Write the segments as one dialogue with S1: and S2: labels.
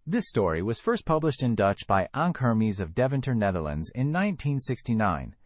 S1: This story was first published in Dutch by Ank Hermes of Deventer, Netherlands in 1969,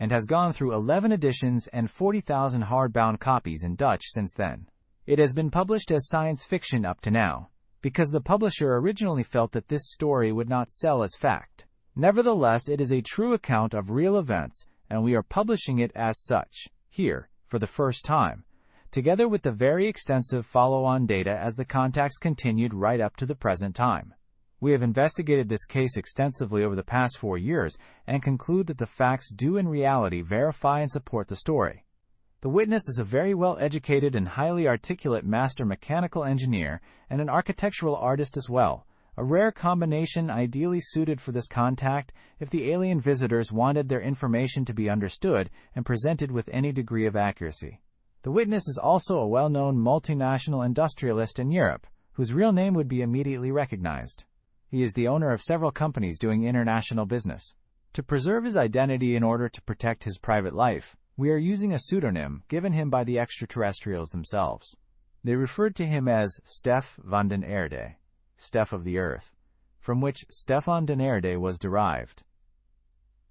S1: and has gone through 11 editions and 40,000 hardbound copies in Dutch since then. It has been published as science fiction up to now, because the publisher originally felt that this story would not sell as fact. Nevertheless, it is a true account of real events, and we are publishing it as such, here, for the first time, together with the very extensive follow-on data as the contacts continued right up to the present time. We have investigated this case extensively over the past 4 years and conclude that the facts do in reality verify and support the story. The witness is a very well-educated and highly articulate master mechanical engineer and an architectural artist as well, a rare combination ideally suited for this contact if the alien visitors wanted their information to be understood and presented with any degree of accuracy. The witness is also a well-known multinational industrialist in Europe, whose real name would be immediately recognized. He is the owner of several companies doing international business. To preserve his identity in order to protect his private life, we are using a pseudonym given him by the extraterrestrials themselves. They referred to him as Stefan Denaerde, Steph of the Earth, from which Stefan Denaerde was derived.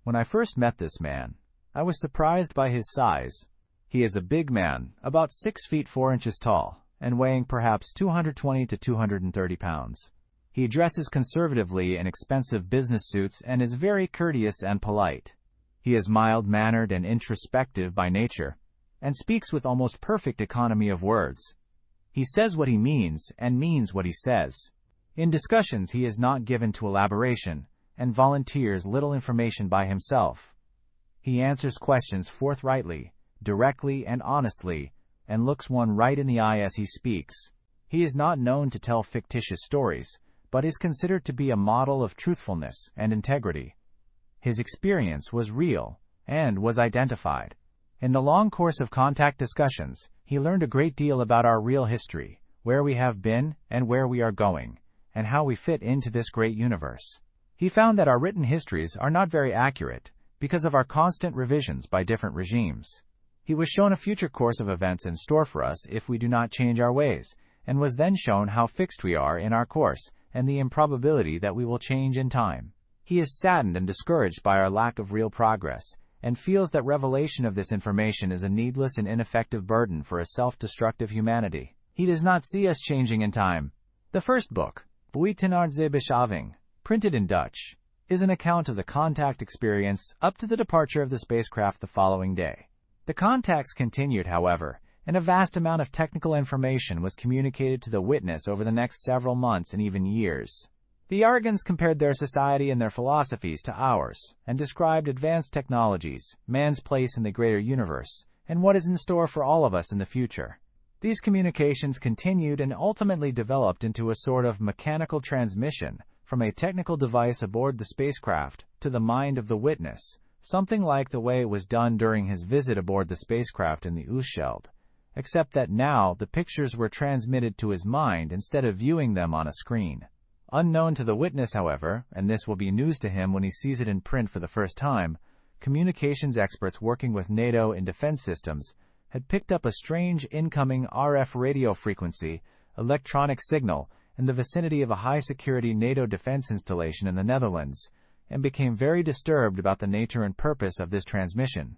S1: When I first met this man, I was surprised by his size. He is a big man, about 6 feet 4 inches tall, and weighing perhaps 220 to 230 pounds. He dresses conservatively in expensive business suits and is very courteous and polite. He is mild-mannered and introspective by nature, and speaks with almost perfect economy of words. He says what he means and means what he says. In discussions he is not given to elaboration, and volunteers little information by himself. He answers questions forthrightly, directly and honestly, and looks one right in the eye as he speaks. He is not known to tell fictitious stories, but is considered to be a model of truthfulness and integrity. His experience was real, and was identified. In the long course of contact discussions, he learned a great deal about our real history, where we have been and where we are going, and how we fit into this great universe. He found that our written histories are not very accurate, because of our constant revisions by different regimes. He was shown a future course of events in store for us if we do not change our ways, and was then shown how fixed we are in our course, and the improbability that we will change in time. He is saddened and discouraged by our lack of real progress, and feels that revelation of this information is a needless and ineffective burden for a self-destructive humanity. He does not see us changing in time. The first book, Buitenaardse printed in Dutch, is an account of the contact experience up to the departure of the spacecraft the following day. The contacts continued, however, and a vast amount of technical information was communicated to the witness over the next several months and even years. The Iargans compared their society and their philosophies to ours, and described advanced technologies, man's place in the greater universe, and what is in store for all of us in the future. These communications continued and ultimately developed into a sort of mechanical transmission from a technical device aboard the spacecraft to the mind of the witness, something like the way it was done during his visit aboard the spacecraft in the Oosterschelde, except that now the pictures were transmitted to his mind instead of viewing them on a screen. Unknown to the witness, however, and this will be news to him when he sees it in print for the first time, communications experts working with NATO in defense systems had picked up a strange incoming RF radio frequency, electronic signal, in the vicinity of a high-security NATO defense installation in the Netherlands, and became very disturbed about the nature and purpose of this transmission.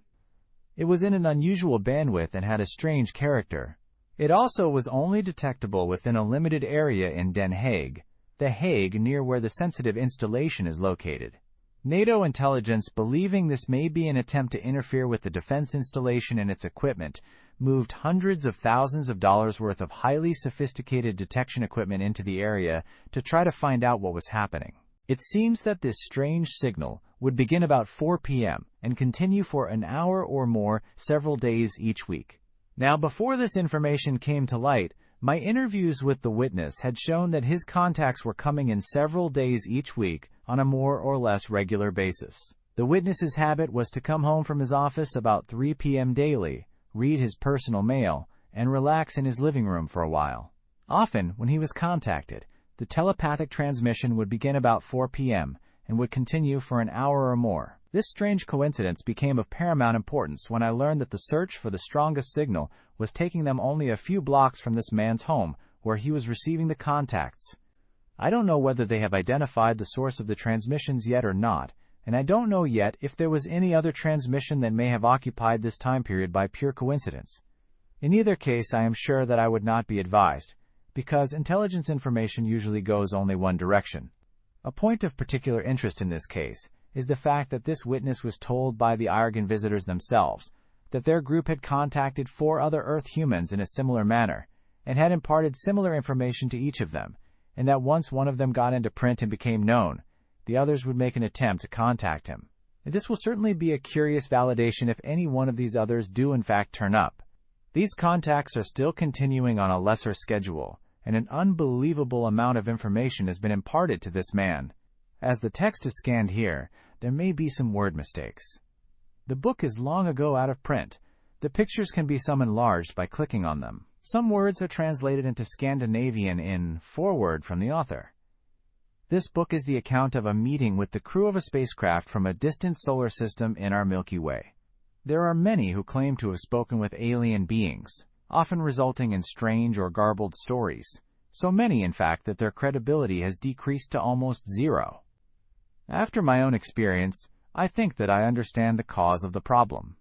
S1: It was in an unusual bandwidth and had a strange character. It also was only detectable within a limited area in Den Haag, The Hague, near where the sensitive installation is located. NATO intelligence, believing this may be an attempt to interfere with the defense installation and its equipment, moved hundreds of thousands of dollars worth of highly sophisticated detection equipment into the area to try to find out what was happening. It seems that this strange signal would begin about 4 p.m. and continue for an hour or more several days each week. Now, before this information came to light, my interviews with the witness had shown that his contacts were coming in several days each week on a more or less regular basis. The witness's habit was to come home from his office about 3 p.m. daily, read his personal mail, and relax in his living room for a while. Often, when he was contacted, the telepathic transmission would begin about 4 p.m. and would continue for an hour or more. This strange coincidence became of paramount importance when I learned that the search for the strongest signal was taking them only a few blocks from this man's home, where he was receiving the contacts. I don't know whether they have identified the source of the transmissions yet or not, and I don't know yet if there was any other transmission that may have occupied this time period by pure coincidence. In either case, I am sure that I would not be advised, because intelligence information usually goes only one direction. A point of particular interest in this case is the fact that this witness was told by the Iargan visitors themselves that their group had contacted 4 other Earth humans in a similar manner, and had imparted similar information to each of them, and that once one of them got into print and became known, the others would make an attempt to contact him. This will certainly be a curious validation if any one of these others do in fact turn up. These contacts are still continuing on a lesser schedule, and an unbelievable amount of information has been imparted to this man. As the text is scanned here, there may be some word mistakes. The book is long ago out of print. The pictures can be some enlarged by clicking on them. Some words are translated into Scandinavian in foreword from the author. This book is the account of a meeting with the crew of a spacecraft from a distant solar system in our Milky Way. There are many who claim to have spoken with alien beings, often resulting in strange or garbled stories. So many, in fact, that their credibility has decreased to almost zero. After my own experience, I think that I understand the cause of the problem.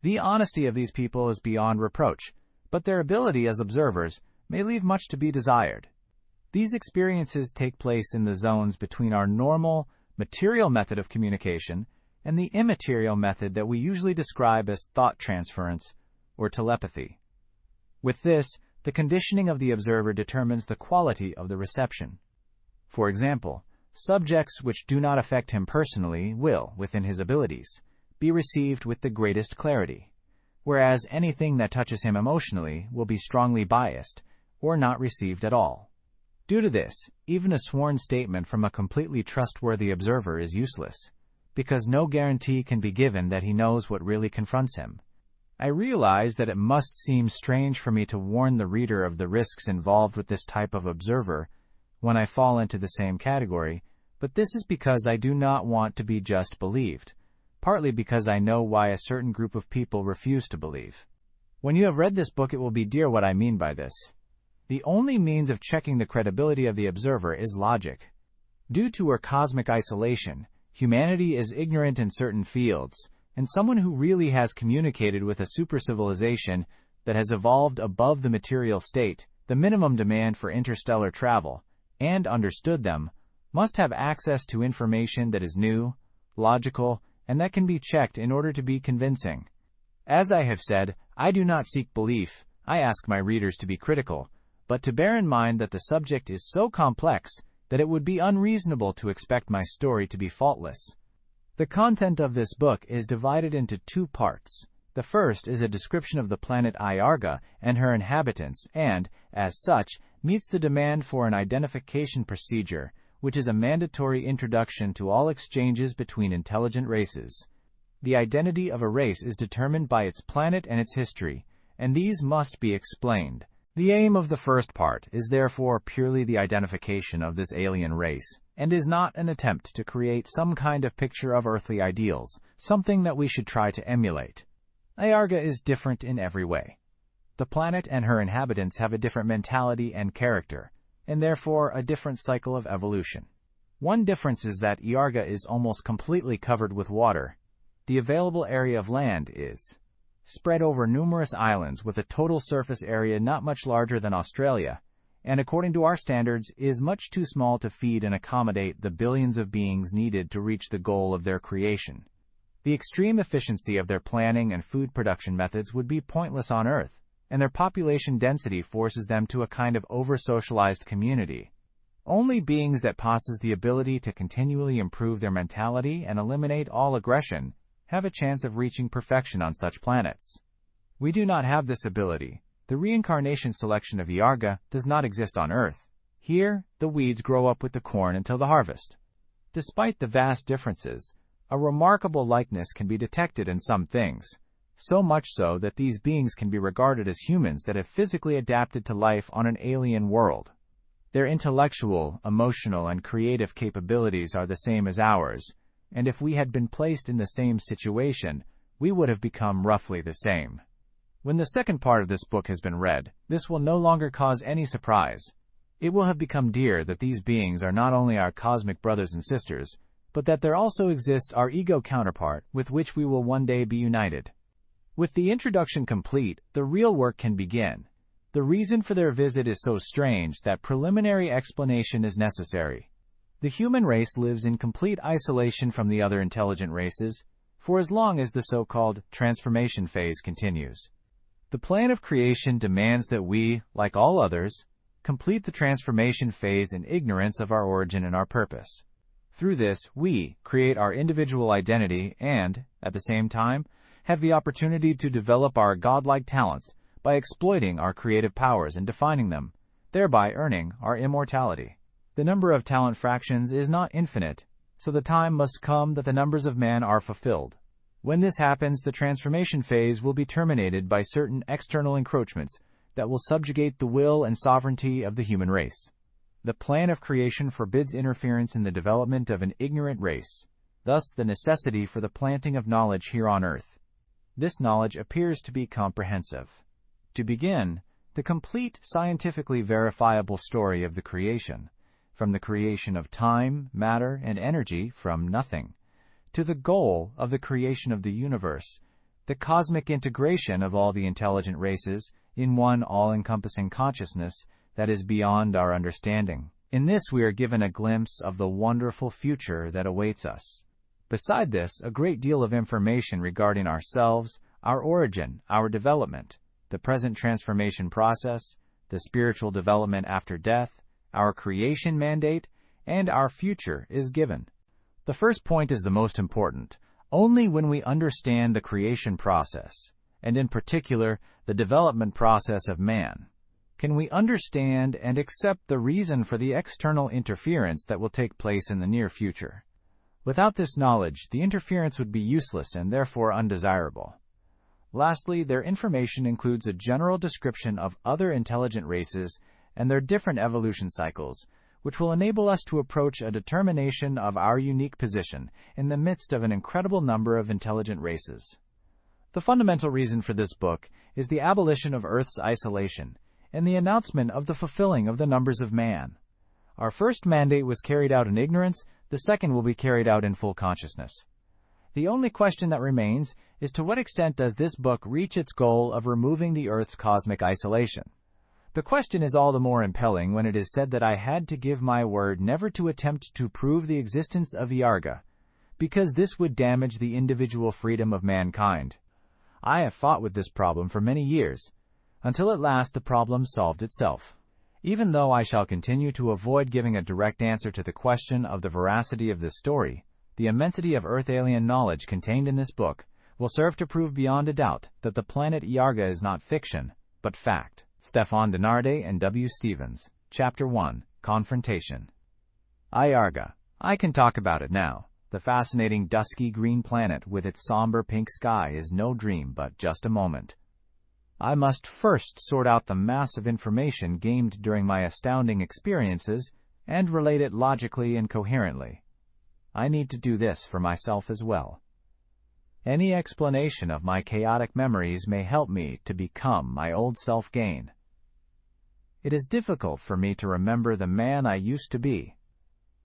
S1: The honesty of these people is beyond reproach, but their ability as observers may leave much to be desired. These experiences take place in the zones between our normal, material method of communication and the immaterial method that we usually describe as thought transference or telepathy. With this, the conditioning of the observer determines the quality of the reception. For example, subjects which do not affect him personally will, within his abilities, be received with the greatest clarity, whereas anything that touches him emotionally will be strongly biased or not received at all. Due to this, even a sworn statement from a completely trustworthy observer is useless, because no guarantee can be given that he knows what really confronts him. I realize that it must seem strange for me to warn the reader of the risks involved with this type of observer when I fall into the same category, but this is because I do not want to be just believed, partly because I know why a certain group of people refuse to believe. When you have read this book, it will be clear what I mean by this. The only means of checking the credibility of the observer is logic. Due to her cosmic isolation, humanity is ignorant in certain fields, and someone who really has communicated with a supercivilization that has evolved above the material state, the minimum demand for interstellar travel, and understood them, must have access to information that is new, logical, and that can be checked in order to be convincing. As I have said, I do not seek belief. I ask my readers to be critical, but to bear in mind that the subject is so complex that it would be unreasonable to expect my story to be faultless. The content of this book is divided into 2 parts. The first is a description of the planet Iarga and her inhabitants and, as such, meets the demand for an identification procedure, which is a mandatory introduction to all exchanges between intelligent races. The identity of a race is determined by its planet and its history, and these must be explained. The aim of the first part is therefore purely the identification of this alien race, and is not an attempt to create some kind of picture of earthly ideals, something that we should try to emulate. Iarga is different in every way. The planet and her inhabitants have a different mentality and character, and therefore a different cycle of evolution. One difference is that Iarga is almost completely covered with water. The available area of land is spread over numerous islands with a total surface area not much larger than Australia, and according to our standards is much too small to feed and accommodate the billions of beings needed to reach the goal of their creation. The extreme efficiency of their planning and food production methods would be pointless on Earth, and their population density forces them to a kind of over-socialized community. Only beings that possess the ability to continually improve their mentality and eliminate all aggression have a chance of reaching perfection on such planets. We do not have this ability. The reincarnation selection of Iarga does not exist on Earth. Here, the weeds grow up with the corn until the harvest. Despite the vast differences, a remarkable likeness can be detected in some things, so much so that these beings can be regarded as humans that have physically adapted to life on an alien world. Their intellectual, emotional, and creative capabilities are the same as ours, and if we had been placed in the same situation, we would have become roughly the same. When the second part of this book has been read, this will no longer cause any surprise. It will have become clear that these beings are not only our cosmic brothers and sisters, but that there also exists our ego counterpart with which we will one day be united. With the introduction complete, the real work can begin. The reason for their visit is so strange that preliminary explanation is necessary. The human race lives in complete isolation from the other intelligent races, for as long as the so-called transformation phase continues. The plan of creation demands that we, like all others, complete the transformation phase in ignorance of our origin and our purpose. Through this, we create our individual identity and, at the same time, have the opportunity to develop our godlike talents by exploiting our creative powers and defining them, thereby earning our immortality. The number of talent fractions is not infinite, so the time must come that the numbers of man are fulfilled. When this happens, the transformation phase will be terminated by certain external encroachments that will subjugate the will and sovereignty of the human race. The plan of creation forbids interference in the development of an ignorant race, thus the necessity for the planting of knowledge here on earth. This knowledge appears to be comprehensive. To begin, the complete scientifically verifiable story of the creation, from the creation of time, matter, and energy from nothing, to the goal of the creation of the universe, the cosmic integration of all the intelligent races in one all-encompassing consciousness that is beyond our understanding. In this we are given a glimpse of the wonderful future that awaits us. Beside this, a great deal of information regarding ourselves, our origin, our development, the present transformation process, the spiritual development after death, our creation mandate, and our future is given. The first point is the most important. Only when we understand the creation process, and in particular the development process of man, can we understand and accept the reason for the external interference that will take place in the near future. Without this knowledge, the interference would be useless and therefore undesirable. Lastly, their information includes a general description of other intelligent races and their different evolution cycles, which will enable us to approach a determination of our unique position in the midst of an incredible number of intelligent races. The fundamental reason for this book is the abolition of Earth's isolation and the announcement of the fulfilling of the numbers of man. Our first mandate was carried out in ignorance, the second will be carried out in full consciousness. The only question that remains is to what extent does this book reach its goal of removing the Earth's cosmic isolation? The question is all the more impelling when it is said that I had to give my word never to attempt to prove the existence of Iarga, because this would damage the individual freedom of mankind. I have fought with this problem for many years, until at last the problem solved itself. Even though I shall continue to avoid giving a direct answer to the question of the veracity of this story, the immensity of Earth alien knowledge contained in this book will serve to prove beyond a doubt that the planet Iarga is not fiction, but fact. Stefan Denaerde and W. Stevens, Chapter 1, Confrontation. Iarga. I can talk about it now. The fascinating dusky green planet with its somber pink sky is no dream but just a moment. I must first sort out the mass of information gained during my astounding experiences and relate it logically and coherently. I need to do this for myself as well. Any explanation of my chaotic memories may help me to become my old self again. It is difficult for me to remember the man I used to be.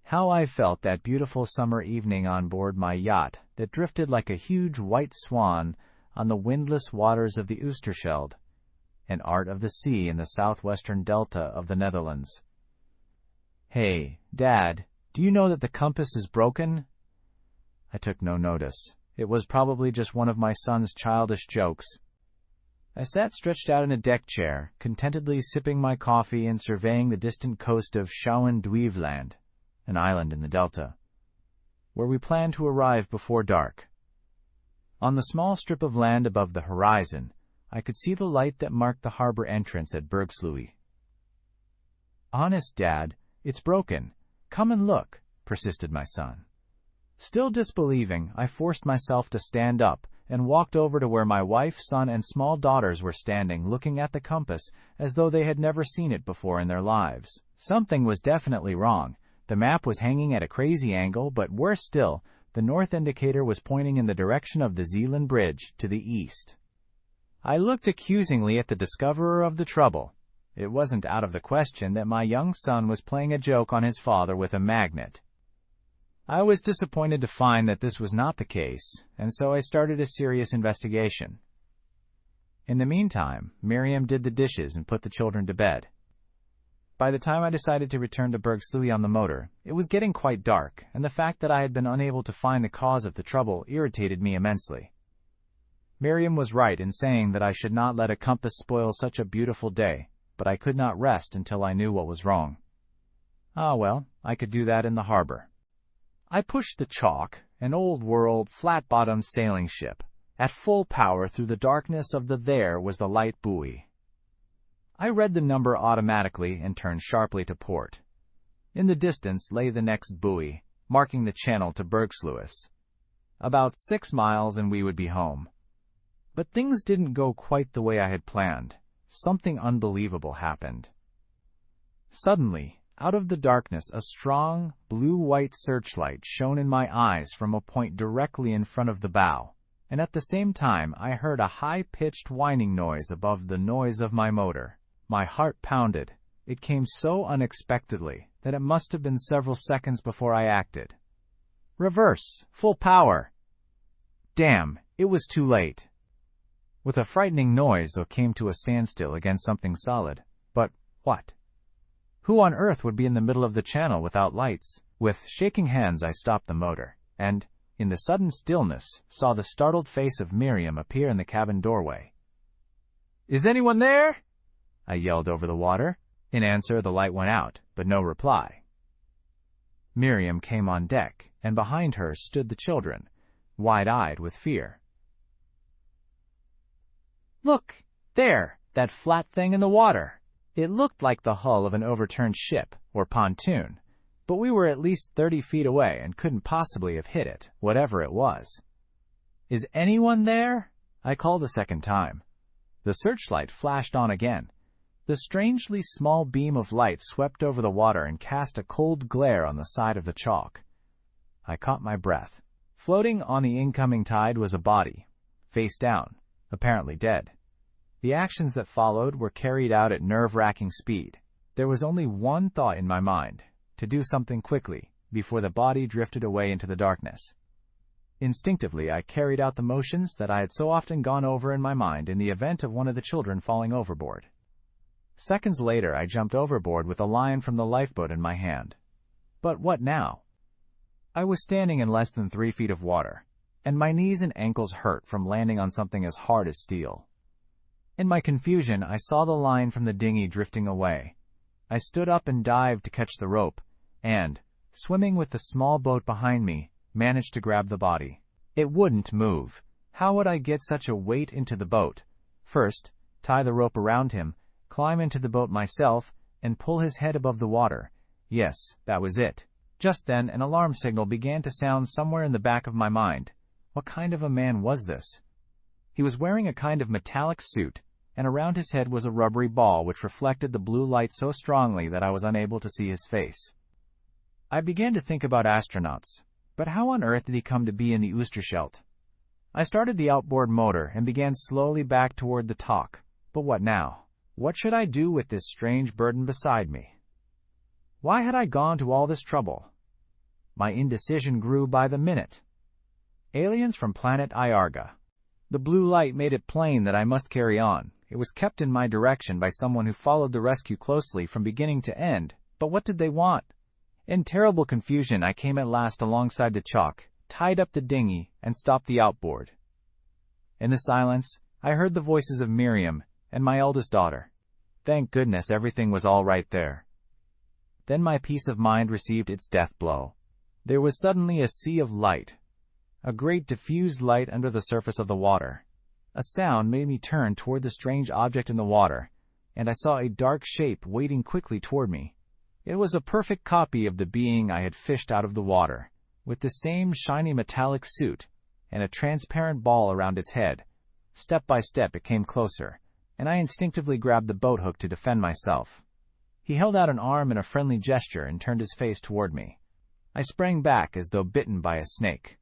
S1: How I felt that beautiful summer evening on board my yacht that drifted like a huge white swan on the windless waters of the Oosterschelde, an art of the sea in the southwestern delta of the Netherlands. Hey, Dad, do you know that the compass is broken? I took no notice. It was probably just one of my son's childish jokes. I sat stretched out in a deck chair, contentedly sipping my coffee and surveying the distant coast of Schouwen-Duiveland, an island in the delta, where we planned to arrive before dark. On the small strip of land above the horizon, I could see the light that marked the harbor entrance at Bergsluis. Honest, Dad, it's broken. Come and look, persisted my son. Still disbelieving, I forced myself to stand up and walked over to where my wife, son, and small daughters were standing looking at the compass as though they had never seen it before in their lives. Something was definitely wrong. The map was hanging at a crazy angle, but worse still, the north indicator was pointing in the direction of the Zeeland Bridge, to the east. I looked accusingly at the discoverer of the trouble. It wasn't out of the question that my young son was playing a joke on his father with a magnet. I was disappointed to find that this was not the case, and so I started a serious investigation. In the meantime, Miriam did the dishes and put the children to bed. By the time I decided to return to Bergslui on the motor, it was getting quite dark, and the fact that I had been unable to find the cause of the trouble irritated me immensely. Miriam was right in saying that I should not let a compass spoil such a beautiful day, but I could not rest until I knew what was wrong. Ah well, I could do that in the harbor. I pushed the Chalk, an old-world, flat-bottomed sailing ship, at full power through the darkness of the There was the light buoy. I read the number automatically and turned sharply to port. In the distance lay the next buoy, marking the channel to Bergsluis. About 6 miles and we would be home. But things didn't go quite the way I had planned. Something unbelievable happened. Suddenly, out of the darkness, a strong, blue-white searchlight shone in my eyes from a point directly in front of the bow, and at the same time I heard a high-pitched whining noise above the noise of my motor. My heart pounded. It came so unexpectedly that it must have been several seconds before I acted. Reverse! Full power! Damn, it was too late. With a frightening noise, it came to a standstill against something solid. But what? Who on earth would be in the middle of the channel without lights? With shaking hands, I stopped the motor, and, in the sudden stillness, saw the startled face of Miriam appear in the cabin doorway. "Is anyone there?" I yelled over the water. In answer, the light went out, but no reply. Miriam came on deck, and behind her stood the children, wide-eyed with fear. "Look, there, that flat thing in the water." It looked like the hull of an overturned ship, or pontoon, but we were at least 30 feet away and couldn't possibly have hit it, whatever it was. "Is anyone there?" I called a second time. The searchlight flashed on again. The strangely small beam of light swept over the water and cast a cold glare on the side of the Chalk. I caught my breath. Floating on the incoming tide was a body, face down, apparently dead. The actions that followed were carried out at nerve-wracking speed. There was only one thought in my mind, to do something quickly, before the body drifted away into the darkness. Instinctively, I carried out the motions that I had so often gone over in my mind in the event of one of the children falling overboard. Seconds later, I jumped overboard with a line from the lifeboat in my hand. But what now? I was standing in less than 3 feet of water, and my knees and ankles hurt from landing on something as hard as steel. In my confusion, I saw the line from the dinghy drifting away. I stood up and dived to catch the rope, and, swimming with the small boat behind me, managed to grab the body. It wouldn't move. How would I get such a weight into the boat? First, tie the rope around him, climb into the boat myself, and pull his head above the water. Yes, that was it. Just then, an alarm signal began to sound somewhere in the back of my mind. What kind of a man was this? He was wearing a kind of metallic suit, and around his head was a rubbery ball which reflected the blue light so strongly that I was unable to see his face. I began to think about astronauts, but how on earth did he come to be in the Oosterschelde? I started the outboard motor and began slowly back toward the Talk. But what now? What should I do with this strange burden beside me? Why had I gone to all this trouble? My indecision grew by the minute. Aliens from planet Iarga. The blue light made it plain that I must carry on. It was kept in my direction by someone who followed the rescue closely from beginning to end. But what did they want? In terrible confusion, I came at last alongside the Chalk, tied up the dinghy, and stopped the outboard. In the silence, I heard the voices of Miriam and my eldest daughter. Thank goodness everything was all right there. Then my peace of mind received its death blow. There was suddenly a sea of light, a great diffused light under the surface of the water. A sound made me turn toward the strange object in the water, and I saw a dark shape wading quickly toward me. It was a perfect copy of the being I had fished out of the water, with the same shiny metallic suit and a transparent ball around its head. Step by step it came closer, and I instinctively grabbed the boat hook to defend myself. He held out an arm in a friendly gesture and turned his face toward me. I sprang back as though bitten by a snake.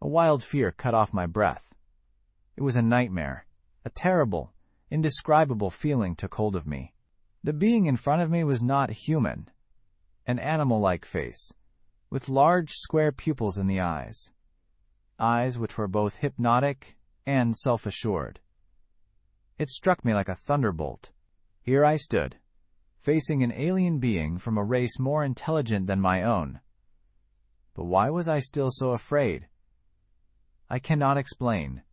S1: A wild fear cut off my breath. It was a nightmare. A terrible, indescribable feeling took hold of me. The being in front of me was not human, an animal-like face, with large square pupils in the eyes which were both hypnotic and self-assured. It struck me like a thunderbolt. Here I stood, facing an alien being from a race more intelligent than my own. But why was I still so afraid? I cannot explain.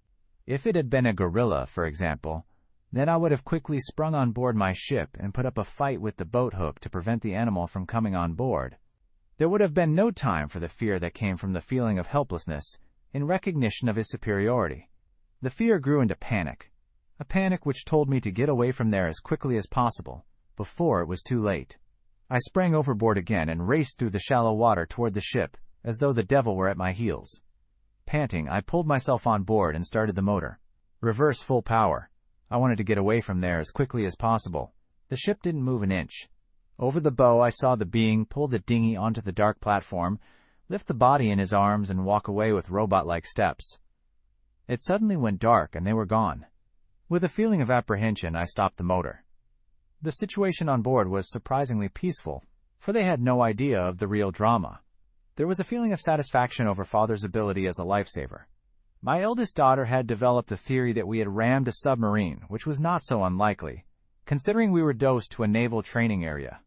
S1: If it had been a gorilla, for example, then I would have quickly sprung on board my ship and put up a fight with the boat hook to prevent the animal from coming on board. There would have been no time for the fear that came from the feeling of helplessness in recognition of his superiority. The fear grew into panic, a panic which told me to get away from there as quickly as possible, before it was too late. I sprang overboard again and raced through the shallow water toward the ship, as though the devil were at my heels. Panting, I pulled myself on board and started the motor. Reverse full power. I wanted to get away from there as quickly as possible. The ship didn't move an inch. Over the bow, I saw the being pull the dinghy onto the dark platform, lift the body in his arms, and walk away with robot-like steps. It suddenly went dark, and they were gone. With a feeling of apprehension, I stopped the motor. The situation on board was surprisingly peaceful, for they had no idea of the real drama. There was a feeling of satisfaction over Father's ability as a lifesaver. My eldest daughter had developed the theory that we had rammed a submarine, which was not so unlikely, considering we were dosed to a naval training area.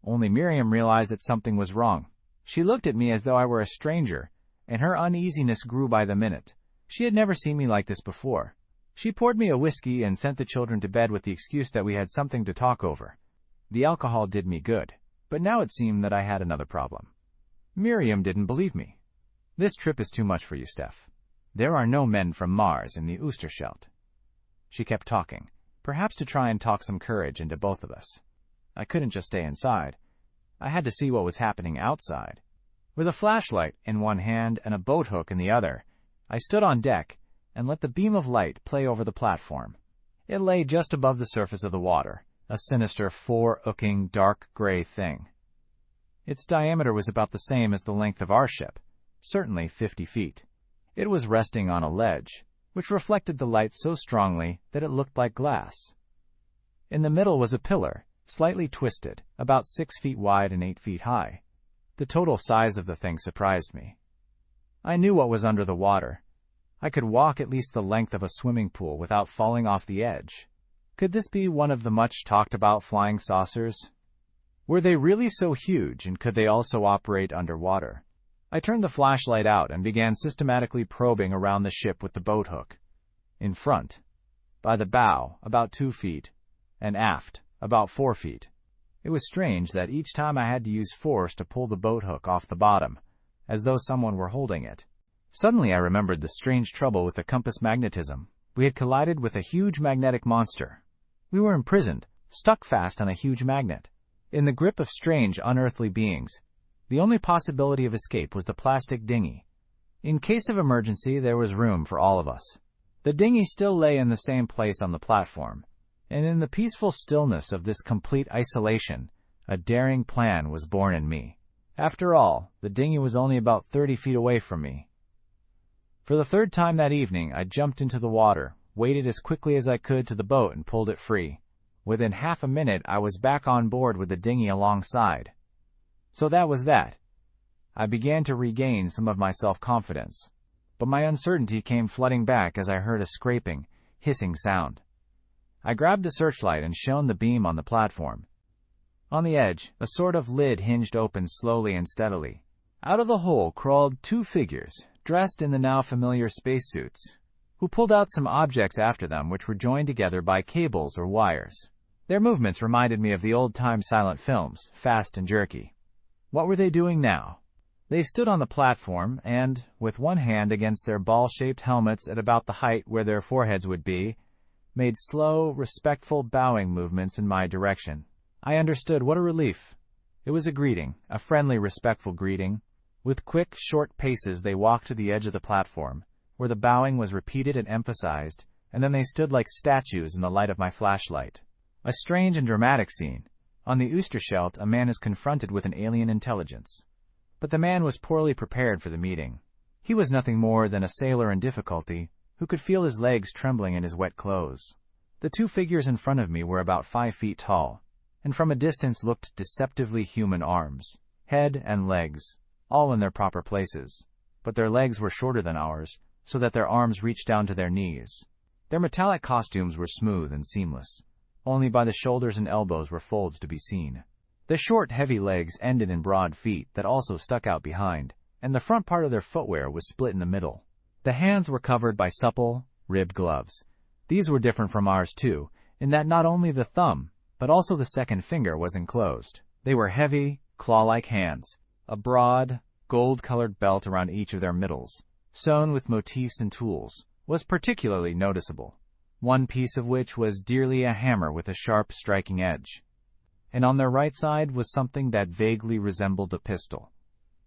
S1: Only Miriam realized that something was wrong. She looked at me as though I were a stranger, and her uneasiness grew by the minute. She had never seen me like this before. She poured me a whiskey and sent the children to bed with the excuse that we had something to talk over. The alcohol did me good, but now it seemed that I had another problem. Miriam didn't believe me. This trip is too much for you, Steph. There are no men from Mars in the Oosterschelde. She kept talking, perhaps to try and talk some courage into both of us. I couldn't just stay inside. I had to see what was happening outside. With a flashlight in one hand and a boat hook in the other, I stood on deck and let the beam of light play over the platform. It lay just above the surface of the water, a sinister, four-ooking, dark gray thing. Its diameter was about the same as the length of our ship, certainly 50 feet. It was resting on a ledge, which reflected the light so strongly that it looked like glass. In the middle was a pillar, slightly twisted, about 6 feet wide and 8 feet high. The total size of the thing surprised me. I knew what was under the water. I could walk at least the length of a swimming pool without falling off the edge. Could this be one of the much-talked-about flying saucers? Were they really so huge, and could they also operate underwater? I turned the flashlight out and began systematically probing around the ship with the boat hook. In front, by the bow, about 2 feet, and aft, about 4 feet. It was strange that each time I had to use force to pull the boat hook off the bottom, as though someone were holding it. Suddenly I remembered the strange trouble with the compass magnetism. We had collided with a huge magnetic monster. We were imprisoned, stuck fast on a huge magnet, in the grip of strange, unearthly beings. The only possibility of escape was the plastic dinghy. In case of emergency, there was room for all of us. The dinghy still lay in the same place on the platform, and in the peaceful stillness of this complete isolation, a daring plan was born in me. After all, the dinghy was only about 30 feet away from me. For the third time that evening, I jumped into the water, waded as quickly as I could to the boat, and pulled it free. Within half a minute, I was back on board with the dinghy alongside. So that was that. I began to regain some of my self-confidence, but my uncertainty came flooding back as I heard a scraping, hissing sound. I grabbed the searchlight and shone the beam on the platform. On the edge, a sort of lid hinged open slowly and steadily. Out of the hole crawled 2 figures, dressed in the now familiar spacesuits, who pulled out some objects after them which were joined together by cables or wires. Their movements reminded me of the old-time silent films, fast and jerky. What were they doing now? They stood on the platform and, with one hand against their ball-shaped helmets at about the height where their foreheads would be, made slow, respectful bowing movements in my direction. I understood. What a relief. It was a greeting, a friendly, respectful greeting. With quick, short paces they walked to the edge of the platform, where the bowing was repeated and emphasized, and then they stood like statues in the light of my flashlight. A strange and dramatic scene. On the Oosterschelde, a man is confronted with an alien intelligence. But the man was poorly prepared for the meeting. He was nothing more than a sailor in difficulty, who could feel his legs trembling in his wet clothes. The 2 figures in front of me were about 5 feet tall. and from a distance looked deceptively human arms, head and legs, all in their proper places. But their legs were shorter than ours, so that their arms reached down to their knees. Their metallic costumes were smooth and seamless. Only by the shoulders and elbows were folds to be seen. The short, heavy legs ended in broad feet that also stuck out behind, and the front part of their footwear was split in the middle. The hands were covered by supple, ribbed gloves. These were different from ours too, in that not only the thumb, but also the second finger was enclosed. They were heavy, claw-like hands, a broad, gold-colored belt around each of their middles, sewn with motifs and tools, was particularly noticeable, one piece of which was dearly a hammer with a sharp, striking edge. And on their right side was something that vaguely resembled a pistol.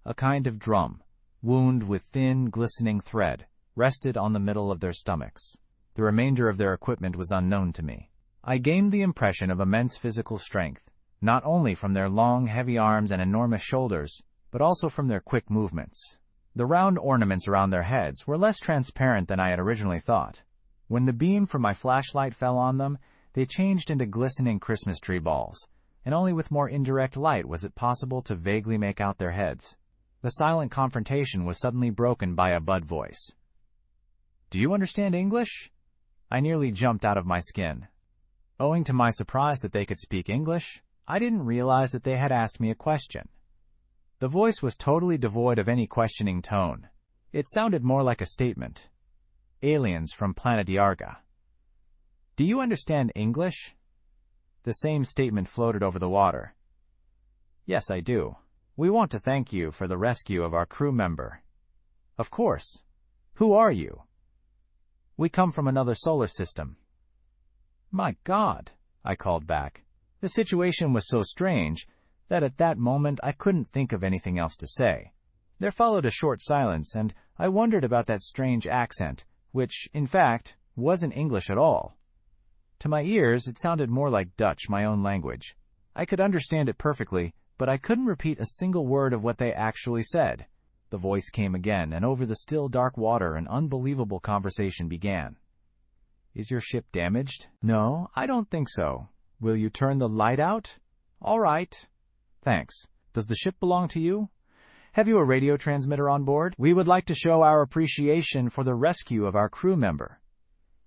S1: A kind of drum, wound with thin, glistening thread, rested on the middle of their stomachs. The remainder of their equipment was unknown to me. I gained the impression of immense physical strength, not only from their long, heavy arms and enormous shoulders, but also from their quick movements. The round ornaments around their heads were less transparent than I had originally thought. When the beam from my flashlight fell on them, they changed into glistening Christmas tree balls, and only with more indirect light was it possible to vaguely make out their heads. The silent confrontation was suddenly broken by a bud voice. "Do you understand English?" I nearly jumped out of my skin. Owing to my surprise that they could speak English, I didn't realize that they had asked me a question. The voice was totally devoid of any questioning tone. It sounded more like a statement. "Aliens from planet Iarga." "Do you understand English?" The same statement floated over the water. "Yes, I do. We want to thank you for the rescue of our crew member." "Of course. Who are you?" "We come from another solar system." "My God," I called back. The situation was so strange that at that moment I couldn't think of anything else to say. There followed a short silence, and I wondered about that strange accent, which, in fact, wasn't English at all. To my ears, it sounded more like Dutch, my own language. I could understand it perfectly, but I couldn't repeat a single word of what they actually said. The voice came again, and over the still dark water an unbelievable conversation began. "Is your ship damaged?" "No, I don't think so." "Will you turn the light out?" "All right." "Thanks. Does the ship belong to you?" "Have you a radio transmitter on board? We would like to show our appreciation for the rescue of our crew member."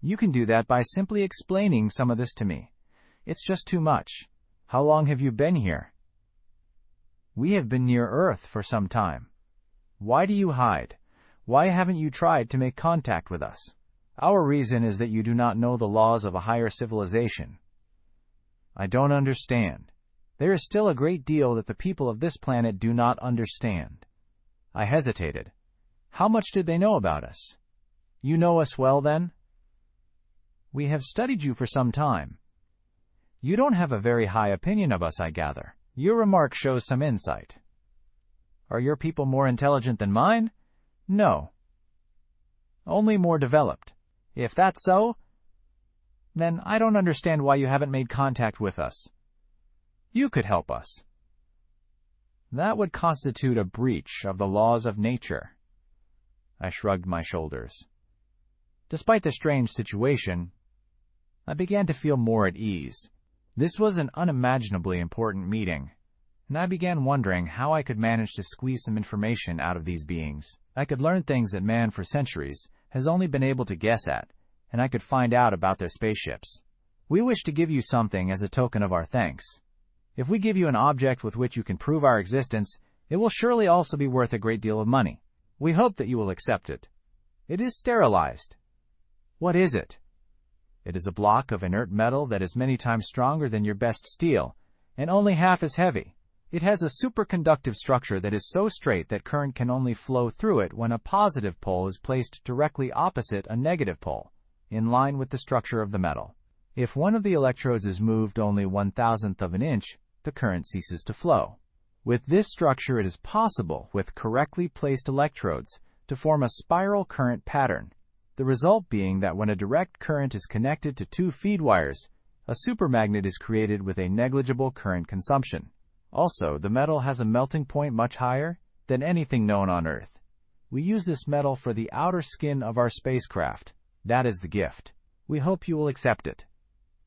S1: "You can do that by simply explaining some of this to me. It's just too much. How long have you been here?" "We have been near Earth for some time." "Why do you hide? Why haven't you tried to make contact with us?" "Our reason is that you do not know the laws of a higher civilization." "I don't understand." "There is still a great deal that the people of this planet do not understand." I hesitated. How much did they know about us? "You know us well, then?" "We have studied you for some time." "You don't have a very high opinion of us, I gather." "Your remark shows some insight." "Are your people more intelligent than mine?" "No." "Only more developed." "If that's so, then I don't understand why you haven't made contact with us." "You could help us." "That would constitute a breach of the laws of nature." I shrugged my shoulders. Despite the strange situation, I began to feel more at ease. This was an unimaginably important meeting, and I began wondering how I could manage to squeeze some information out of these beings. I could learn things that man for centuries has only been able to guess at, and I could find out about their spaceships. "We wish to give you something as a token of our thanks. If we give you an object with which you can prove our existence, it will surely also be worth a great deal of money. We hope that you will accept it. It is sterilized." "What is it?" "It is a block of inert metal that is many times stronger than your best steel, and only half as heavy. It has a superconductive structure that is so straight that current can only flow through it when a positive pole is placed directly opposite a negative pole, in line with the structure of the metal. If one of the electrodes is moved only 1/1000th of an inch, the current ceases to flow. With this structure, it is possible, with correctly placed electrodes, to form a spiral current pattern, the result being that when a direct current is connected to two feed wires, a supermagnet is created with a negligible current consumption. Also, the metal has a melting point much higher than anything known on Earth. We use this metal for the outer skin of our spacecraft. That is the gift. We hope you will accept it."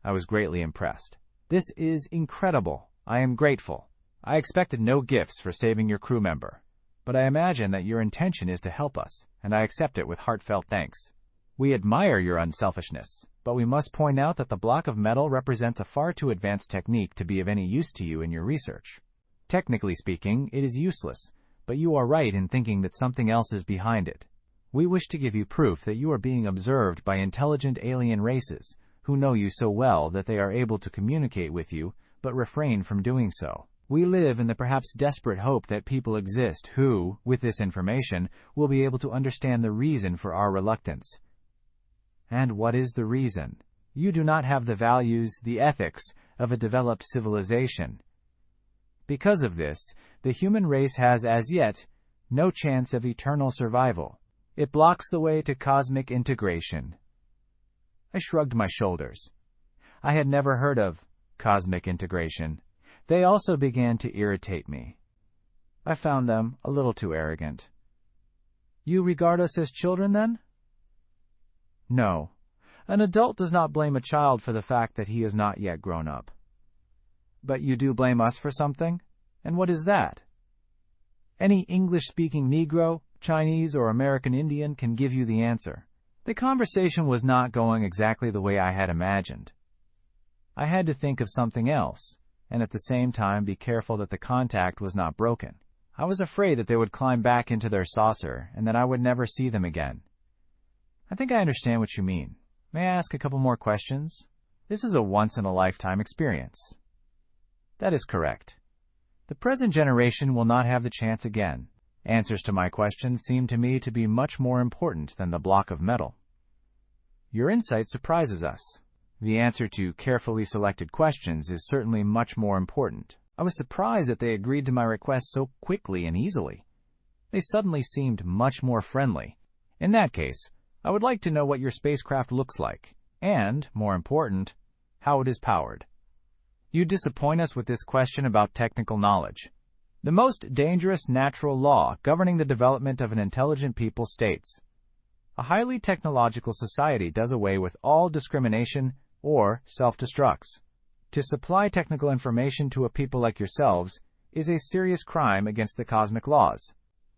S1: I was greatly impressed. This is incredible. I am grateful. I expected no gifts for saving your crew member, but I imagine that your intention is to help us, and I accept it with heartfelt thanks. We admire your unselfishness, but we must point out that the block of metal represents a far too advanced technique to be of any use to you in your research. Technically speaking, it is useless, but you are right in thinking that something else is behind it. We wish to give you proof that you are being observed by intelligent alien races, who know you so well that they are able to communicate with you, but refrain from doing so. We live in the perhaps desperate hope that people exist who, with this information, will be able to understand the reason for our reluctance. And what is the reason? You do not have the values, the ethics, of a developed civilization. Because of this, the human race has as yet no chance of eternal survival. It blocks the way to cosmic integration. I shrugged my shoulders. I had never heard of cosmic integration. They also began to irritate me. I found them a little too arrogant. You regard us as children, then? No. An adult does not blame a child for the fact that he is not yet grown up. But you do blame us for something? And what is that? Any English-speaking Negro, Chinese, or American Indian can give you the answer. The conversation was not going exactly the way I had imagined. I had to think of something else, and at the same time be careful that the contact was not broken. I was afraid that they would climb back into their saucer, and that I would never see them again. I think I understand what you mean. May I ask a couple more questions? This is a once-in-a-lifetime experience. That is correct. The present generation will not have the chance again. Answers to my questions seem to me to be much more important than the block of metal. Your insight surprises us. The answer to carefully selected questions is certainly much more important. I was surprised that they agreed to my request so quickly and easily. They suddenly seemed much more friendly. In that case, I would like to know what your spacecraft looks like, and, more important, how it is powered. You disappoint us with this question about technical knowledge. The most dangerous natural law governing the development of an intelligent people states, a highly technological society does away with all discrimination or self-destructs. To supply technical information to a people like yourselves is a serious crime against the cosmic laws.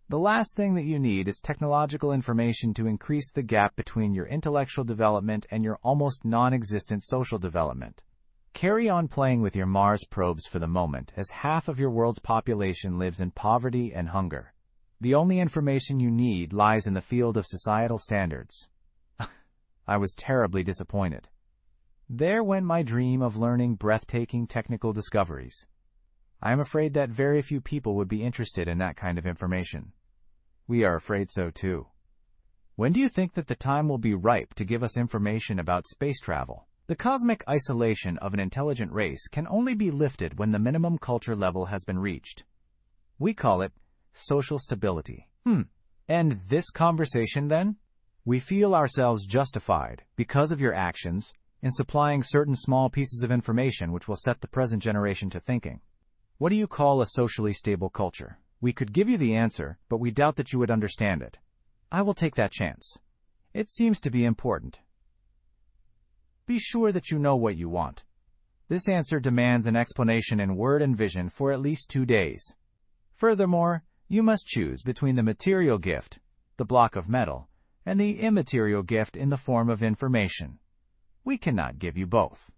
S1: The last thing that you need is technological information to increase the gap between your intellectual development and your almost non-existent social development. Carry on playing with your Mars probes for the moment, as half of your world's population lives in poverty and hunger. The only information you need lies in the field of societal standards. I was terribly disappointed. There went my dream of learning breathtaking technical discoveries. I am afraid that very few people would be interested in that kind of information. We are afraid so too. When do you think that the time will be ripe to give us information about space travel? The cosmic isolation of an intelligent race can only be lifted when the minimum culture level has been reached. We call it social stability. And this conversation, then? We feel ourselves justified, because of your actions, in supplying certain small pieces of information which will set the present generation to thinking. What do you call a socially stable culture? We could give you the answer, but we doubt that you would understand it. I will take that chance. It seems to be important. Be sure that you know what you want. This answer demands an explanation in word and vision for at least 2 days. Furthermore, you must choose between the material gift, the block of metal, and the immaterial gift in the form of information. We cannot give you both.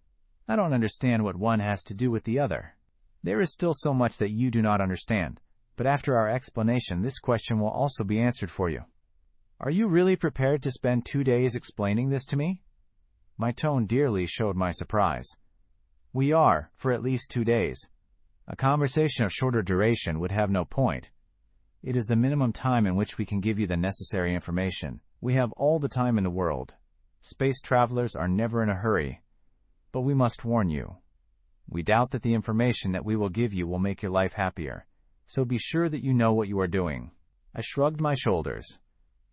S1: I don't understand what one has to do with the other. There is still so much that you do not understand, but after our explanation, this question will also be answered for you. Are you really prepared to spend 2 days explaining this to me? My tone dearly showed my surprise. We are, for at least 2 days. A conversation of shorter duration would have no point. It is the minimum time in which we can give you the necessary information. We have all the time in the world. Space travelers are never in a hurry. But we must warn you. We doubt that the information that we will give you will make your life happier. So be sure that you know what you are doing. I shrugged my shoulders.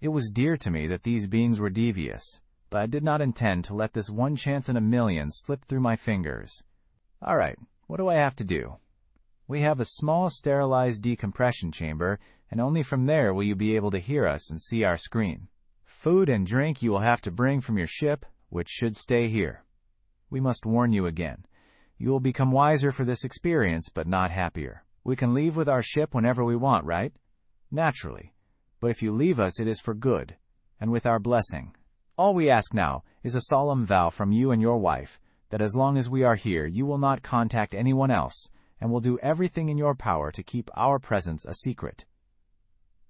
S1: It was dear to me that these beings were devious, but I did not intend to let this one chance in a million slip through my fingers. All right, what do I have to do? We have a small sterilized decompression chamber, and only from there will you be able to hear us and see our screen. Food and drink you will have to bring from your ship, which should stay here. We must warn you again. You will become wiser for this experience, but not happier. We can leave with our ship whenever we want, right? Naturally. But if you leave us, it is for good, and with our blessing. All we ask now is a solemn vow from you and your wife that as long as we are here, you will not contact anyone else, and will do everything in your power to keep our presence a secret.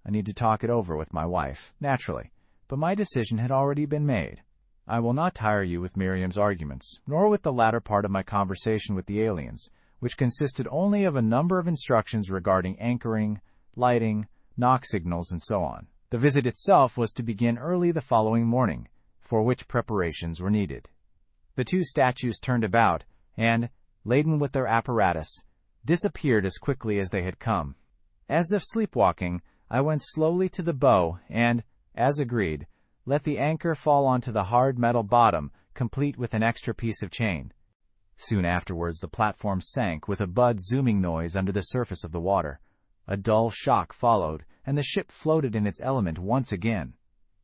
S1: I need to talk it over with my wife, naturally, but my decision had already been made. I will not tire you with Miriam's arguments, nor with the latter part of my conversation with the aliens, which consisted only of a number of instructions regarding anchoring, lighting, knock signals, and so on. The visit itself was to begin early the following morning, for which preparations were needed. The two statues turned about, and, laden with their apparatus, disappeared as quickly as they had come. As if sleepwalking, I went slowly to the bow and, as agreed, let the anchor fall onto the hard metal bottom, complete with an extra piece of chain. Soon afterwards the platform sank with a bud-zooming noise under the surface of the water. A dull shock followed, and the ship floated in its element once again.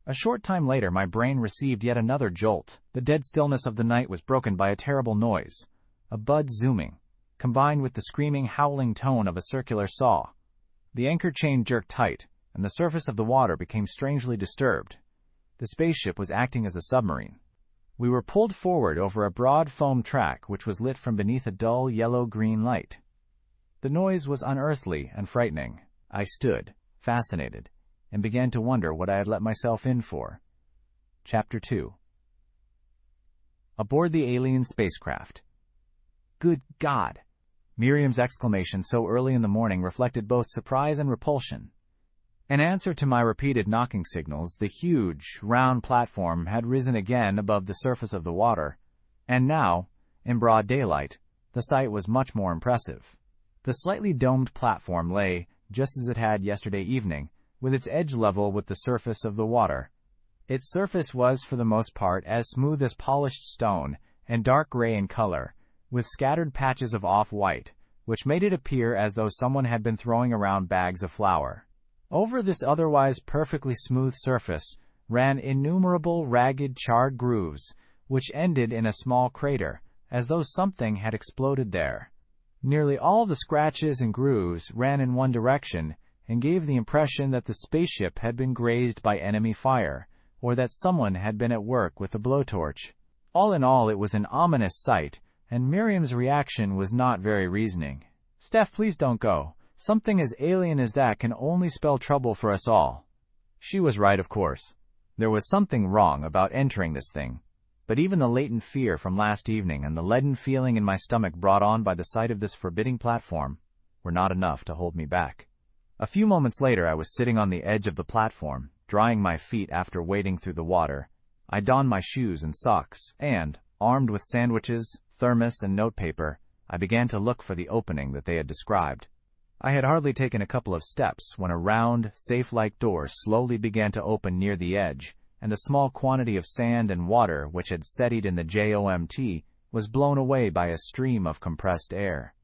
S1: A short time later my brain received yet another jolt. The dead stillness of the night was broken by a terrible noise, a bud-zooming, combined with the screaming, howling tone of a circular saw. The anchor chain jerked tight, and the surface of the water became strangely disturbed. The spaceship was acting as a submarine. We were pulled forward over a broad foam track which was lit from beneath a dull yellow-green light. The noise was unearthly and frightening. I stood, fascinated, and began to wonder what I had let myself in for. Chapter 2. Aboard the alien spacecraft. Good God! Miriam's exclamation so early in the morning reflected both surprise and repulsion. In answer to my repeated knocking signals, the huge, round platform had risen again above the surface of the water, and now, in broad daylight, the sight was much more impressive. The slightly domed platform lay, just as it had yesterday evening, with its edge level with the surface of the water. Its surface was, for the most part, as smooth as polished stone, and dark gray in color, with scattered patches of off-white, which made it appear as though someone had been throwing around bags of flour. Over this otherwise perfectly smooth surface ran innumerable ragged charred grooves, which ended in a small crater, as though something had exploded there. Nearly all the scratches and grooves ran in one direction and gave the impression that the spaceship had been grazed by enemy fire, or that someone had been at work with a blowtorch. All in all, it was an ominous sight, and Miriam's reaction was not very reasoning. "Steph, please don't go. Something as alien as that can only spell trouble for us all." She was right, of course. There was something wrong about entering this thing, but even the latent fear from last evening and the leaden feeling in my stomach brought on by the sight of this forbidding platform were not enough to hold me back. A few moments later I was sitting on the edge of the platform, drying my feet after wading through the water. I donned my shoes and socks, and, armed with sandwiches, thermos, and notepaper, I began to look for the opening that they had described. I had hardly taken a couple of steps when a round, safe-like door slowly began to open near the edge, and a small quantity of sand and water which had settled in the JOMT was blown away by a stream of compressed air.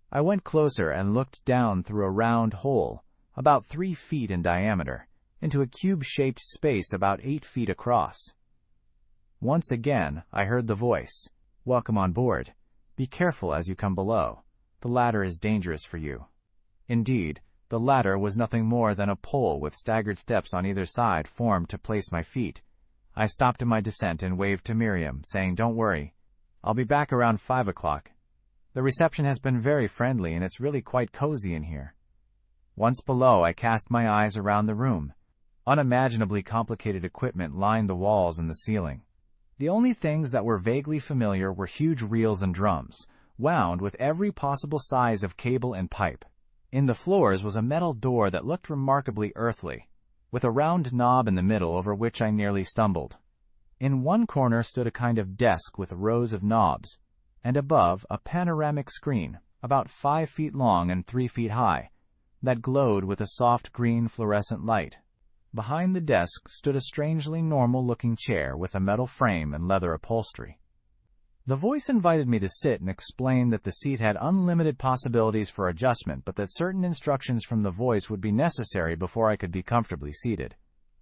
S1: I went closer and looked down through a round hole, about 3 feet in diameter, into a cube-shaped space about 8 feet across. Once again, I heard the voice, "Welcome on board. Be careful as you come below. The ladder is dangerous for you." Indeed, the ladder was nothing more than a pole with staggered steps on either side formed to place my feet. I stopped in my descent and waved to Miriam, saying, "Don't worry. I'll be back around 5 o'clock. The reception has been very friendly and it's really quite cozy in here." Once below, I cast my eyes around the room. Unimaginably complicated equipment lined the walls and the ceiling. The only things that were vaguely familiar were huge reels and drums, wound with every possible size of cable and pipe. In the floors was a metal door that looked remarkably earthly, with a round knob in the middle over which I nearly stumbled. In one corner stood a kind of desk with rows of knobs, and above a panoramic screen, about 5 feet long and 3 feet high, that glowed with a soft green fluorescent light. Behind the desk stood a strangely normal-looking chair with a metal frame and leather upholstery. The voice invited me to sit and explained that the seat had unlimited possibilities for adjustment, but that certain instructions from the voice would be necessary before I could be comfortably seated.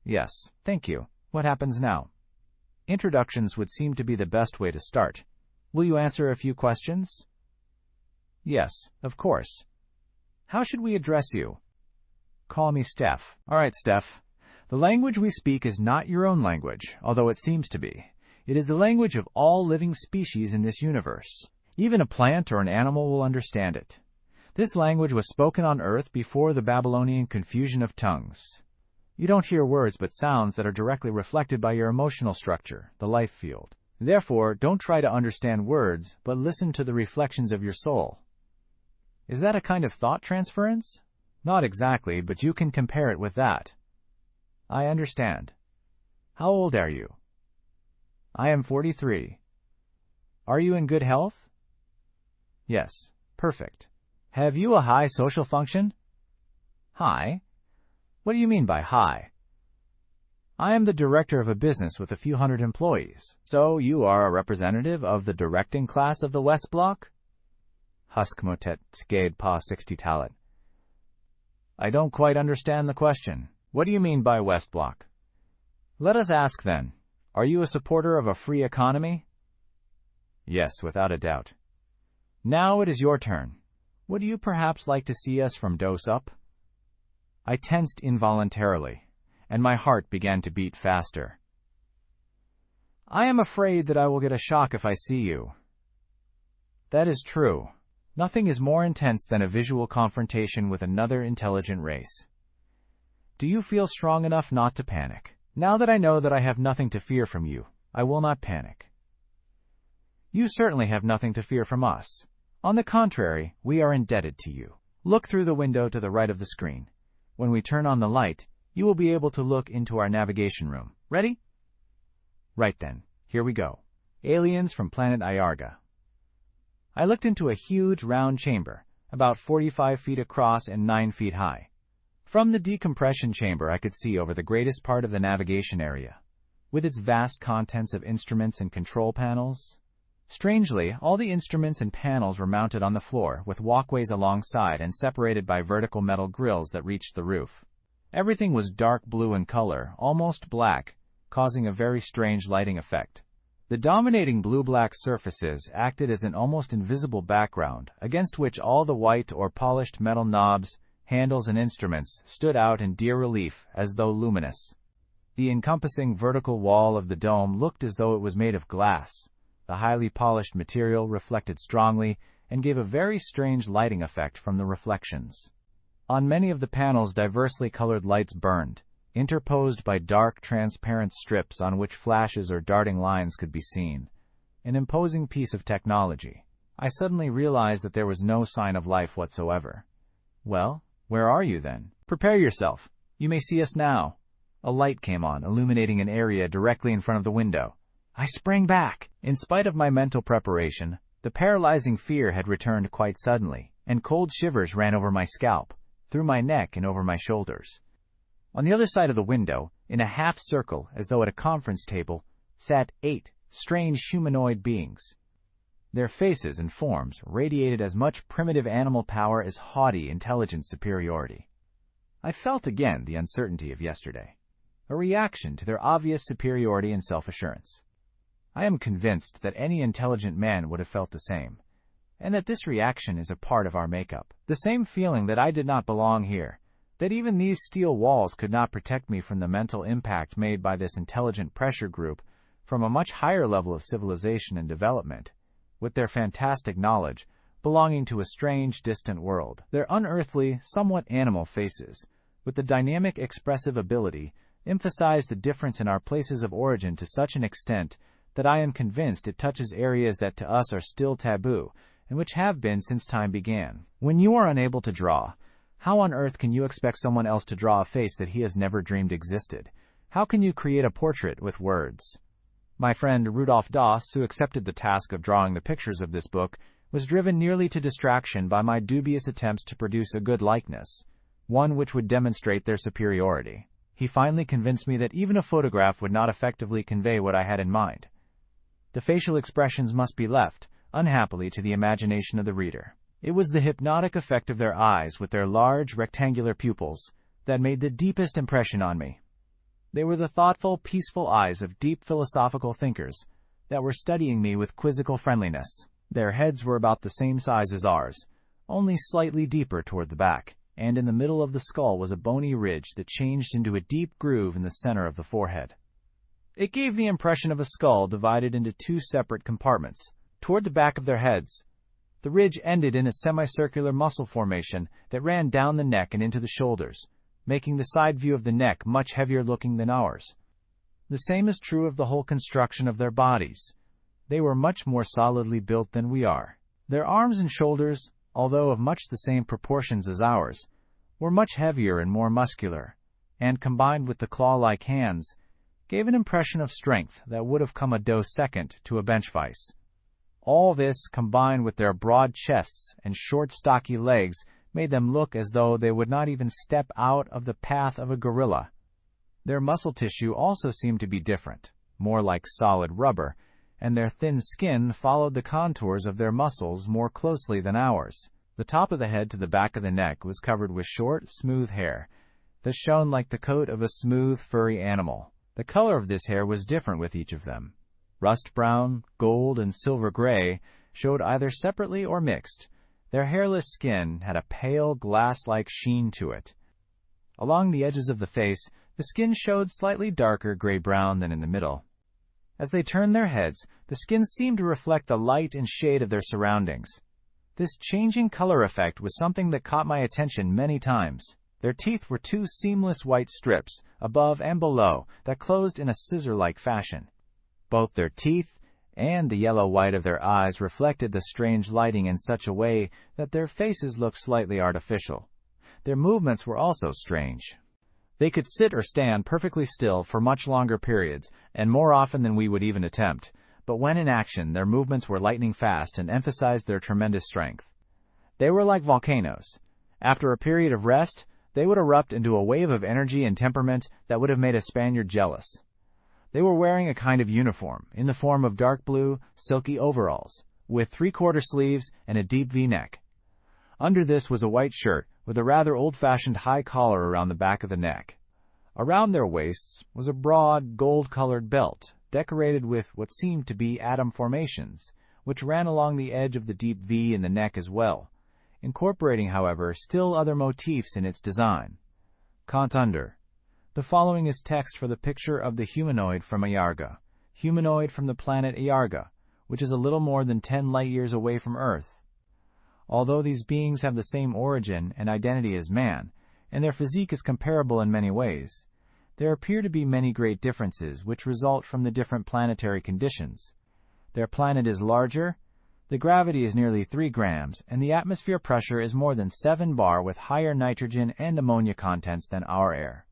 S1: "Yes, thank you. What happens now?" "Introductions would seem to be the best way to start. Will you answer a few questions?" Yes, of course. How should we address you? Call me Steph. All right, Steph. The language we speak is not your own language, although it seems to be. It is the language of all living species in this universe. Even a plant or an animal will understand it. This language was spoken on Earth before the Babylonian confusion of tongues. You don't hear words but sounds that are directly reflected by your emotional structure, the life field. Therefore, don't try to understand words, but listen to the reflections of your soul. Is that a kind of thought transference? Not exactly, but you can compare it with that. I understand. How old are you? I am 43. Are you in good health? Yes, perfect. Have you a high social function? High? What do you mean by high? I am the director of a business with a few hundred employees. So you are a representative of the directing class of the West Bloc? Huskmotet skade pa 60 talet. I don't quite understand the question. What do you mean by West Bloc? Let us ask then, are you a supporter of a free economy? Yes, without a doubt. Now it is your turn. Would you perhaps like to see us from dose up? I tensed involuntarily, and my heart began to beat faster. I am afraid that I will get a shock if I see you. That is true. Nothing is more intense than a visual confrontation with another intelligent race. Do you feel strong enough not to panic? Now that I know that I have nothing to fear from you, I will not panic. You certainly have nothing to fear from us. On the contrary, we are indebted to you. Look through the window to the right of the screen. When we turn on the light, you will be able to look into our navigation room. Ready? Right then, here we go. Aliens from planet Iarga. I looked into a huge round chamber, about 45 feet across and 9 feet high. From the decompression chamber I could see over the greatest part of the navigation area, with its vast contents of instruments and control panels. Strangely, all the instruments and panels were mounted on the floor, with walkways alongside and separated by vertical metal grills that reached the roof. Everything was dark blue in color, almost black, causing a very strange lighting effect. The dominating blue-black surfaces acted as an almost invisible background, against which all the white or polished metal knobs, handles, and instruments stood out in dear relief, as though luminous. The encompassing vertical wall of the dome looked as though it was made of glass. The highly polished material reflected strongly and gave a very strange lighting effect from the reflections. On many of the panels diversely colored lights burned, interposed by dark, transparent strips on which flashes or darting lines could be seen. An imposing piece of technology. I suddenly realized that there was no sign of life whatsoever. Well, where are you then? Prepare yourself. You may see us now. A light came on, illuminating an area directly in front of the window. I sprang back. In spite of my mental preparation, the paralyzing fear had returned quite suddenly, and cold shivers ran over my scalp, through my neck and over my shoulders. On the other side of the window, in a half circle as though at a conference table, sat 8 strange humanoid beings. Their faces and forms radiated as much primitive animal power as haughty, intelligent superiority. I felt again the uncertainty of yesterday, a reaction to their obvious superiority and self-assurance. I am convinced that any intelligent man would have felt the same, and that this reaction is a part of our makeup. The same feeling that I did not belong here, that even these steel walls could not protect me from the mental impact made by this intelligent pressure group from a much higher level of civilization and development, with their fantastic knowledge, belonging to a strange, distant world. Their unearthly, somewhat animal faces, with the dynamic expressive ability, emphasize the difference in our places of origin to such an extent that I am convinced it touches areas that to us are still taboo, and which have been since time began. When you are unable to draw, how on earth can you expect someone else to draw a face that he has never dreamed existed? How can you create a portrait with words? My friend Rudolf Doss, who accepted the task of drawing the pictures of this book, was driven nearly to distraction by my dubious attempts to produce a good likeness, one which would demonstrate their superiority. He finally convinced me that even a photograph would not effectively convey what I had in mind. The facial expressions must be left, unhappily, to the imagination of the reader. It was the hypnotic effect of their eyes, with their large, rectangular pupils, that made the deepest impression on me. They were the thoughtful, peaceful eyes of deep philosophical thinkers that were studying me with quizzical friendliness. Their heads were about the same size as ours, only slightly deeper toward the back, and in the middle of the skull was a bony ridge that changed into a deep groove in the center of the forehead. It gave the impression of a skull divided into two separate compartments. Toward the back of their heads, the ridge ended in a semicircular muscle formation that ran down the neck and into the shoulders, making the side view of the neck much heavier looking than ours. The same is true of the whole construction of their bodies. They were much more solidly built than we are. Their arms and shoulders, although of much the same proportions as ours, were much heavier and more muscular, and combined with the claw-like hands, gave an impression of strength that would have come a dose second to a bench vise. All this, combined with their broad chests and short, stocky legs, made them look as though they would not even step out of the path of a gorilla. Their muscle tissue also seemed to be different, more like solid rubber, and their thin skin followed the contours of their muscles more closely than ours. The top of the head to the back of the neck was covered with short, smooth hair that shone like the coat of a smooth, furry animal. The color of this hair was different with each of them. Rust brown, gold, and silver gray showed either separately or mixed. Their hairless skin had a pale, glass-like sheen to it. Along the edges of the face, the skin showed slightly darker gray-brown than in the middle. As they turned their heads, the skin seemed to reflect the light and shade of their surroundings. This changing color effect was something that caught my attention many times. Their teeth were two seamless white strips, above and below, that closed in a scissor-like fashion. Both their teeth and the yellow-white of their eyes reflected the strange lighting in such a way that their faces looked slightly artificial. Their movements were also strange. They could sit or stand perfectly still for much longer periods, and more often than we would even attempt, but when in action, their movements were lightning fast and emphasized their tremendous strength. They were like volcanoes. After a period of rest, they would erupt into a wave of energy and temperament that would have made a Spaniard jealous. They were wearing a kind of uniform, in the form of dark blue, silky overalls, with three-quarter sleeves and a deep V-neck. Under this was a white shirt, with a rather old-fashioned high collar around the back of the neck. Around their waists was a broad, gold-colored belt, decorated with what seemed to be atom formations, which ran along the edge of the deep V in the neck as well, incorporating, however, still other motifs in its design. Cant under. The following is text for the picture of the humanoid from Iarga, humanoid from the planet Iarga, which is a little more than 10 light-years away from Earth. Although these beings have the same origin and identity as man, and their physique is comparable in many ways, there appear to be many great differences which result from the different planetary conditions. Their planet is larger, the gravity is nearly 3 grams, and the atmosphere pressure is more than 7 bar with higher nitrogen and ammonia contents than our air.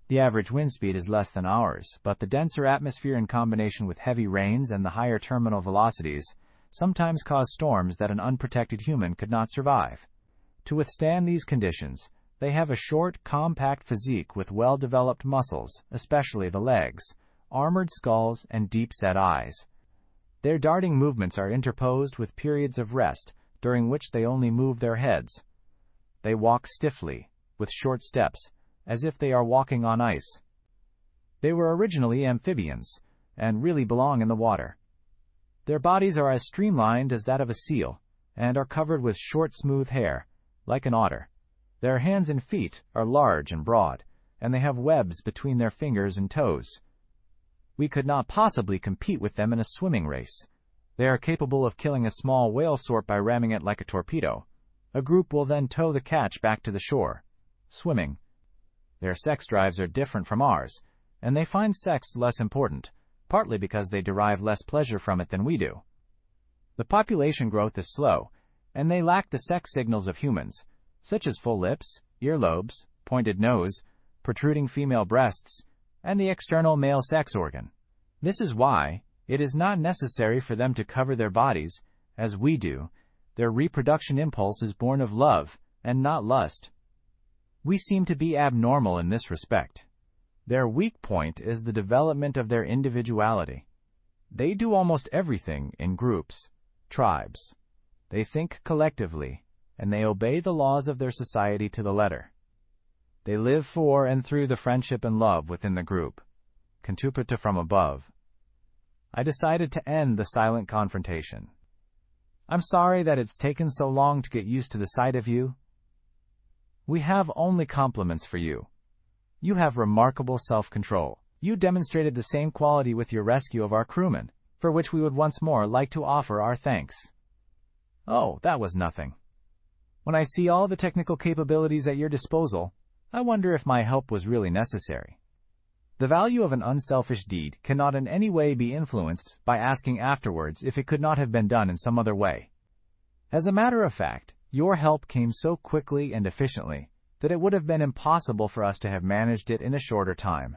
S1: The average wind speed is less than ours, but the denser atmosphere in combination with heavy rains and the higher terminal velocities sometimes cause storms that an unprotected human could not survive. To withstand these conditions, they have a short, compact physique with well-developed muscles, especially the legs, armored skulls, and deep-set eyes. Their darting movements are interposed with periods of rest, during which they only move their heads. They walk stiffly, with short steps, as if they are walking on ice. They were originally amphibians, and really belong in the water. Their bodies are as streamlined as that of a seal, and are covered with short, smooth hair, like an otter. Their hands and feet are large and broad, and they have webs between their fingers and toes. We could not possibly compete with them in a swimming race. They are capable of killing a small whale sort by ramming it like a torpedo. A group will then tow the catch back to the shore. Swimming. Their sex drives are different from ours, and they find sex less important, partly because they derive less pleasure from it than we do. The population growth is slow, and they lack the sex signals of humans, such as full lips, earlobes, pointed nose, protruding female breasts, and the external male sex organ. This is why it is not necessary for them to cover their bodies, as we do. Their reproduction impulse is born of love, and not lust. We seem to be abnormal in this respect. Their weak point is the development of their individuality. They do almost everything in groups, tribes. They think collectively, and they obey the laws of their society to the letter. They live for and through the friendship and love within the group. Contuprita from above. I decided to end the silent confrontation. I'm sorry that it's taken so long to get used to the sight of you. We have only compliments for you. You have remarkable self-control. You demonstrated the same quality with your rescue of our crewmen, for which we would once more like to offer our thanks. Oh, that was nothing. When I see all the technical capabilities at your disposal, I wonder if my help was really necessary. The value of an unselfish deed cannot in any way be influenced by asking afterwards if it could not have been done in some other way. As a matter of fact, your help came so quickly and efficiently that it would have been impossible for us to have managed it in a shorter time.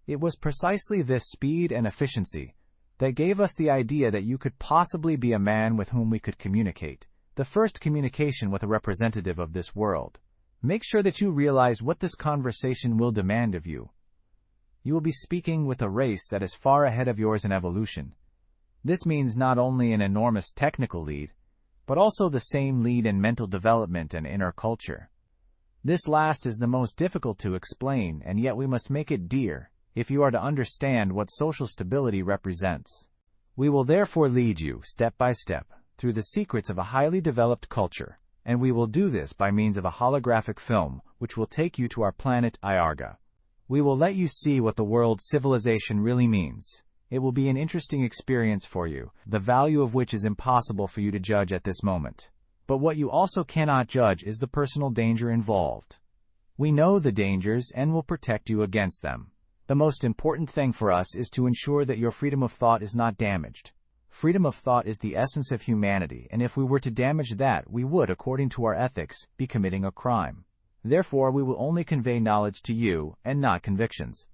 S1: It was precisely this speed and efficiency that gave us the idea that you could possibly be a man with whom we could communicate, the first communication with a representative of this world. Make sure that you realize what this conversation will demand of you. You will be speaking with a race that is far ahead of yours in evolution. This means not only an enormous technical lead, but also the same lead in mental development and inner culture. This last is the most difficult to explain, and yet we must make it dear if you are to understand what social stability represents. We will therefore lead you, step by step, through the secrets of a highly developed culture, and we will do this by means of a holographic film, which will take you to our planet Iarga. We will let you see what the world's civilization really means. It will be an interesting experience for you, the value of which is impossible for you to judge at this moment. But what you also cannot judge is the personal danger involved. We know the dangers and will protect you against them. The most important thing for us is to ensure that your freedom of thought is not damaged. Freedom of thought is the essence of humanity, and if we were to damage that, we would, according to our ethics, be committing a crime. Therefore, we will only convey knowledge to you, and not convictions.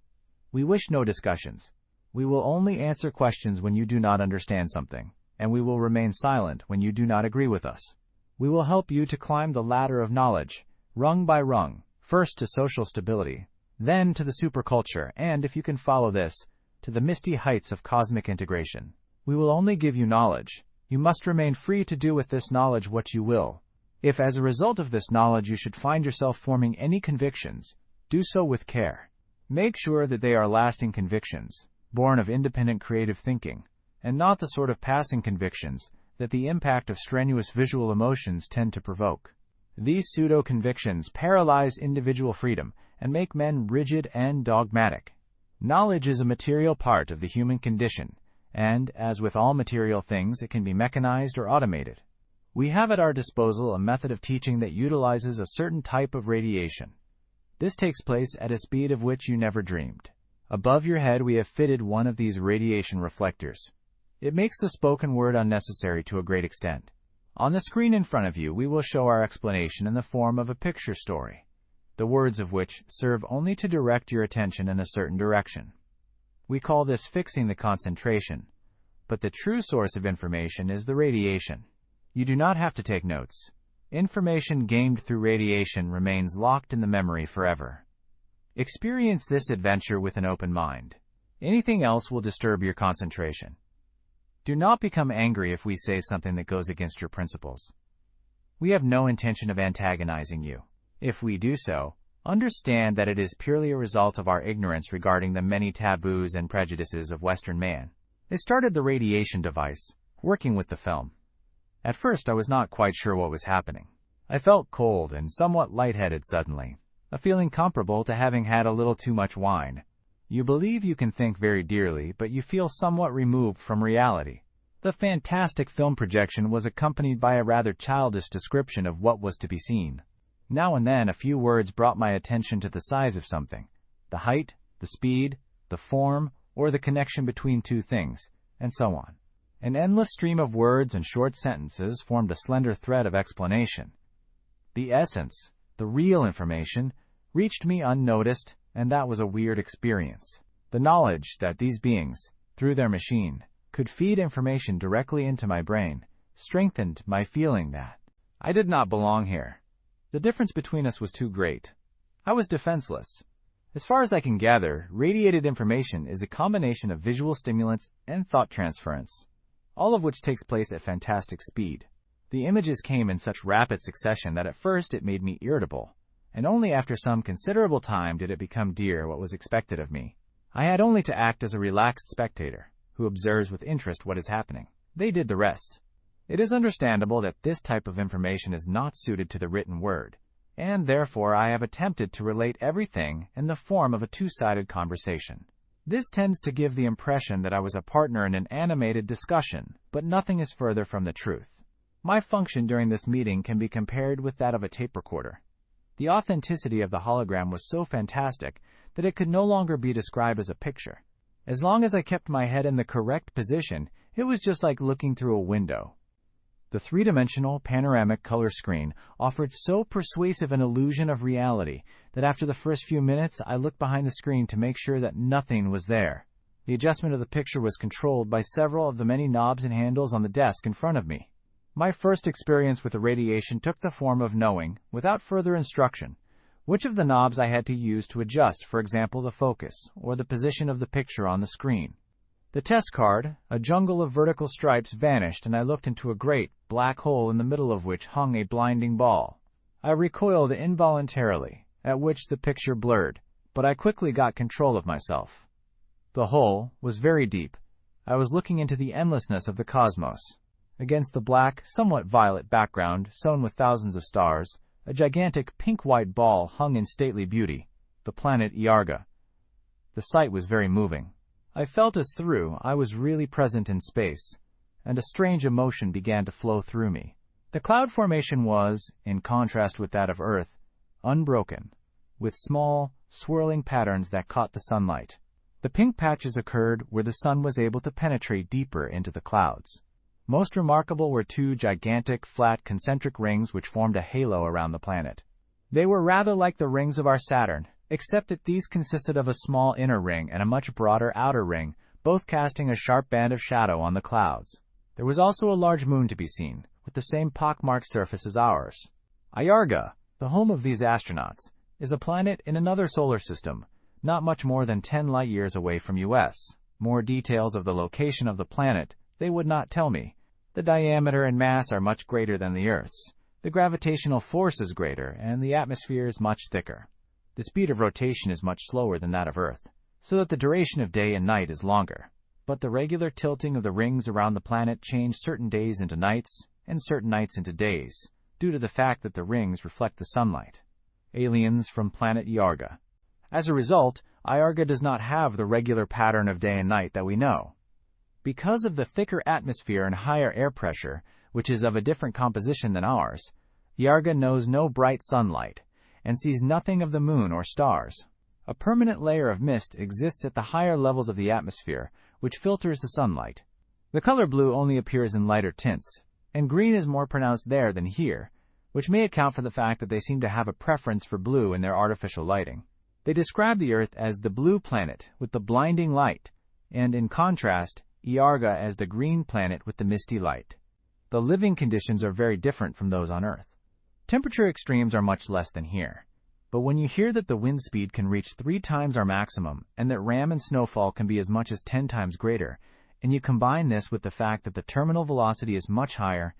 S1: We wish no discussions. We will only answer questions when you do not understand something, and we will remain silent when you do not agree with us. We will help you to climb the ladder of knowledge, rung by rung, first to social stability, then to the superculture, and, if you can follow this, to the misty heights of cosmic integration. We will only give you knowledge. You must remain free to do with this knowledge what you will. If as a result of this knowledge you should find yourself forming any convictions, do so with care. Make sure that they are lasting convictions, born of independent creative thinking, and not the sort of passing convictions that the impact of strenuous visual emotions tend to provoke. These pseudo-convictions paralyze individual freedom and make men rigid and dogmatic. Knowledge is a material part of the human condition, and, as with all material things, it can be mechanized or automated. We have at our disposal a method of teaching that utilizes a certain type of radiation. This takes place at a speed of which you never dreamed. Above your head we have fitted one of these radiation reflectors. It makes the spoken word unnecessary to a great extent. On the screen in front of you we will show our explanation in the form of a picture story, the words of which serve only to direct your attention in a certain direction. We call this fixing the concentration, but the true source of information is the radiation. You do not have to take notes. Information gained through radiation remains locked in the memory forever. Experience this adventure with an open mind. Anything else will disturb your concentration. Do not become angry if we say something that goes against your principles. We have no intention of antagonizing you. If we do so, understand that it is purely a result of our ignorance regarding the many taboos and prejudices of Western man. They started the radiation device, working with the film. At first I was not quite sure what was happening. I felt cold and somewhat lightheaded suddenly, a feeling comparable to having had a little too much wine. You believe you can think very dearly, but you feel somewhat removed from reality. The fantastic film projection was accompanied by a rather childish description of what was to be seen. Now and then a few words brought my attention to the size of something, the height, the speed, the form, or the connection between two things, and so on. An endless stream of words and short sentences formed a slender thread of explanation. The essence, the real information, reached me unnoticed, and that was a weird experience. The knowledge that these beings, through their machine, could feed information directly into my brain, strengthened my feeling that I did not belong here. The difference between us was too great. I was defenseless. As far as I can gather, radiated information is a combination of visual stimulants and thought transference, all of which takes place at fantastic speed. The images came in such rapid succession that at first it made me irritable, and only after some considerable time did it become dear what was expected of me. I had only to act as a relaxed spectator, who observes with interest what is happening. They did the rest. It is understandable that this type of information is not suited to the written word, and therefore I have attempted to relate everything in the form of a two-sided conversation. This tends to give the impression that I was a partner in an animated discussion, but nothing is further from the truth. My function during this meeting can be compared with that of a tape recorder. The authenticity of the hologram was so fantastic that it could no longer be described as a picture. As long as I kept my head in the correct position, it was just like looking through a window. The three-dimensional panoramic color screen offered so persuasive an illusion of reality that after the first few minutes I looked behind the screen to make sure that nothing was there. The adjustment of the picture was controlled by several of the many knobs and handles on the desk in front of me. My first experience with the radiation took the form of knowing, without further instruction, which of the knobs I had to use to adjust, for example, the focus or the position of the picture on the screen. The test card, a jungle of vertical stripes, vanished, and I looked into a great, black hole in the middle of which hung a blinding ball. I recoiled involuntarily, at which the picture blurred, but I quickly got control of myself. The hole was very deep. I was looking into the endlessness of the cosmos. Against the black, somewhat violet background, sown with thousands of stars, a gigantic pink-white ball hung in stately beauty, the planet Iarga. The sight was very moving. I felt as though I was really present in space, and a strange emotion began to flow through me. The cloud formation was, in contrast with that of Earth, unbroken, with small, swirling patterns that caught the sunlight. The pink patches occurred where the sun was able to penetrate deeper into the clouds. Most remarkable were two gigantic, flat, concentric rings which formed a halo around the planet. They were rather like the rings of our Saturn, except that these consisted of a small inner ring and a much broader outer ring, both casting a sharp band of shadow on the clouds. There was also a large moon to be seen, with the same pockmarked surface as ours. Iarga, the home of these astronauts, is a planet in another solar system, not much more than 10 light-years away from US. More details of the location of the planet they would not tell me. The diameter and mass are much greater than the Earth's. The gravitational force is greater, and the atmosphere is much thicker. The speed of rotation is much slower than that of Earth, so that the duration of day and night is longer. But the regular tilting of the rings around the planet changed certain days into nights, and certain nights into days, due to the fact that the rings reflect the sunlight. Aliens from planet Iarga. As a result, Iarga does not have the regular pattern of day and night that we know. Because of the thicker atmosphere and higher air pressure, which is of a different composition than ours, Iarga knows no bright sunlight, and sees nothing of the moon or stars. A permanent layer of mist exists at the higher levels of the atmosphere, which filters the sunlight. The color blue only appears in lighter tints, and green is more pronounced there than here, which may account for the fact that they seem to have a preference for blue in their artificial lighting. They describe the Earth as the blue planet with the blinding light, and in contrast, Iarga as the green planet with the misty light. The living conditions are very different from those on Earth. Temperature extremes are much less than here. But when you hear that the wind speed can reach 3 times our maximum, and that RAM and snowfall can be as much as 10 times greater, and you combine this with the fact that the terminal velocity is much higher,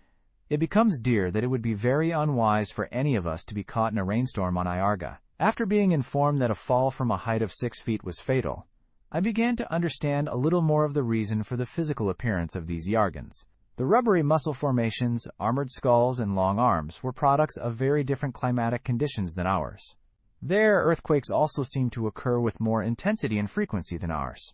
S1: it becomes clear that it would be very unwise for any of us to be caught in a rainstorm on Iarga. After being informed that a fall from a height of 6 feet was fatal, I began to understand a little more of the reason for the physical appearance of these Iargans. The rubbery muscle formations, armored skulls, and long arms were products of very different climatic conditions than ours. Their earthquakes also seemed to occur with more intensity and frequency than ours.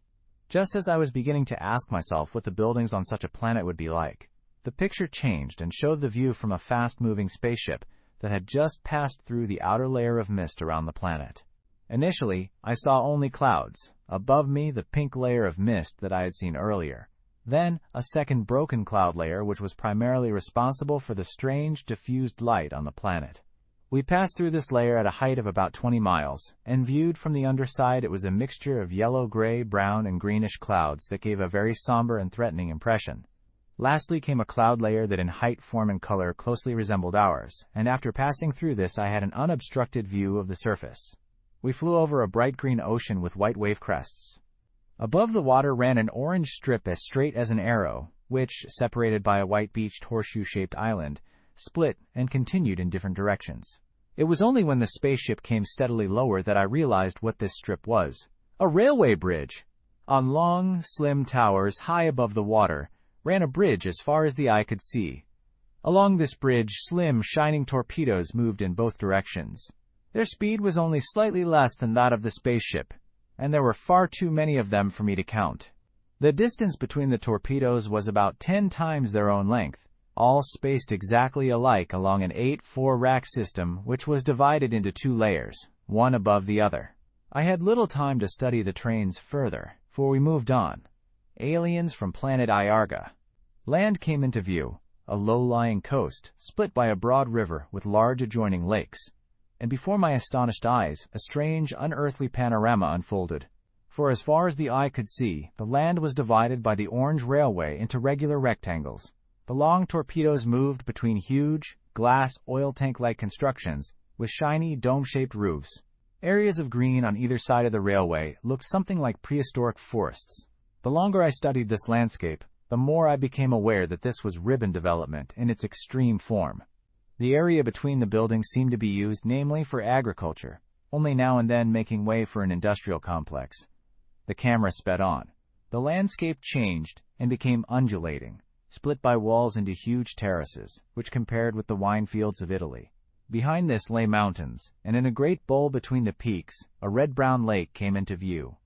S1: Just as I was beginning to ask myself what the buildings on such a planet would be like, the picture changed and showed the view from a fast-moving spaceship that had just passed through the outer layer of mist around the planet. Initially, I saw only clouds. Above me, the pink layer of mist that I had seen earlier. Then, a second broken cloud layer which was primarily responsible for the strange, diffused light on the planet. We passed through this layer at a height of about 20 miles, and viewed from the underside it was a mixture of yellow, gray, brown, and greenish clouds that gave a very somber and threatening impression. Lastly came a cloud layer that in height, form, and color closely resembled ours, and after passing through this I had an unobstructed view of the surface. We flew over a bright green ocean with white wave crests. Above the water ran an orange strip as straight as an arrow, which, separated by a white beached horseshoe-shaped island, split and continued in different directions. It was only when the spaceship came steadily lower that I realized what this strip was. A railway bridge! On long, slim towers high above the water ran a bridge as far as the eye could see. Along this bridge, slim, shining torpedoes moved in both directions. Their speed was only slightly less than that of the spaceship, and there were far too many of them for me to count. The distance between the torpedoes was about 10 times their own length, all spaced exactly alike along an 8-4-rack system which was divided into 2 layers, one above the other. I had little time to study the trains further, for we moved on. Aliens from planet Iarga. Land came into view, a low-lying coast, split by a broad river with large adjoining lakes. And before my astonished eyes, a strange, unearthly panorama unfolded. For as far as the eye could see, the land was divided by the orange railway into regular rectangles. The long torpedoes moved between huge, glass, oil tank-like constructions with shiny, dome-shaped roofs. Areas of green on either side of the railway looked something like prehistoric forests. The longer I studied this landscape, the more I became aware that this was ribbon development in its extreme form. The area between the buildings seemed to be used namely for agriculture, only now and then making way for an industrial complex. The camera sped on. The landscape changed and became undulating, split by walls into huge terraces, which compared with the wine fields of Italy. Behind this lay mountains, and in a great bowl between the peaks, a red-brown lake came into view.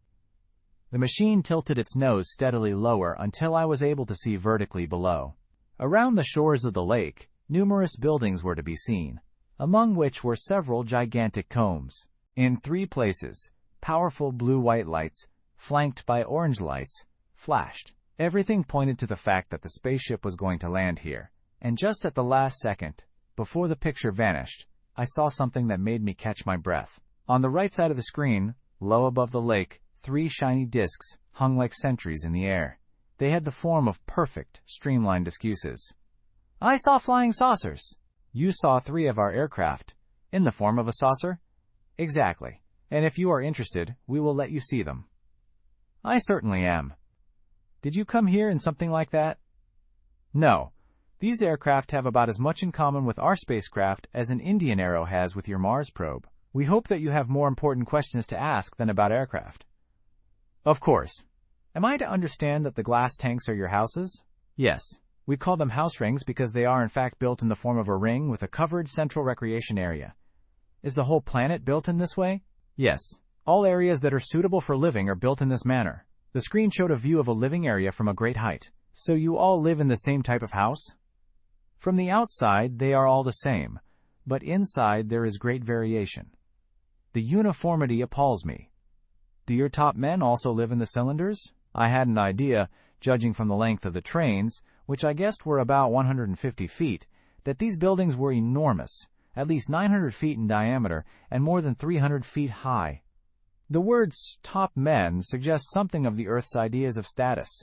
S1: The machine tilted its nose steadily lower until I was able to see vertically below. Around the shores of the lake, numerous buildings were to be seen, among which were several gigantic combs. In 3 places, powerful blue-white lights, flanked by orange lights, flashed. Everything pointed to the fact that the spaceship was going to land here, and just at the last second, before the picture vanished, I saw something that made me catch my breath. On the right side of the screen, low above the lake, 3 shiny discs hung like sentries in the air. They had the form of perfect, streamlined excuses. I saw flying saucers. You saw 3 of our aircraft, in the form of a saucer? Exactly. And if you are interested, we will let you see them. I certainly am. Did you come here in something like that? No. These aircraft have about as much in common with our spacecraft as an Indian arrow has with your Mars probe. We hope that you have more important questions to ask than about aircraft. Of course. Am I to understand that the glass tanks are your houses? Yes. We call them house rings because they are in fact built in the form of a ring with a covered central recreation area. Is the whole planet built in this way? Yes. All areas that are suitable for living are built in this manner. The screen showed a view of a living area from a great height. So you all live in the same type of house? From the outside, they are all the same, but inside there is great variation. The uniformity appalls me. Do your top men also live in the cylinders? I had an idea, judging from the length of the trains, which I guessed were about 150 feet, that these buildings were enormous, at least 900 feet in diameter and more than 300 feet high. The words top men suggest something of the Earth's ideas of status.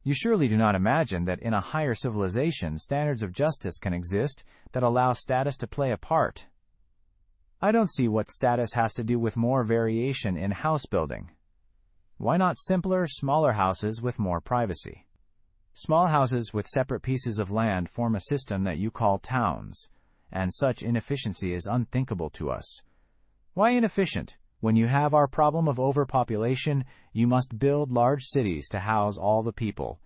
S1: You surely do not imagine that in a higher civilization standards of justice can exist that allow status to play a part. I don't see what status has to do with more variation in house building. Why not simpler, smaller houses with more privacy? Small houses with separate pieces of land form a system that you call towns, and such inefficiency is unthinkable to us. Why inefficient? When you have our problem of overpopulation, you must build large cities to house all the people.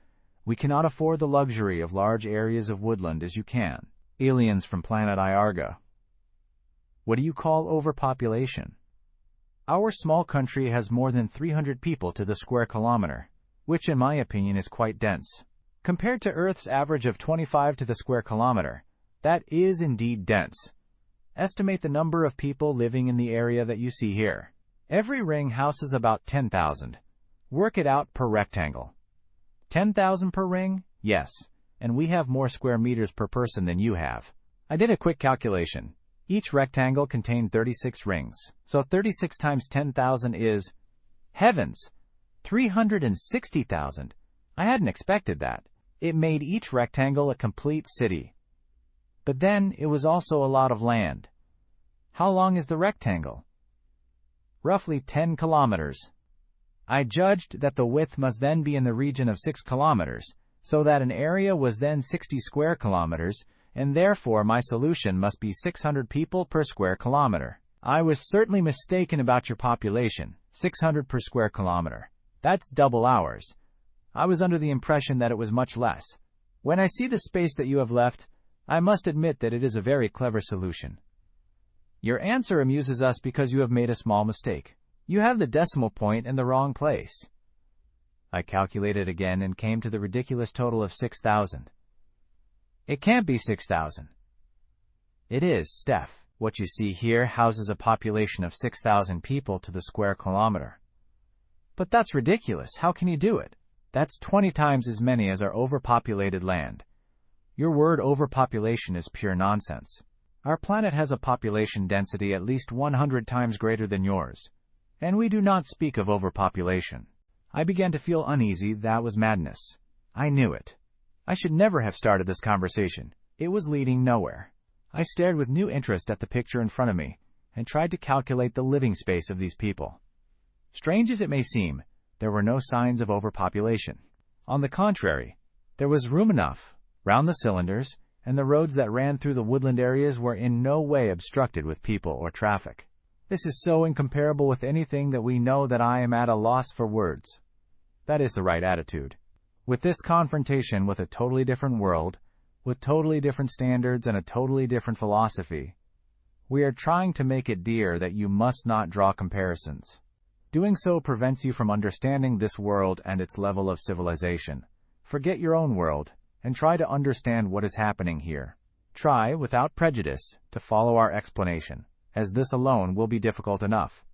S1: We cannot afford the luxury of large areas of woodland as you can. Aliens from planet Iarga. What do you call overpopulation? Our small country has more than 300 people to the square kilometer, which in my opinion is quite dense. Compared to Earth's average of 25 to the square kilometer, that is indeed dense. Estimate the number of people living in the area that you see here. Every ring houses about 10,000. Work it out per rectangle. 10,000 per ring? Yes. And we have more square meters per person than you have. I did a quick calculation. Each rectangle contained 36 rings. So 36 times 10,000 is... Heavens! 360,000. I hadn't expected that. It made each rectangle a complete city. But then, it was also a lot of land. How long is the rectangle? Roughly 10 kilometers. I judged that the width must then be in the region of 6 kilometers, so that an area was then 60 square kilometers, and therefore my solution must be 600 people per square kilometer. I was certainly mistaken about your population, 600 per square kilometer. That's double ours. I was under the impression that it was much less. When I see the space that you have left, I must admit that it is a very clever solution. Your answer amuses us because you have made a small mistake. You have the decimal point in the wrong place. I calculated again and came to the ridiculous total of 6,000. It can't be 6,000. It is, Steph. What you see here houses a population of 6,000 people to the square kilometer. But that's ridiculous. How can you do it? That's 20 times as many as our overpopulated land. Your word overpopulation is pure nonsense. Our planet has a population density at least 100 times greater than yours. And we do not speak of overpopulation. I began to feel uneasy. That was madness. I knew it. I should never have started this conversation. It was leading nowhere. I stared with new interest at the picture in front of me and tried to calculate the living space of these people. Strange as it may seem, there were no signs of overpopulation. On the contrary, there was room enough round the cylinders, and the roads that ran through the woodland areas were in no way obstructed with people or traffic. This is so incomparable with anything that we know that I am at a loss for words. That is the right attitude. With this confrontation with a totally different world, with totally different standards and a totally different philosophy, we are trying to make it clear that you must not draw comparisons. Doing so prevents you from understanding this world and its level of civilization. Forget your own world, and try to understand what is happening here. Try, without prejudice, to follow our explanation, as this alone will be difficult enough.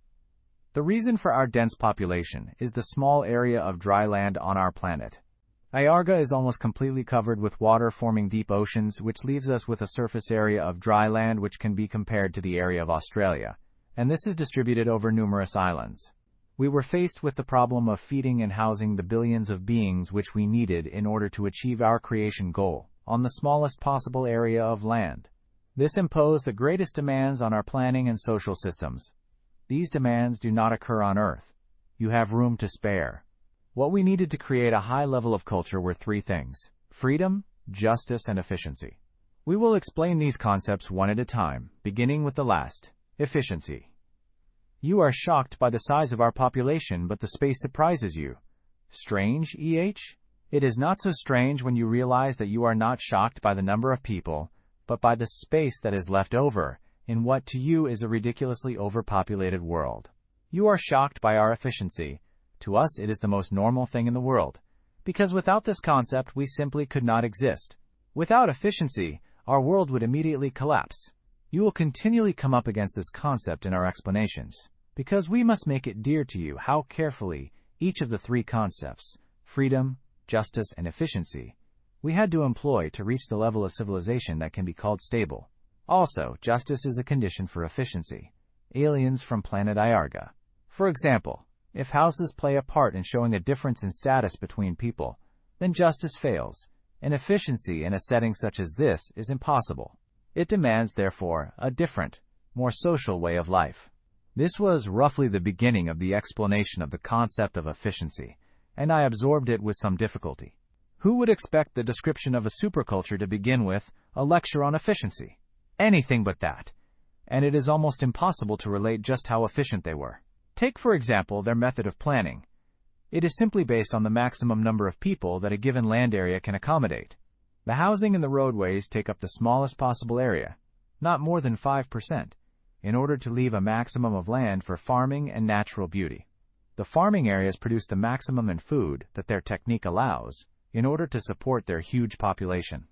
S1: The reason for our dense population is the small area of dry land on our planet. Iarga is almost completely covered with water forming deep oceans, which leaves us with a surface area of dry land which can be compared to the area of Australia, and this is distributed over numerous islands. We were faced with the problem of feeding and housing the billions of beings which we needed in order to achieve our creation goal, on the smallest possible area of land. This imposed the greatest demands on our planning and social systems. These demands do not occur on Earth. You have room to spare. What we needed to create a high level of culture were three things: freedom, justice, and efficiency. We will explain these concepts one at a time, beginning with the last, efficiency. You are shocked by the size of our population, but the space surprises you. Strange, EH? It is not so strange when you realize that you are not shocked by the number of people, but by the space that is left over, in what to you is a ridiculously overpopulated world. You are shocked by our efficiency. To us it is the most normal thing in the world, because without this concept we simply could not exist. Without efficiency, our world would immediately collapse. You will continually come up against this concept in our explanations, because we must make it dear to you how carefully each of the three concepts, freedom, justice, and efficiency, we had to employ to reach the level of civilization that can be called stable. Also, justice is a condition for efficiency. Aliens from planet Iarga. For example, if houses play a part in showing a difference in status between people, then justice fails, and efficiency in a setting such as this is impossible. It demands, therefore, a different, more social way of life. This was roughly the beginning of the explanation of the concept of efficiency, and I absorbed it with some difficulty. Who would expect the description of a superculture to begin with a lecture on efficiency? Anything but that. And it is almost impossible to relate just how efficient they were. Take, for example, their method of planning. It is simply based on the maximum number of people that a given land area can accommodate. The housing and the roadways take up the smallest possible area, not more than 5%, in order to leave a maximum of land for farming and natural beauty. The farming areas produce the maximum in food that their technique allows in order to support their huge population.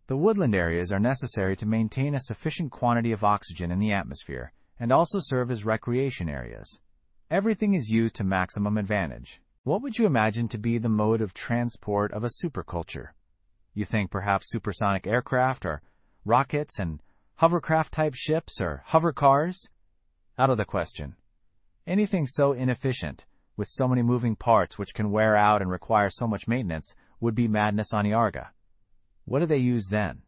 S1: The woodland areas are necessary to maintain a sufficient quantity of oxygen in the atmosphere and also serve as recreation areas. Everything is used to maximum advantage. What would you imagine to be the mode of transport of a superculture? You think perhaps supersonic aircraft or rockets and hovercraft-type ships or hover cars? Out of the question. Anything so inefficient, with so many moving parts which can wear out and require so much maintenance, would be madness on Iarga. What do they use then?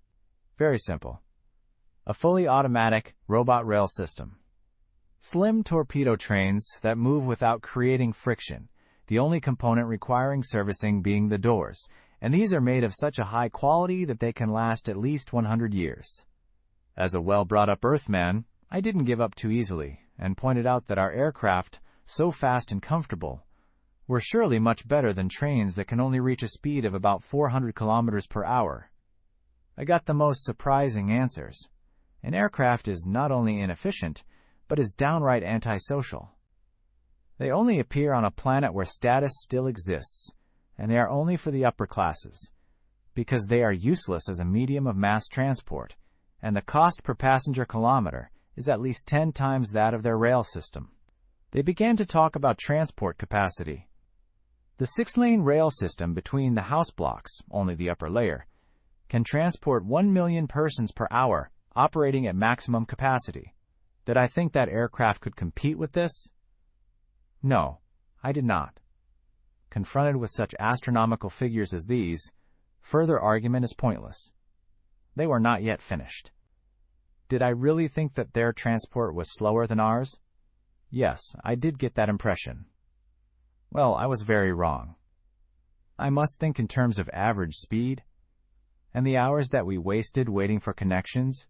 S1: Very simple. A fully automatic robot rail system. Slim torpedo trains that move without creating friction, the only component requiring servicing being the doors, and these are made of such a high quality that they can last at least 100 years. As a well-brought-up Earthman, I didn't give up too easily, and pointed out that our aircraft, so fast and comfortable, were surely much better than trains that can only reach a speed of about 400 kilometers per hour. I got the most surprising answers. An aircraft is not only inefficient, but is downright antisocial. They only appear on a planet where status still exists, and they are only for the upper classes, because they are useless as a medium of mass transport, and the cost per passenger kilometer is at least 10 times that of their rail system. They began to talk about transport capacity. The 6-lane rail system between the house blocks, only the upper layer, can transport 1 million persons per hour, operating at maximum capacity. Did I think that aircraft could compete with this? No, I did not. Confronted with such astronomical figures as these, further argument is pointless. They were not yet finished. Did I really think that their transport was slower than ours? Yes, I did get that impression. Well, I was very wrong. I must think in terms of average speed, and the hours that we wasted waiting for connections,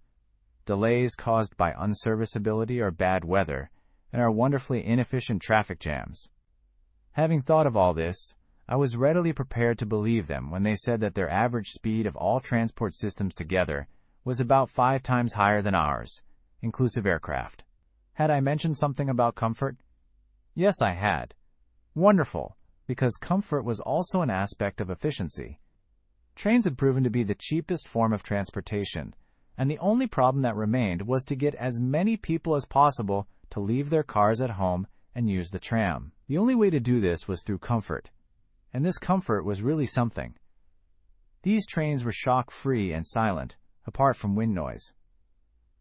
S1: delays caused by unserviceability or bad weather, and our wonderfully inefficient traffic jams. Having thought of all this, I was readily prepared to believe them when they said that their average speed of all transport systems together was about 5 times higher than ours, inclusive aircraft. Had I mentioned something about comfort? Yes, I had. Wonderful, because comfort was also an aspect of efficiency. Trains had proven to be the cheapest form of transportation, and the only problem that remained was to get as many people as possible to leave their cars at home and use the tram. The only way to do this was through comfort, and this comfort was really something. These trains were shock-free and silent, apart from wind noise.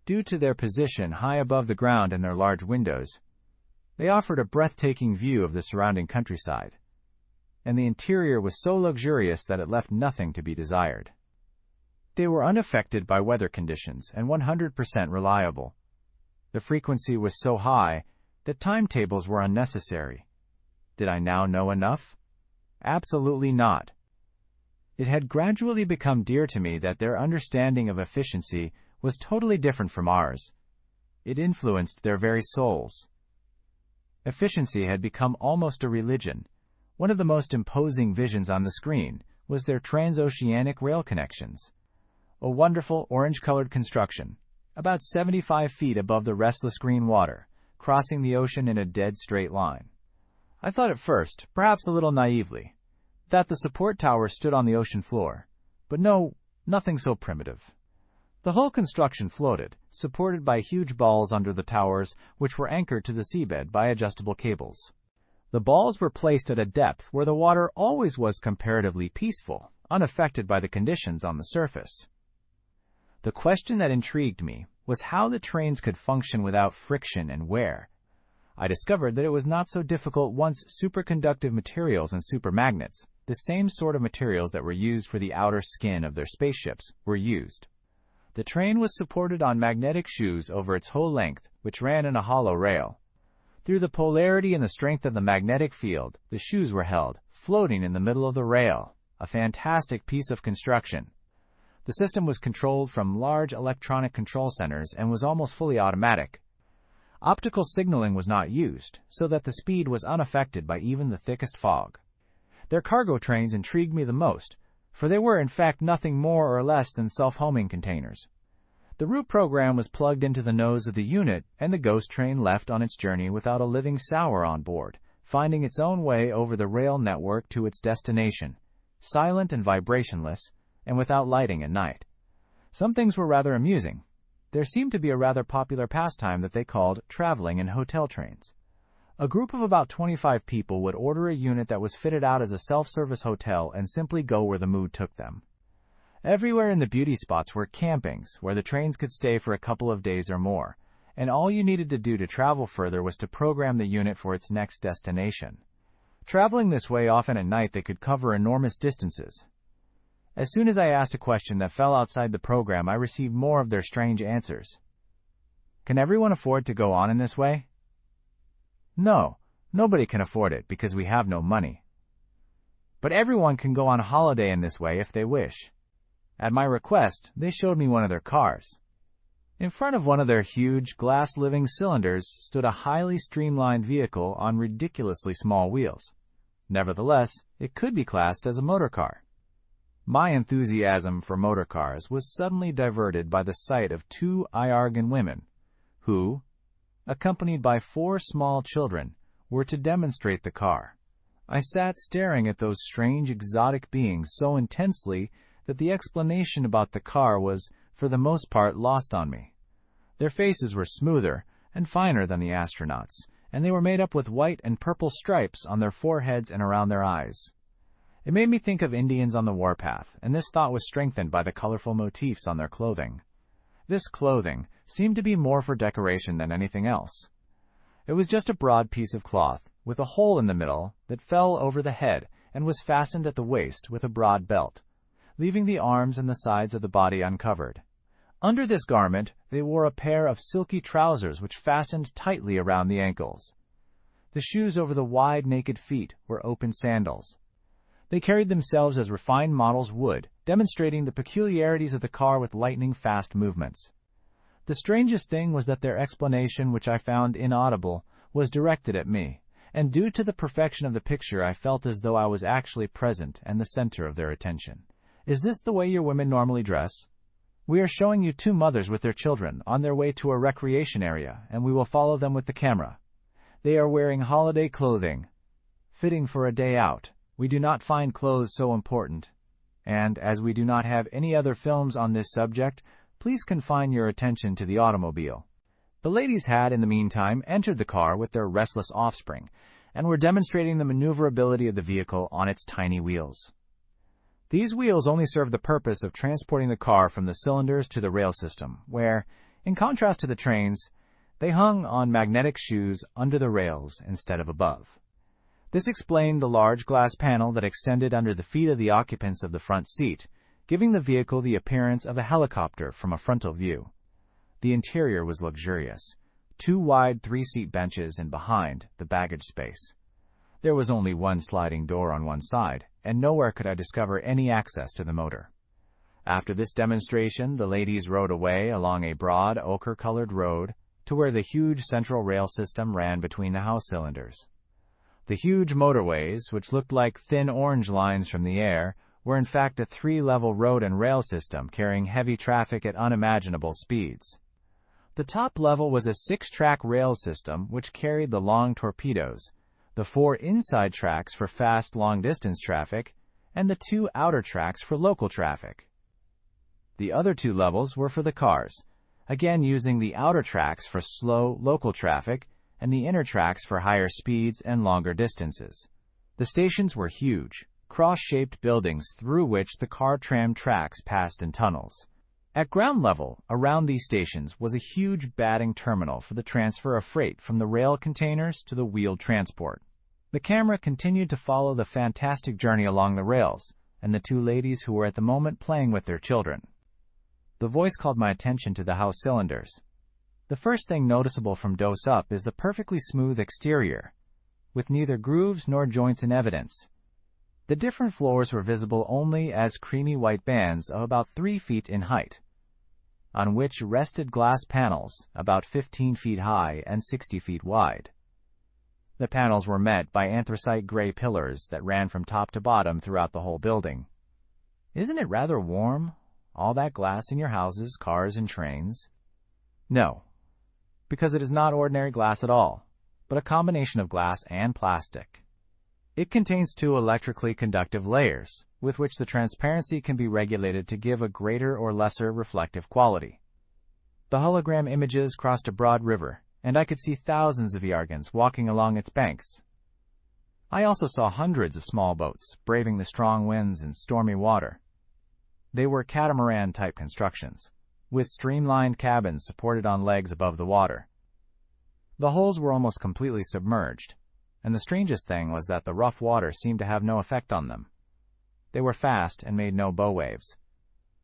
S1: Due to their position high above the ground and their large windows, they offered a breathtaking view of the surrounding countryside, and the interior was so luxurious that it left nothing to be desired. They were unaffected by weather conditions and 100% reliable. The frequency was so high that timetables were unnecessary. Did I now know enough? Absolutely not. It had gradually become dear to me that their understanding of efficiency was totally different from ours. It influenced their very souls. Efficiency had become almost a religion. One of the most imposing visions on the screen was their transoceanic rail connections. A wonderful orange-colored construction, about 75 feet above the restless green water, crossing the ocean in a dead straight line. I thought at first, perhaps a little naively, that the support tower stood on the ocean floor, but no, nothing so primitive. The whole construction floated, supported by huge balls under the towers, which were anchored to the seabed by adjustable cables. The balls were placed at a depth where the water always was comparatively peaceful, unaffected by the conditions on the surface. The question that intrigued me was how the trains could function without friction and wear. I discovered that it was not so difficult once superconductive materials and supermagnets, the same sort of materials that were used for the outer skin of their spaceships, were used. The train was supported on magnetic shoes over its whole length, which ran in a hollow rail. Through the polarity and the strength of the magnetic field, the shoes were held, floating in the middle of the rail, a fantastic piece of construction. The system was controlled from large electronic control centers and was almost fully automatic. Optical signaling was not used, so that the speed was unaffected by even the thickest fog. Their cargo trains intrigued me the most, for they were in fact nothing more or less than self-homing containers. The route program was plugged into the nose of the unit, and the ghost train left on its journey without a living soul on board, finding its own way over the rail network to its destination, silent and vibrationless, and without lighting at night. Some things were rather amusing. There seemed to be a rather popular pastime that they called traveling in hotel trains. A group of about 25 people would order a unit that was fitted out as a self-service hotel and simply go where the mood took them. Everywhere in the beauty spots were campings, where the trains could stay for a couple of days or more, and all you needed to do to travel further was to program the unit for its next destination. Traveling this way often at night, they could cover enormous distances. As soon as I asked a question that fell outside the program, I received more of their strange answers. Can everyone afford to go on in this way? No, nobody can afford it because we have no money. But everyone can go on holiday in this way if they wish. At my request, they showed me one of their cars. In front of one of their huge glass-living cylinders stood a highly streamlined vehicle on ridiculously small wheels. Nevertheless, it could be classed as a motorcar. My enthusiasm for motorcars was suddenly diverted by the sight of two Iargan women, who, accompanied by 4 small children, were to demonstrate the car. I sat staring at those strange exotic beings so intensely that the explanation about the car was, for the most part, lost on me. Their faces were smoother and finer than the astronauts, and they were made up with white and purple stripes on their foreheads and around their eyes. It made me think of Indians on the warpath, and this thought was strengthened by the colorful motifs on their clothing. This clothing seemed to be more for decoration than anything else. It was just a broad piece of cloth, with a hole in the middle that fell over the head and was fastened at the waist with a broad belt, leaving the arms and the sides of the body uncovered. Under this garment, they wore a pair of silky trousers which fastened tightly around the ankles. The shoes over the wide, naked feet were open sandals. They carried themselves as refined models would, demonstrating the peculiarities of the car with lightning-fast movements. The strangest thing was that their explanation, which I found inaudible, was directed at me, and due to the perfection of the picture I felt as though I was actually present and the center of their attention. Is this the way your women normally dress? We are showing you 2 mothers with their children on their way to a recreation area, and we will follow them with the camera. They are wearing holiday clothing, fitting for a day out. We do not find clothes so important, and as we do not have any other films on this subject, please confine your attention to the automobile. The ladies had, in the meantime, entered the car with their restless offspring, and were demonstrating the maneuverability of the vehicle on its tiny wheels. These wheels only served the purpose of transporting the car from the cylinders to the rail system, where, in contrast to the trains, they hung on magnetic shoes under the rails instead of above. This explained the large glass panel that extended under the feet of the occupants of the front seat, giving the vehicle the appearance of a helicopter from a frontal view. The interior was luxurious, 2 wide 3-seat benches and behind, the baggage space. There was only one sliding door on one side, and nowhere could I discover any access to the motor. After this demonstration, the ladies rode away along a broad ochre-colored road to where the huge central rail system ran between the house cylinders. The huge motorways, which looked like thin orange lines from the air, were in fact a 3-level road and rail system carrying heavy traffic at unimaginable speeds. The top level was a 6-track rail system which carried the long torpedoes, the 4 inside tracks for fast long-distance traffic, and the 2 outer tracks for local traffic. The other 2 levels were for the cars, again using the outer tracks for slow local traffic and the inner tracks for higher speeds and longer distances. The stations were huge, cross-shaped buildings through which the car-tram tracks passed in tunnels. At ground level, around these stations was a huge batting terminal for the transfer of freight from the rail containers to the wheeled transport. The camera continued to follow the fantastic journey along the rails, and the 2 ladies who were at the moment playing with their children. The voice called my attention to the house cylinders. The first thing noticeable from dose up is the perfectly smooth exterior, with neither grooves nor joints in evidence. The different floors were visible only as creamy white bands of about 3 feet in height, on which rested glass panels about 15 feet high and 60 feet wide. The panels were met by anthracite gray pillars that ran from top to bottom throughout the whole building. Isn't it rather warm, all that glass in your houses, cars, and trains? No, because it is not ordinary glass at all, but a combination of glass and plastic. It contains 2 electrically conductive layers, with which the transparency can be regulated to give a greater or lesser reflective quality. The hologram images crossed a broad river, and I could see thousands of Iargans walking along its banks. I also saw hundreds of small boats braving the strong winds and stormy water. They were catamaran-type constructions, with streamlined cabins supported on legs above the water. The hulls were almost completely submerged, and the strangest thing was that the rough water seemed to have no effect on them. They were fast and made no bow waves.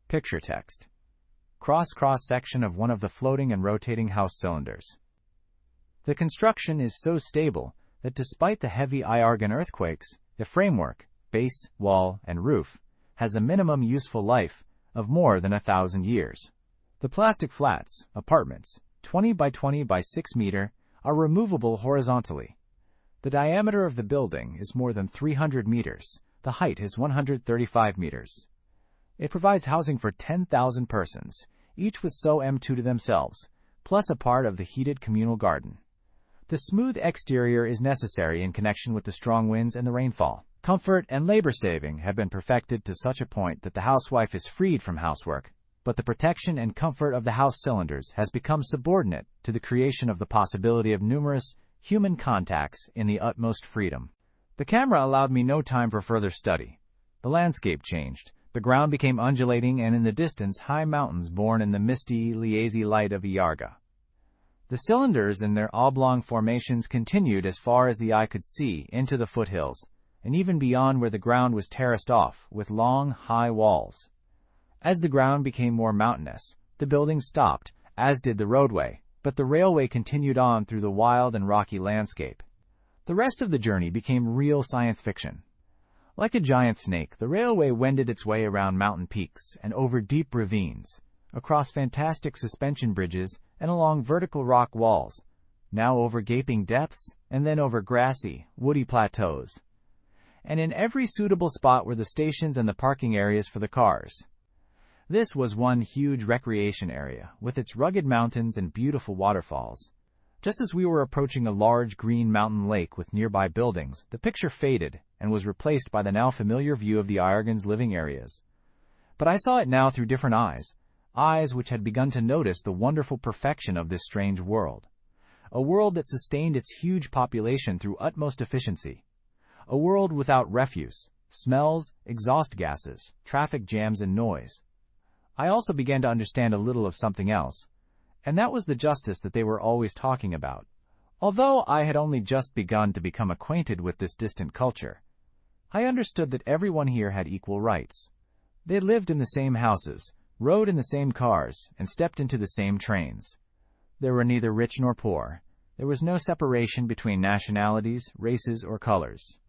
S1: Picture text. Cross-section of one of the floating and rotating house cylinders. The construction is so stable that despite the heavy Iargan earthquakes, the framework, base, wall, and roof has a minimum useful life of more than 1,000 years. The plastic flats, apartments, 20 by 20 by 6 meter, are removable horizontally. The diameter of the building is more than 300 meters. The height is 135 meters. It provides housing for 10,000 persons, each with M2 to themselves, plus a part of the heated communal garden. The smooth exterior is necessary in connection with the strong winds and the rainfall. Comfort and labor saving have been perfected to such a point that the housewife is freed from housework, but the protection and comfort of the house cylinders has become subordinate to the creation of the possibility of numerous human contacts in the utmost freedom. The camera allowed me no time for further study. The landscape changed. The ground became undulating, and in the distance, high mountains born in the misty, lazy light of Iarga. The cylinders in their oblong formations continued as far as the eye could see into the foothills, and even beyond where the ground was terraced off, with long, high walls. As the ground became more mountainous, the buildings stopped, as did the roadway, but the railway continued on through the wild and rocky landscape. The rest of the journey became real science fiction. Like a giant snake, the railway wended its way around mountain peaks and over deep ravines, across fantastic suspension bridges and along vertical rock walls, now over gaping depths and then over grassy, woody plateaus. And in every suitable spot were the stations and the parking areas for the cars. This was one huge recreation area, with its rugged mountains and beautiful waterfalls. Just as we were approaching a large green mountain lake with nearby buildings, the picture faded and was replaced by the now familiar view of the Iargans' living areas. But I saw it now through different eyes which had begun to notice the wonderful perfection of this strange world. A world that sustained its huge population through utmost efficiency. A world without refuse, smells, exhaust gases, traffic jams, and noise. I also began to understand a little of something else, and that was the justice that they were always talking about. Although I had only just begun to become acquainted with this distant culture, I understood that everyone here had equal rights. They lived in the same houses, rode in the same cars, and stepped into the same trains. There were neither rich nor poor. There was no separation between nationalities, races, or colors.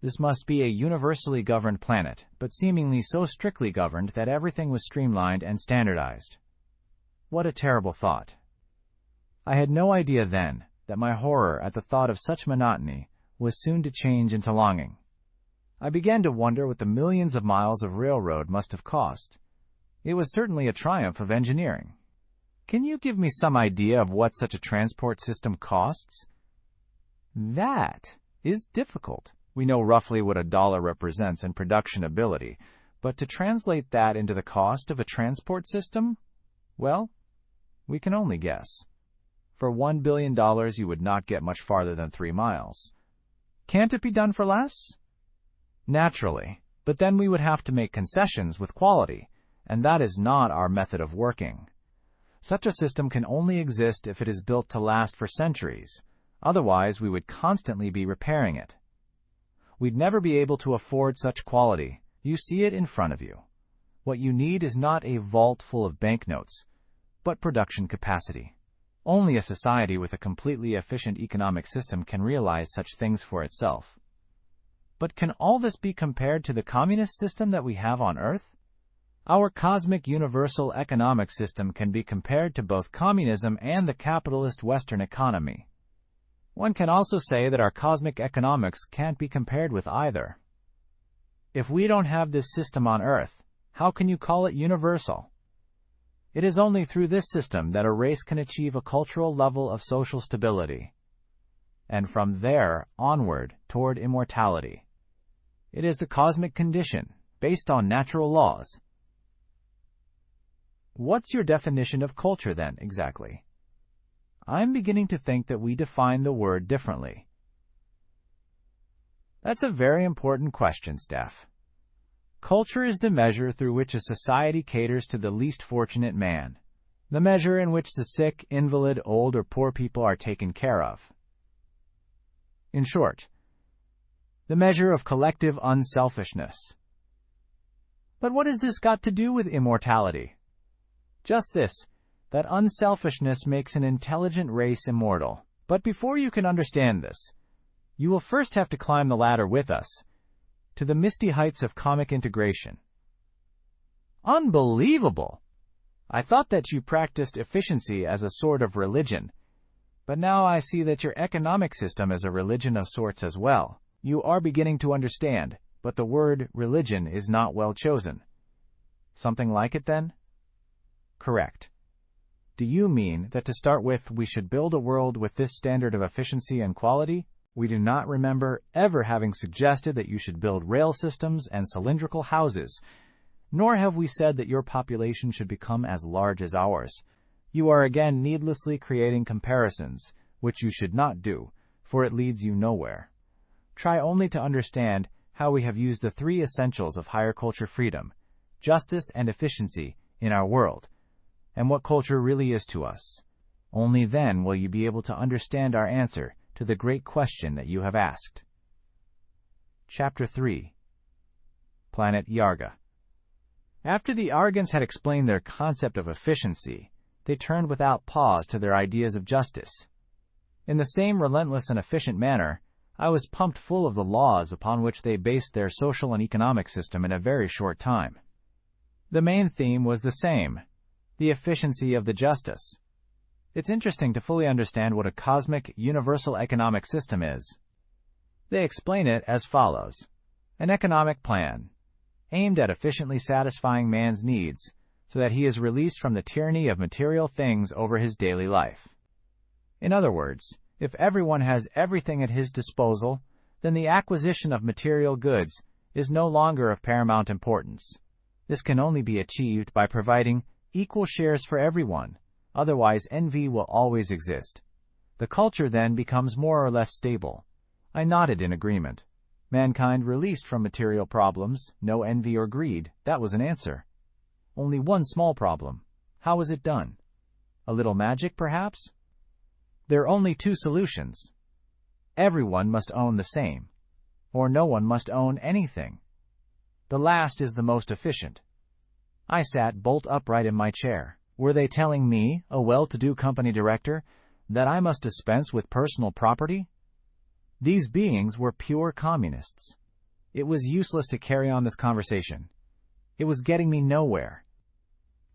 S1: This must be a universally governed planet, but seemingly so strictly governed that everything was streamlined and standardized. What a terrible thought. I had no idea then that my horror at the thought of such monotony was soon to change into longing. I began to wonder what the millions of miles of railroad must have cost. It was certainly a triumph of engineering. Can you give me some idea of what such a transport system costs? That is difficult. We know roughly what $1 represents in production ability, but to translate that into the cost of a transport system, well, we can only guess. For $1 billion, you would not get much farther than 3 miles. Can't it be done for less? Naturally, but then we would have to make concessions with quality, and that is not our method of working. Such a system can only exist if it is built to last for centuries. Otherwise, we would constantly be repairing it. We'd never be able to afford such quality. You see it in front of you. What you need is not a vault full of banknotes, but production capacity. Only a society with a completely efficient economic system can realize such things for itself. But can all this be compared to the communist system that we have on Earth? Our cosmic universal economic system can be compared to both communism and the capitalist Western economy. One can also say that our cosmic economics can't be compared with either. If we don't have this system on Earth, how can you call it universal? It is only through this system that a race can achieve a cultural level of social stability, and from there onward toward immortality. It is the cosmic condition, based on natural laws. What's your definition of culture then, exactly? I'm beginning to think that we define the word differently. That's a very important question, Steph. Culture is the measure through which a society caters to the least fortunate man, the measure in which the sick, invalid, old, or poor people are taken care of. In short, the measure of collective unselfishness. But what has this got to do with immortality? Just this, that unselfishness makes an intelligent race immortal. But before you can understand this, you will first have to climb the ladder with us to the misty heights of comic integration. Unbelievable! I thought that you practiced efficiency as a sort of religion. But now I see that your economic system is a religion of sorts as well. You are beginning to understand, but the word religion is not well chosen. Something like it then? Correct. Do you mean that to start with we should build a world with this standard of efficiency and quality? We do not remember ever having suggested that you should build rail systems and cylindrical houses, nor have we said that your population should become as large as ours. You are again needlessly creating comparisons, which you should not do, for it leads you nowhere. Try only to understand how we have used the three essentials of higher culture freedom, justice and efficiency, in our world, and what culture really is to us. Only then will you be able to understand our answer to the great question that you have asked. Chapter 3. Planet Iarga. After the Iargans had explained their concept of efficiency, they turned without pause to their ideas of justice. In the same relentless and efficient manner, I was pumped full of the laws upon which they based their social and economic system in a very short time. The main theme was the same, the efficiency of the justice. It's interesting to fully understand what a cosmic, universal economic system is. They explain it as follows. An economic plan, aimed at efficiently satisfying man's needs, so that he is released from the tyranny of material things over his daily life. In other words, if everyone has everything at his disposal, then the acquisition of material goods is no longer of paramount importance. This can only be achieved by providing equal shares for everyone. Otherwise, envy will always exist. The culture then becomes more or less stable. I nodded in agreement. Mankind released from material problems, no envy or greed. That was an answer. Only one small problem. How was it done? A little magic, perhaps? There are only two solutions. Everyone must own the same, or no one must own anything. The last is the most efficient. I sat bolt upright in my chair. Were they telling me, a well-to-do company director, that I must dispense with personal property? These beings were pure communists. It was useless to carry on this conversation. It was getting me nowhere.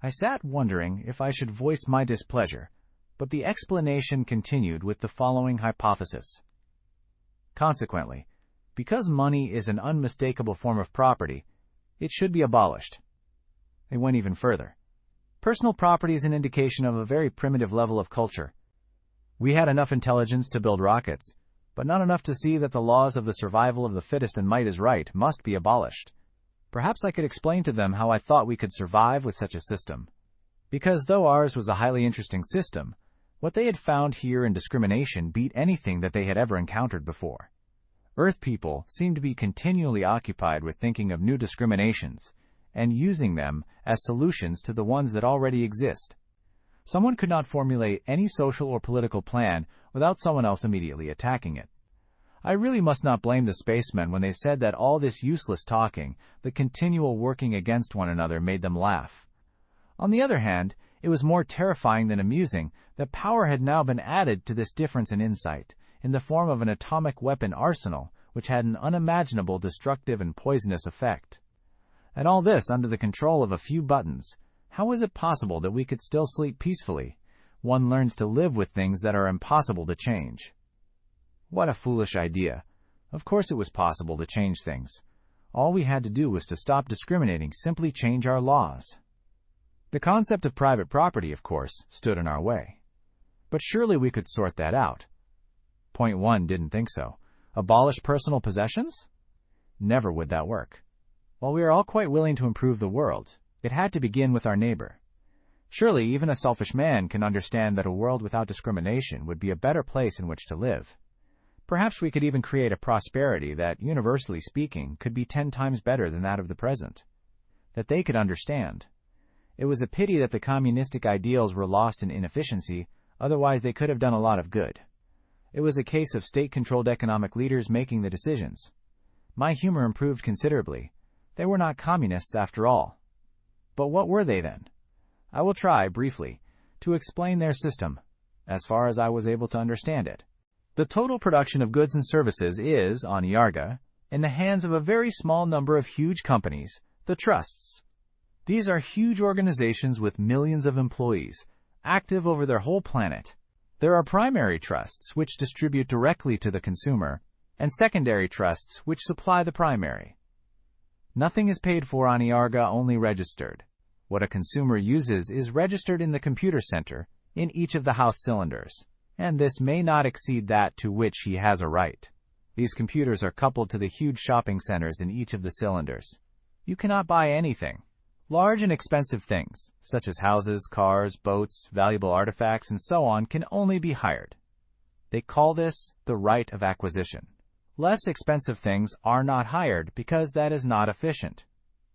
S1: I sat wondering if I should voice my displeasure, but the explanation continued with the following hypothesis. Consequently, because money is an unmistakable form of property, it should be abolished. They went even further. Personal property is an indication of a very primitive level of culture. We had enough intelligence to build rockets, but not enough to see that the laws of the survival of the fittest and might is right must be abolished. Perhaps I could explain to them how I thought we could survive with such a system. Because though ours was a highly interesting system, what they had found here in discrimination beat anything that they had ever encountered before. Earth people seemed to be continually occupied with thinking of new discriminations, and using them as solutions to the ones that already exist. Someone could not formulate any social or political plan without someone else immediately attacking it. I really must not blame the spacemen when they said that all this useless talking, the continual working against one another, made them laugh. On the other hand, it was more terrifying than amusing that power had now been added to this difference in insight, in the form of an atomic weapon arsenal which had an unimaginable destructive and poisonous effect. And all this under the control of a few buttons. How is it possible that we could still sleep peacefully? One learns to live with things that are impossible to change. What a foolish idea. Of course it was possible to change things. All we had to do was to stop discriminating, simply change our laws. The concept of private property, of course, stood in our way. But surely we could sort that out. Point 1 didn't think so. Abolish personal possessions? Never would that work. While we are all quite willing to improve the world, it had to begin with our neighbor. Surely even a selfish man can understand that a world without discrimination would be a better place in which to live. Perhaps we could even create a prosperity that, universally speaking, could be 10 times better than that of the present. That they could understand. It was a pity that the communistic ideals were lost in inefficiency, otherwise they could have done a lot of good. It was a case of state-controlled economic leaders making the decisions. My humor improved considerably. They were not communists after all. But what were they then? I will try, briefly, to explain their system, as far as I was able to understand it. The total production of goods and services is, on Iarga, in the hands of a very small number of huge companies, the trusts. These are huge organizations with millions of employees, active over their whole planet. There are primary trusts, which distribute directly to the consumer, and secondary trusts, which supply the primary. Nothing is paid for on Iarga, only registered. What a consumer uses is registered in the computer center, in each of the house cylinders, and this may not exceed that to which he has a right. These computers are coupled to the huge shopping centers in each of the cylinders. You cannot buy anything. Large and expensive things, such as houses, cars, boats, valuable artifacts, and so on, can only be hired. They call this the right of acquisition. Less expensive things are not hired because that is not efficient.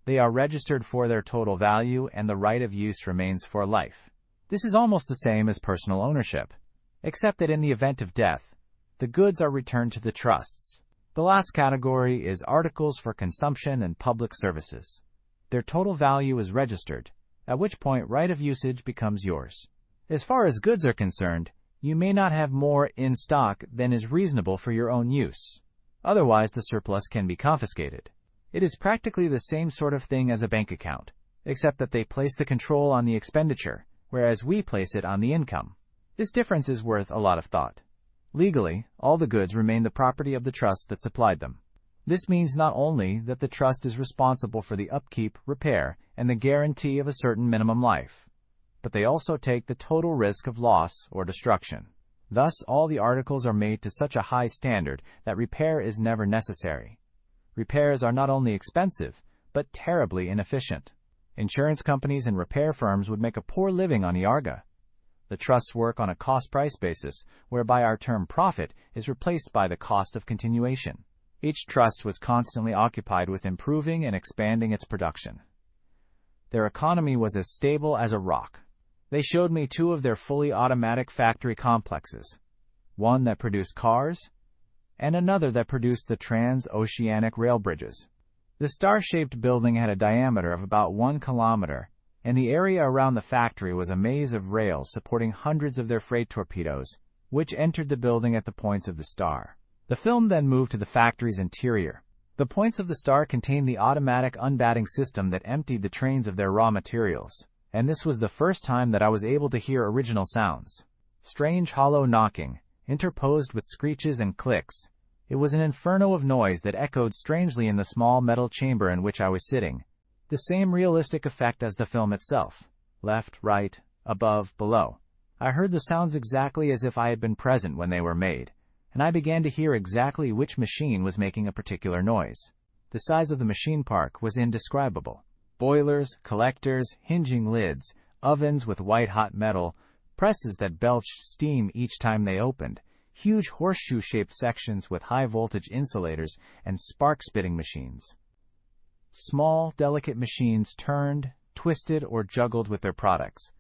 S1: They are registered for their total value and the right of use remains for life. This is almost the same as personal ownership, except that in the event of death, the goods are returned to the trusts. The last category is articles for consumption and public services. Their total value is registered, at which point right of usage becomes yours. As far as goods are concerned, you may not have more in stock than is reasonable for your own use. Otherwise, the surplus can be confiscated. It is practically the same sort of thing as a bank account, except that they place the control on the expenditure, whereas we place it on the income. This difference is worth a lot of thought. Legally, all the goods remain the property of the trust that supplied them. This means not only that the trust is responsible for the upkeep, repair, and the guarantee of a certain minimum life, but they also take the total risk of loss or destruction. Thus, all the articles are made to such a high standard that repair is never necessary. Repairs are not only expensive, but terribly inefficient. Insurance companies and repair firms would make a poor living on Iarga. The trusts work on a cost-price basis, whereby our term profit is replaced by the cost of continuation. Each trust was constantly occupied with improving and expanding its production. Their economy was as stable as a rock. They showed me two of their fully automatic factory complexes, one that produced cars, and another that produced the trans-oceanic rail bridges. The star-shaped building had a diameter of about 1 kilometer, and the area around the factory was a maze of rails supporting hundreds of their freight torpedoes, which entered the building at the points of the star. The film then moved to the factory's interior. The points of the star contained the automatic unbatting system that emptied the trains of their raw materials, and this was the first time that I was able to hear original sounds. Strange hollow knocking, interposed with screeches and clicks. It was an inferno of noise that echoed strangely in the small metal chamber in which I was sitting. The same realistic effect as the film itself. Left, right, above, below. I heard the sounds exactly as if I had been present when they were made, and I began to hear exactly which machine was making a particular noise. The size of the machine park was indescribable. Boilers, collectors, hinging lids, ovens with white-hot metal, presses that belched steam each time they opened, huge horseshoe-shaped sections with high-voltage insulators, and spark-spitting machines. Small, delicate machines turned, twisted, or juggled with their products.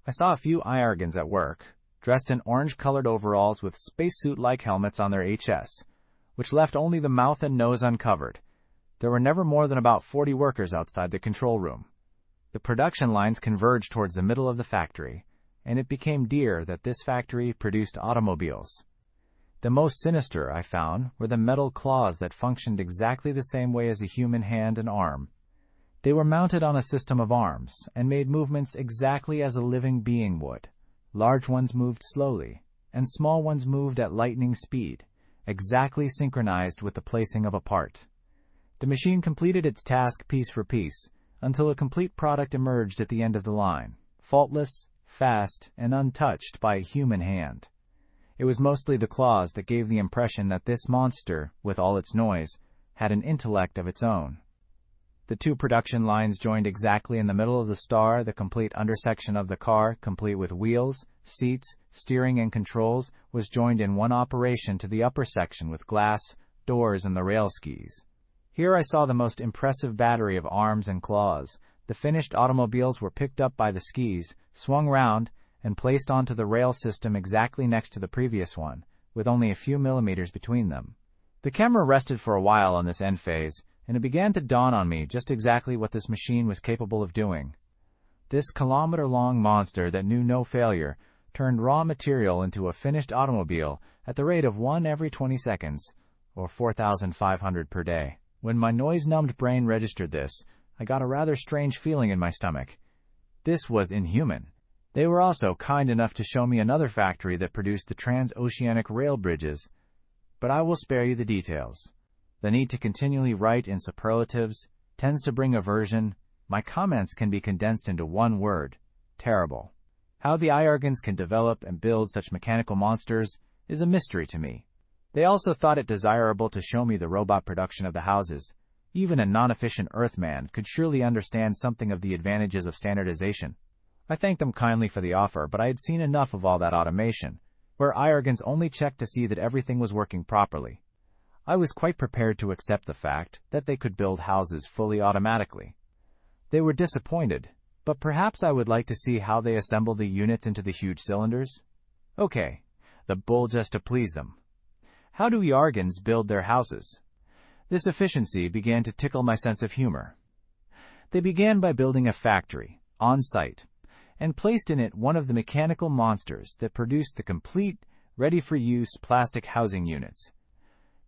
S1: I saw a few Iargans at work, dressed in orange-colored overalls with spacesuit-like helmets on their HS, which left only the mouth and nose uncovered. There were never more than about 40 workers outside the control room. The production lines converged towards the middle of the factory, and it became clear that this factory produced automobiles. The most sinister, I found, were the metal claws that functioned exactly the same way as a human hand and arm. They were mounted on a system of arms, and made movements exactly as a living being would. Large ones moved slowly, and small ones moved at lightning speed, exactly synchronized with the placing of a part. The machine completed its task piece for piece, until a complete product emerged at the end of the line, faultless, fast, and untouched by a human hand. It was mostly the claws that gave the impression that this monster, with all its noise, had an intellect of its own. The two production lines joined exactly in the middle of the star. The complete undersection of the car, complete with wheels, seats, steering, and controls, was joined in one operation to the upper section with glass, doors, and the rail skis. Here I saw the most impressive battery of arms and claws. The finished automobiles were picked up by the skis, swung round, and placed onto the rail system exactly next to the previous one, with only a few millimeters between them. The camera rested for a while on this end phase, and it began to dawn on me just exactly what this machine was capable of doing. This kilometer-long monster that knew no failure turned raw material into a finished automobile at the rate of 1 every 20 seconds, or 4,500 per day. When my noise-numbed brain registered this, I got a rather strange feeling in my stomach. This was inhuman. They were also kind enough to show me another factory that produced the transoceanic rail bridges, but I will spare you the details. The need to continually write in superlatives tends to bring aversion. My comments can be condensed into one word: terrible. How the Iargans can develop and build such mechanical monsters is a mystery to me. They also thought it desirable to show me the robot production of the houses. Even a non-efficient Earthman could surely understand something of the advantages of standardization. I thanked them kindly for the offer, but I had seen enough of all that automation, where Iargans only checked to see that everything was working properly. I was quite prepared to accept the fact that they could build houses fully automatically. They were disappointed, but perhaps I would like to see how they assemble the units into the huge cylinders. Okay, the bull just to please them. How do Iargans build their houses? This efficiency began to tickle my sense of humor. They began by building a factory, on site, and placed in it one of the mechanical monsters that produced the complete, ready-for-use plastic housing units.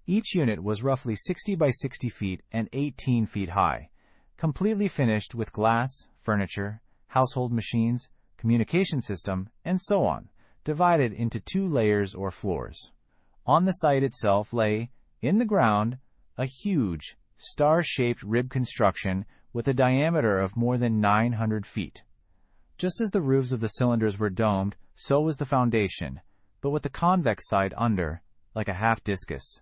S1: Each unit was roughly 60 by 60 feet and 18 feet high, completely finished with glass, furniture, household machines, communication system, and so on, divided into 2 layers or floors. On the site itself lay, in the ground, a huge, star-shaped rib construction with a diameter of more than 900 feet. Just as the roofs of the cylinders were domed, so was the foundation, but with the convex side under, like a half discus.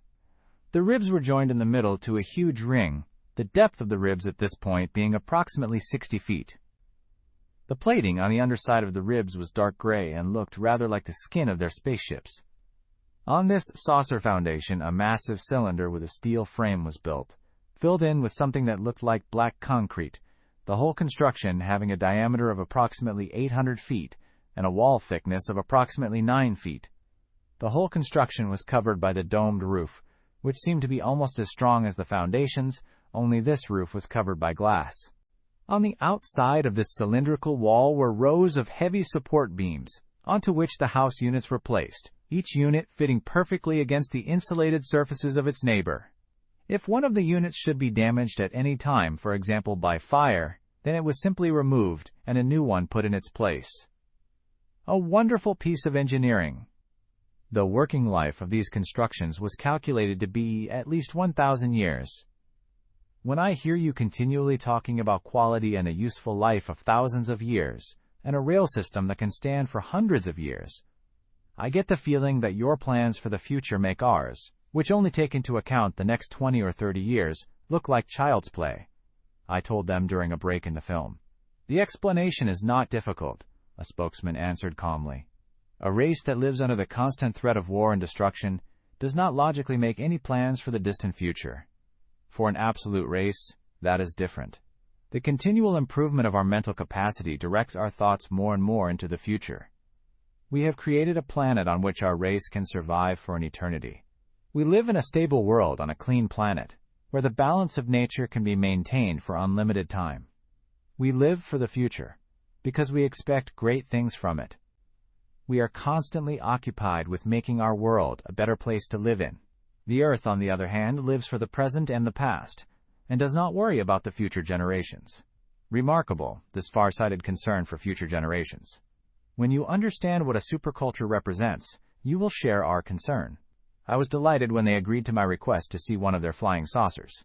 S1: The ribs were joined in the middle to a huge ring, the depth of the ribs at this point being approximately 60 feet. The plating on the underside of the ribs was dark gray and looked rather like the skin of their spaceships. On this saucer foundation, a massive cylinder with a steel frame was built, filled in with something that looked like black concrete, the whole construction having a diameter of approximately 800 feet and a wall thickness of approximately 9 feet. The whole construction was covered by the domed roof, which seemed to be almost as strong as the foundations, only this roof was covered by glass. On the outside of this cylindrical wall were rows of heavy support beams, onto which the house units were placed, each unit fitting perfectly against the insulated surfaces of its neighbor. If one of the units should be damaged at any time, for example by fire, then it was simply removed and a new one put in its place. A wonderful piece of engineering. The working life of these constructions was calculated to be at least 1,000 years. When I hear you continually talking about quality and a useful life of thousands of years, and a rail system that can stand for hundreds of years, I get the feeling that your plans for the future make ours, which only take into account the next 20 or 30 years, look like child's play, I told them during a break in the film. The explanation is not difficult, a spokesman answered calmly. A race that lives under the constant threat of war and destruction does not logically make any plans for the distant future. For an absolute race, that is different. The continual improvement of our mental capacity directs our thoughts more and more into the future. We have created a planet on which our race can survive for an eternity. We live in a stable world on a clean planet, where the balance of nature can be maintained for unlimited time. We live for the future, because we expect great things from it. We are constantly occupied with making our world a better place to live in. The Earth, on the other hand, lives for the present and the past, and does not worry about the future generations. Remarkable, this far-sighted concern for future generations. When you understand what a superculture represents, you will share our concern. I was delighted when they agreed to my request to see one of their flying saucers.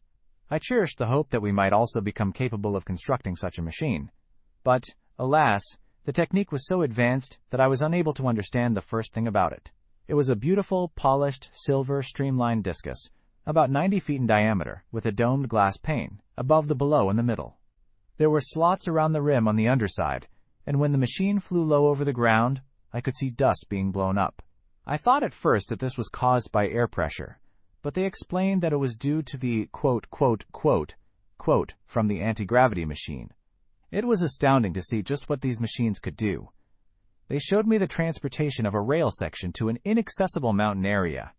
S1: I cherished the hope that we might also become capable of constructing such a machine. But, alas, the technique was so advanced that I was unable to understand the first thing about it. It was a beautiful, polished, silver, streamlined discus, about 90 feet in diameter, with a domed glass pane, above the below in the middle. There were slots around the rim on the underside, and when the machine flew low over the ground, I could see dust being blown up. I thought at first that this was caused by air pressure, but they explained that it was due to the quote from the anti-gravity machine. It was astounding to see just what these machines could do. They showed me the transportation of a rail section to an inaccessible mountain area.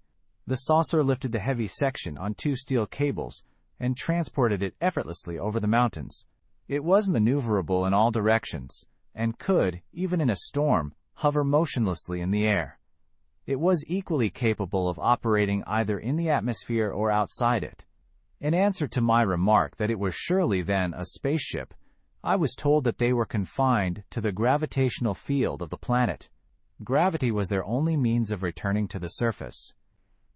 S1: The saucer lifted the heavy section on 2 steel cables and transported it effortlessly over the mountains. It was maneuverable in all directions and could, even in a storm, hover motionlessly in the air. It was equally capable of operating either in the atmosphere or outside it. In answer to my remark that it was surely then a spaceship, I was told that they were confined to the gravitational field of the planet. Gravity was their only means of returning to the surface.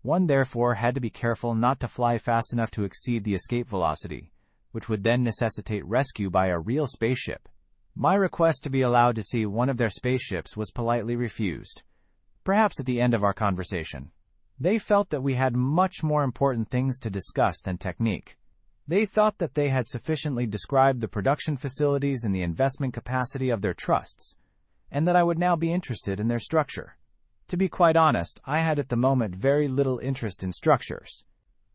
S1: One therefore had to be careful not to fly fast enough to exceed the escape velocity, which would then necessitate rescue by a real spaceship. My request to be allowed to see one of their spaceships was politely refused, perhaps at the end of our conversation. They felt that we had much more important things to discuss than technique. They thought that they had sufficiently described the production facilities and the investment capacity of their trusts, and that I would now be interested in their structure. To be quite honest, I had at the moment very little interest in structures.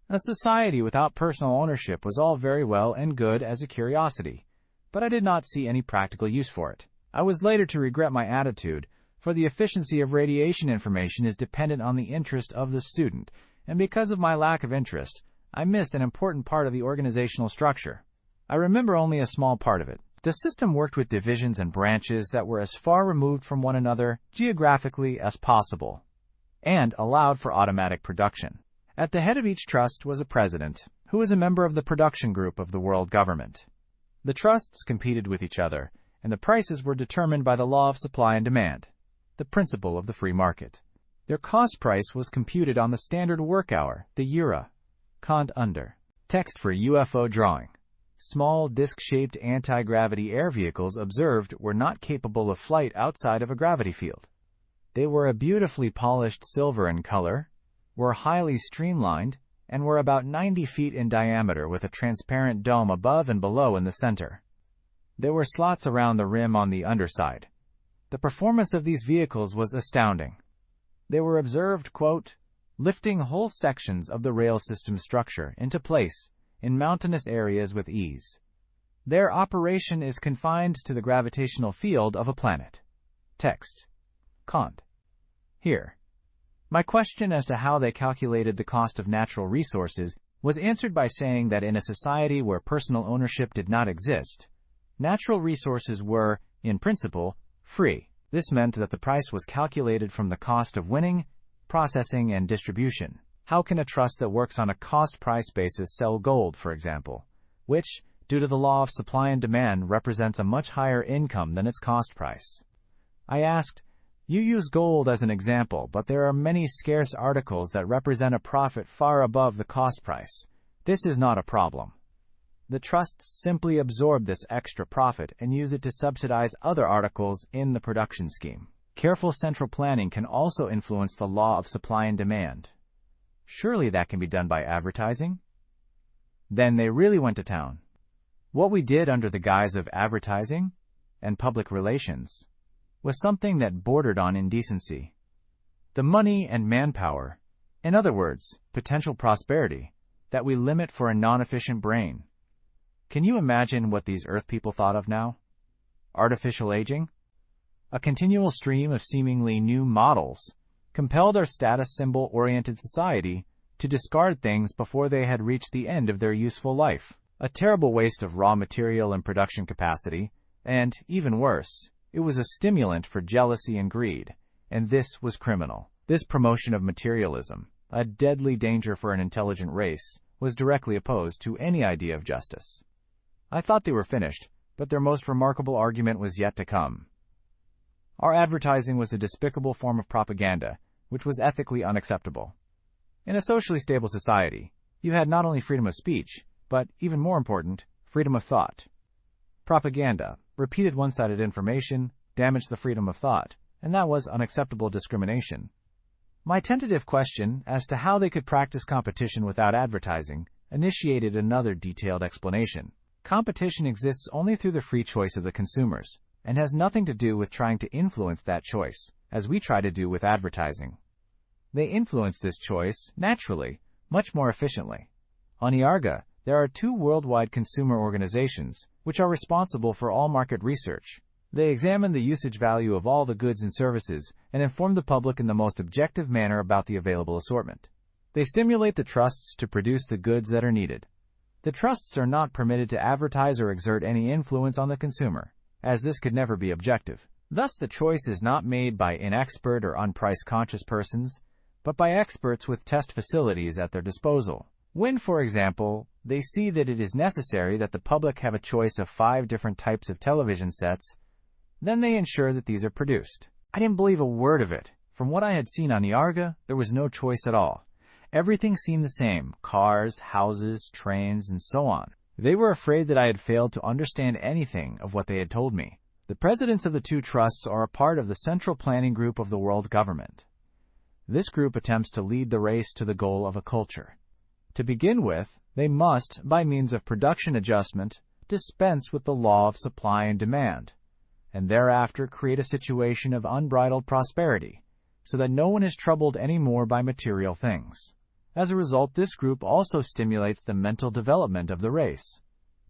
S1: A society without personal ownership was all very well and good as a curiosity, but I did not see any practical use for it. I was later to regret my attitude, for the efficiency of radiation information is dependent on the interest of the student, and because of my lack of interest, I missed an important part of the organizational structure. I remember only a small part of it. The system worked with divisions and branches that were as far removed from one another geographically as possible, and allowed for automatic production. At the head of each trust was a president, who was a member of the production group of the world government. The trusts competed with each other, and the prices were determined by the law of supply and demand, the principle of the free market. Their cost price was computed on the standard work hour, the Euro. Cont under. Text for UFO drawing. Small disc-shaped anti-gravity air vehicles observed were not capable of flight outside of a gravity field. They were a beautifully polished silver in color, were highly streamlined, and were about 90 feet in diameter with a transparent dome above and below in the center. There were slots around the rim on the underside. The performance of these vehicles was astounding. They were observed, quote, lifting whole sections of the rail system structure into place in mountainous areas with ease. Their operation is confined to the gravitational field of a planet. Text. Cont. Here. My question as to how they calculated the cost of natural resources was answered by saying that in a society where personal ownership did not exist, natural resources were, in principle, free. This meant that the price was calculated from the cost of winning, processing, and distribution. How can a trust that works on a cost-price basis sell gold, for example, which, due to the law of supply and demand, represents a much higher income than its cost price? I asked, you use gold as an example, but there are many scarce articles that represent a profit far above the cost price. This is not a problem. The trusts simply absorb this extra profit and use it to subsidize other articles in the production scheme. Careful central planning can also influence the law of supply and demand. Surely that can be done by advertising? Then they really went to town. What we did under the guise of advertising and public relations was something that bordered on indecency. The money and manpower, in other words, potential prosperity, that we limit for a non-efficient brain. Can you imagine what these Earth people thought of now? Artificial aging? A continual stream of seemingly new models compelled our status symbol-oriented society to discard things before they had reached the end of their useful life. A terrible waste of raw material and production capacity, and, even worse, it was a stimulant for jealousy and greed, and this was criminal. This promotion of materialism, a deadly danger for an intelligent race, was directly opposed to any idea of justice. I thought they were finished, but their most remarkable argument was yet to come. Our advertising was a despicable form of propaganda, which was ethically unacceptable. In a socially stable society, you had not only freedom of speech, but, even more important, freedom of thought. Propaganda, repeated one-sided information, damaged the freedom of thought, and that was unacceptable discrimination. My tentative question as to how they could practice competition without advertising initiated another detailed explanation. Competition exists only through the free choice of the consumers, and has nothing to do with trying to influence that choice, as we try to do with advertising. They influence this choice, naturally, much more efficiently. On Iarga, there are 2 worldwide consumer organizations, which are responsible for all market research. They examine the usage value of all the goods and services, and inform the public in the most objective manner about the available assortment. They stimulate the trusts to produce the goods that are needed. The trusts are not permitted to advertise or exert any influence on the consumer, as this could never be objective. Thus, the choice is not made by inexpert or unprice-conscious persons, but by experts with test facilities at their disposal. When, for example, they see that it is necessary that the public have a choice of 5 different types of television sets. Then they ensure that these are produced. I didn't believe a word of it. From what I had seen on Iarga, there was no choice at all. Everything seemed the same: cars, houses, trains, and so on. They were afraid that I had failed to understand anything of what they had told me. The presidents of the 2 trusts are a part of the central planning group of the world government. This group attempts to lead the race to the goal of a culture. To begin with, they must, by means of production adjustment, dispense with the law of supply and demand, and thereafter create a situation of unbridled prosperity, so that no one is troubled any more by material things. As a result, this group also stimulates the mental development of the race.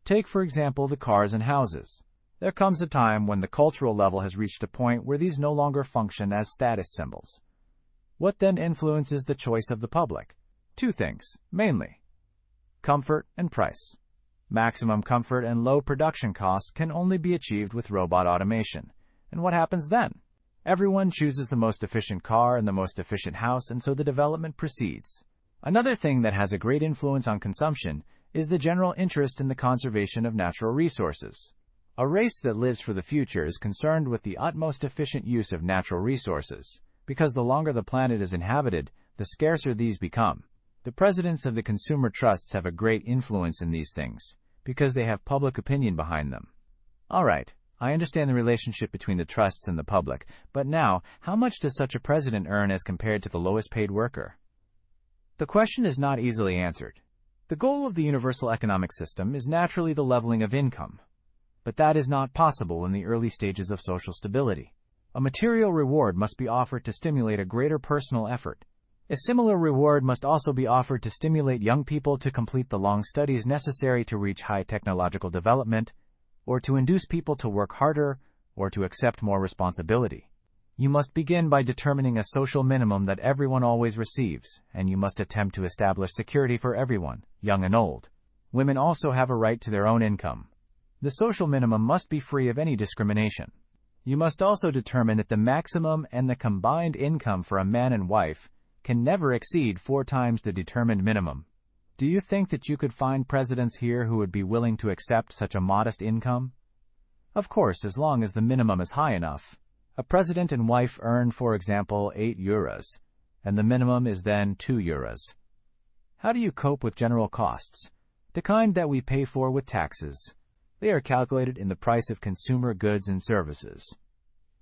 S1: Take, for example, the cars and houses. There comes a time when the cultural level has reached a point where these no longer function as status symbols. What then influences the choice of the public? 2 things, mainly: comfort and price. Maximum comfort and low production costs can only be achieved with robot automation. And what happens then? Everyone chooses the most efficient car and the most efficient house, and so the development proceeds. Another thing that has a great influence on consumption is the general interest in the conservation of natural resources. A race that lives for the future is concerned with the utmost efficient use of natural resources, because the longer the planet is inhabited, the scarcer these become. The presidents of the consumer trusts have a great influence in these things, because they have public opinion behind them. All right, I understand the relationship between the trusts and the public, but now, how much does such a president earn as compared to the lowest paid worker? The question is not easily answered. The goal of the universal economic system is naturally the leveling of income, but that is not possible in the early stages of social stability. A material reward must be offered to stimulate a greater personal effort. A similar reward must also be offered to stimulate young people to complete the long studies necessary to reach high technological development, or to induce people to work harder, or to accept more responsibility. You must begin by determining a social minimum that everyone always receives, and you must attempt to establish security for everyone, young and old. Women also have a right to their own income. The social minimum must be free of any discrimination. You must also determine that the maximum and the combined income for a man and wife can never exceed 4 times the determined minimum. Do you think that you could find presidents here who would be willing to accept such a modest income? Of course, as long as the minimum is high enough. A president and wife earn, for example, €8, and the minimum is then €2. How do you cope with general costs, the kind that we pay for with taxes? They are calculated in the price of consumer goods and services.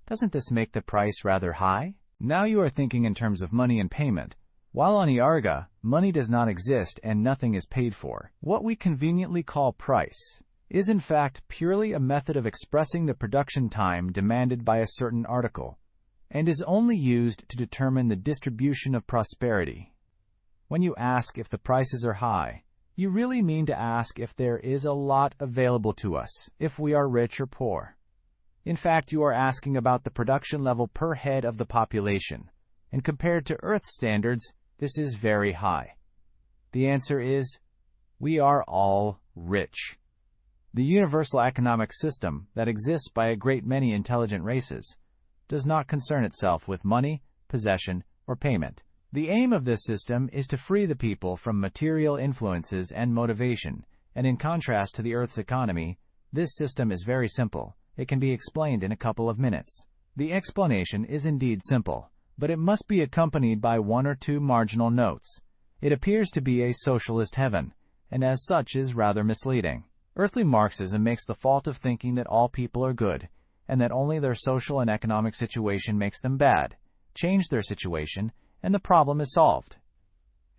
S1: Doesn't this make the price rather high? Now you are thinking in terms of money and payment. While on Iarga, money does not exist and nothing is paid for. What we conveniently call price is in fact purely a method of expressing the production time demanded by a certain article, and is only used to determine the distribution of prosperity. When you ask if the prices are high, you really mean to ask if there is a lot available to us, if we are rich or poor. In fact, you are asking about the production level per head of the population, and compared to Earth standards, this is very high. The answer is, we are all rich. The universal economic system that exists by a great many intelligent races does not concern itself with money, possession, or payment. The aim of this system is to free the people from material influences and motivation, and in contrast to the Earth's economy, this system is very simple. It can be explained in a couple of minutes. The explanation is indeed simple, but it must be accompanied by 1 or 2 marginal notes. It appears to be a socialist heaven, and as such is rather misleading. Earthly Marxism makes the fault of thinking that all people are good, and that only their social and economic situation makes them bad. Change their situation, and the problem is solved.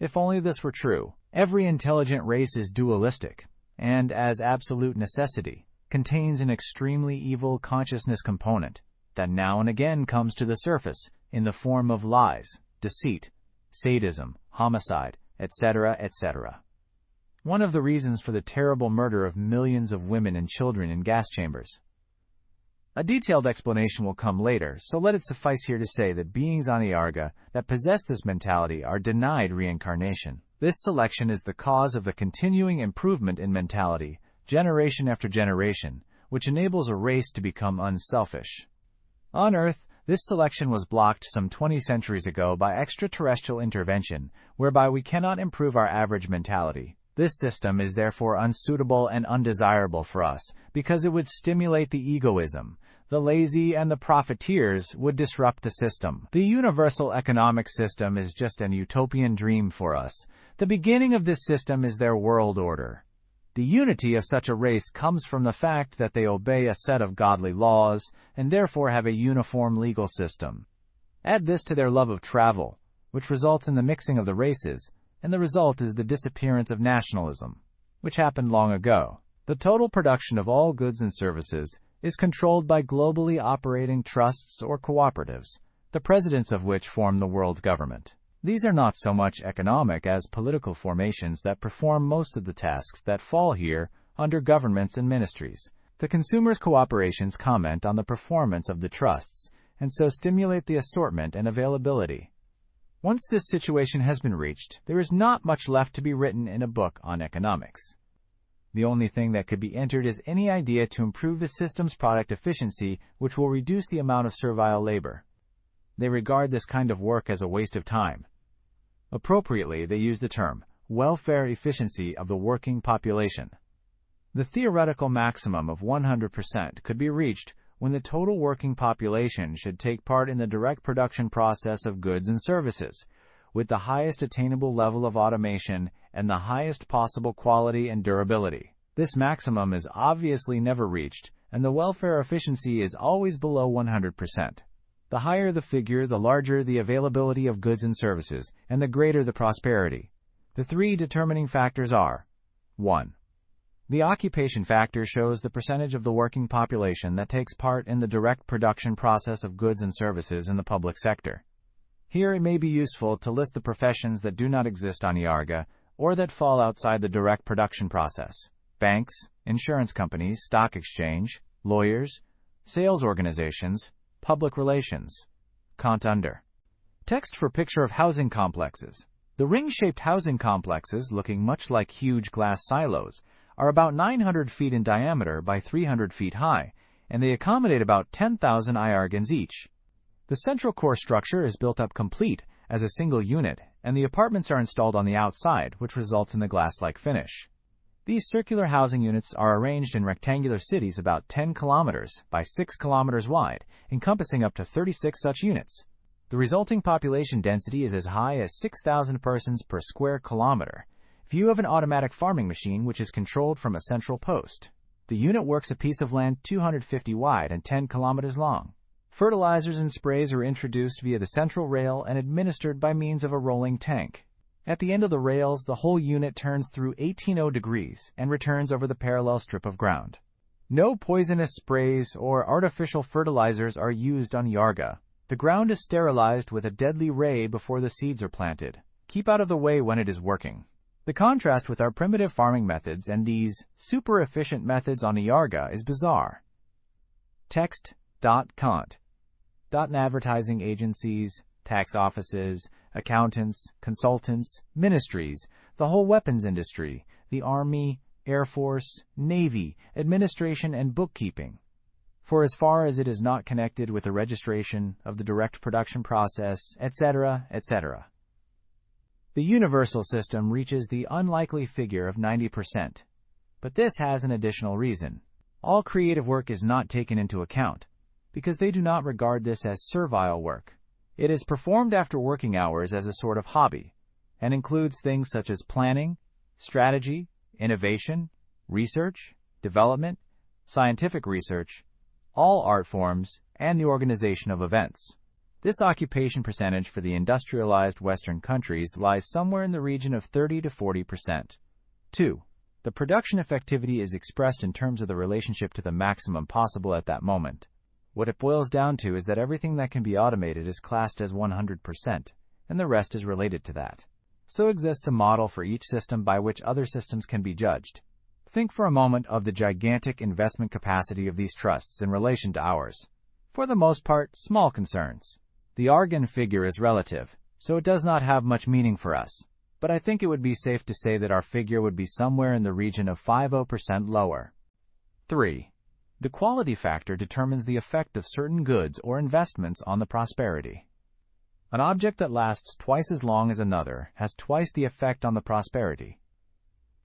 S1: If only this were true. Every intelligent race is dualistic, and, as absolute necessity, contains an extremely evil consciousness component that now and again comes to the surface in the form of lies, deceit, sadism, homicide, etc., etc. One of the reasons for the terrible murder of millions of women and children in gas chambers. A detailed explanation will come later, so let it suffice here to say that beings on Iarga that possess this mentality are denied reincarnation. This selection is the cause of the continuing improvement in mentality, generation after generation, which enables a race to become unselfish. On Earth, this selection was blocked some 20 centuries ago by extraterrestrial intervention, whereby we cannot improve our average mentality. This system is therefore unsuitable and undesirable for us, because it would stimulate the egoism. The lazy and the profiteers would disrupt the system. The universal economic system is just an utopian dream for us. The beginning of this system is their world order. The unity of such a race comes from the fact that they obey a set of godly laws, and therefore have a uniform legal system. Add this to their love of travel, which results in the mixing of the races, and the result is the disappearance of nationalism, which happened long ago. The total production of all goods and services is controlled by globally operating trusts or cooperatives, the presidents of which form the world government. These are not so much economic as political formations that perform most of the tasks that fall here under governments and ministries. The consumers' cooperations comment on the performance of the trusts, and so stimulate the assortment and availability. Once this situation has been reached, there is not much left to be written in a book on economics. The only thing that could be entered is any idea to improve the system's product efficiency, which will reduce the amount of servile labor. They regard this kind of work as a waste of time. Appropriately, they use the term welfare efficiency of the working population. The theoretical maximum of 100% could be reached when the total working population should take part in the direct production process of goods and services, with the highest attainable level of automation and the highest possible quality and durability. This maximum is obviously never reached, and the welfare efficiency is always below 100%. The higher the figure, the larger the availability of goods and services, and the greater the prosperity. The three determining factors are: 1. The occupation factor shows the percentage of the working population that takes part in the direct production process of goods and services in the public sector. Here it may be useful to list the professions that do not exist on Iarga, or that fall outside the direct production process: banks, insurance companies, stock exchange, lawyers, sales organizations, public relations. Cont under. Text for picture of housing complexes. The ring-shaped housing complexes, looking much like huge glass silos, are about 900 feet in diameter by 300 feet high, and they accommodate about 10,000 Iargans each. The central core structure is built up complete as a single unit, and the apartments are installed on the outside, which results in the glass-like finish. These circular housing units are arranged in rectangular cities about 10 kilometers by 6 kilometers wide, encompassing up to 36 such units. The resulting population density is as high as 6,000 persons per square kilometer. View of an automatic farming machine which is controlled from a central post. The unit works a piece of land 250 wide and 10 kilometers long. Fertilizers and sprays are introduced via the central rail and administered by means of a rolling tank. At the end of the rails, the whole unit turns through 18 degrees and returns over the parallel strip of ground. No poisonous sprays or artificial fertilizers are used on Iarga. The ground is sterilized with a deadly ray before the seeds are planted. Keep out of the way when it is working. The contrast with our primitive farming methods and these super-efficient methods on Iarga is bizarre. Text.cont. Advertising agencies, tax offices, accountants, consultants, ministries, the whole weapons industry, the Army, Air Force, Navy, administration, and bookkeeping. For as far as it is not connected with the registration of the direct production process, etc., etc. The universal system reaches the unlikely figure of 90%. But this has an additional reason. All creative work is not taken into account, because they do not regard this as servile work. It is performed after working hours as a sort of hobby, and includes things such as planning, strategy, innovation, research, development, scientific research, all art forms, and the organization of events. This occupation percentage for the industrialized Western countries lies somewhere in the region of 30 to 40%. 2. The production effectivity is expressed in terms of the relationship to the maximum possible at that moment. What it boils down to is that everything that can be automated is classed as 100%, and the rest is related to that. So exists a model for each system by which other systems can be judged. Think for a moment of the gigantic investment capacity of these trusts in relation to ours. For the most part, small concerns. The Iargan figure is relative, so it does not have much meaning for us. But I think it would be safe to say that our figure would be somewhere in the region of 50% lower. 3. The quality factor determines the effect of certain goods or investments on the prosperity. An object that lasts twice as long as another has twice the effect on the prosperity.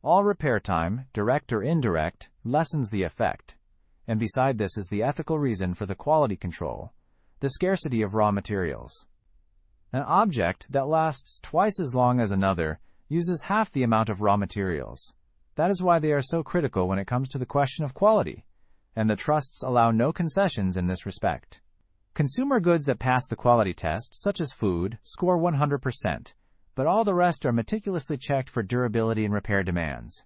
S1: All repair time, direct or indirect, lessens the effect. And beside this is the ethical reason for the quality control, the scarcity of raw materials. An object that lasts twice as long as another uses half the amount of raw materials. That is why they are so critical when it comes to the question of quality, and the trusts allow no concessions in this respect. Consumer goods that pass the quality test, such as food, score 100%, but all the rest are meticulously checked for durability and repair demands.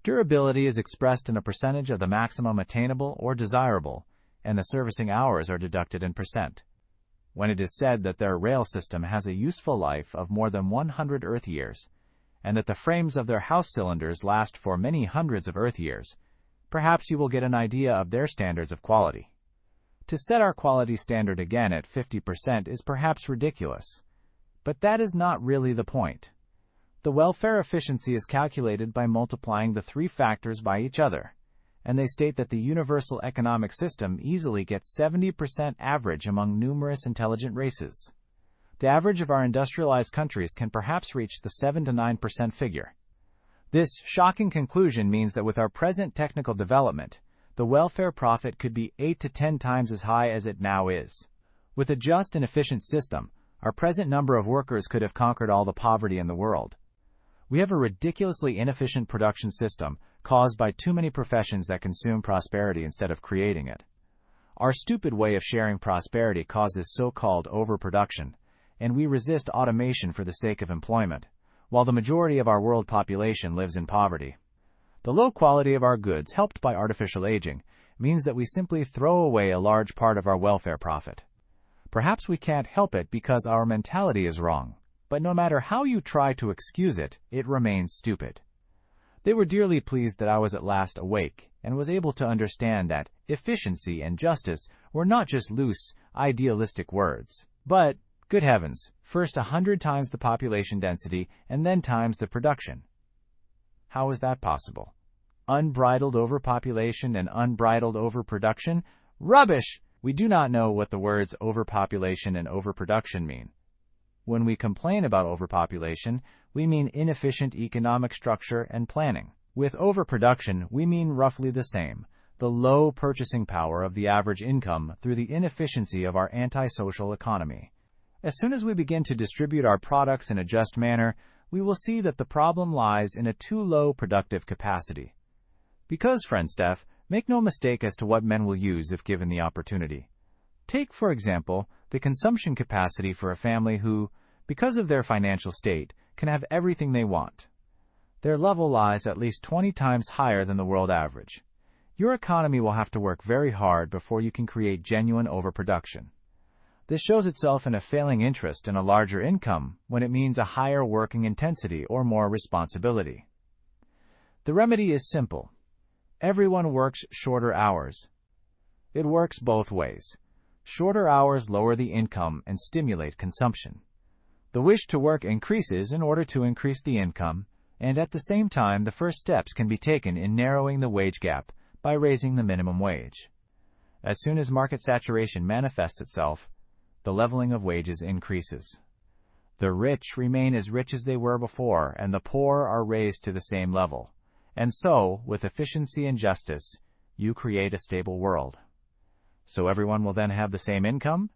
S1: Durability is expressed in a percentage of the maximum attainable or desirable, and the servicing hours are deducted in percent. When it is said that their rail system has a useful life of more than 100 Earth years, and that the frames of their house cylinders last for many hundreds of Earth years, perhaps you will get an idea of their standards of quality. To set our quality standard again at 50% is perhaps ridiculous, but that is not really the point. The welfare efficiency is calculated by multiplying the three factors by each other, and they state that the universal economic system easily gets 70% average among numerous intelligent races. The average of our industrialized countries can perhaps reach the 7 to 9% figure. This shocking conclusion means that with our present technical development, the welfare profit could be 8 to 10 times as high as it now is. With a just and efficient system, our present number of workers could have conquered all the poverty in the world. We have a ridiculously inefficient production system caused by too many professions that consume prosperity instead of creating it. Our stupid way of sharing prosperity causes so-called overproduction, and we resist automation for the sake of employment, while the majority of our world population lives in poverty. The low quality of our goods, helped by artificial aging, means that we simply throw away a large part of our welfare profit. Perhaps we can't help it because our mentality is wrong, but no matter how you try to excuse it, it remains stupid. They were dearly pleased that I was at last awake and was able to understand that efficiency and justice were not just loose, idealistic words, but, good heavens, first 100 times the population density and then times the production. How is that possible? Unbridled overpopulation and unbridled overproduction? Rubbish! We do not know what the words overpopulation and overproduction mean. When we complain about overpopulation, we mean inefficient economic structure and planning. With overproduction, we mean roughly the same, the low purchasing power of the average income through the inefficiency of our antisocial economy. As soon as we begin to distribute our products in a just manner, we will see that the problem lies in a too low productive capacity. Because, friend Steph, make no mistake as to what men will use if given the opportunity. Take, for example, the consumption capacity for a family who, because of their financial state, can have everything they want. Their level lies at least 20 times higher than the world average. Your economy will have to work very hard before you can create genuine overproduction. This shows itself in a failing interest in a larger income when it means a higher working intensity or more responsibility. The remedy is simple. Everyone works shorter hours. It works both ways. Shorter hours lower the income and stimulate consumption. The wish to work increases in order to increase the income, and at the same time the first steps can be taken in narrowing the wage gap by raising the minimum wage. As soon as market saturation manifests itself, the leveling of wages increases. The rich remain as rich as they were before, and the poor are raised to the same level. And so, with efficiency and justice, you create a stable world. So everyone will then have the same income?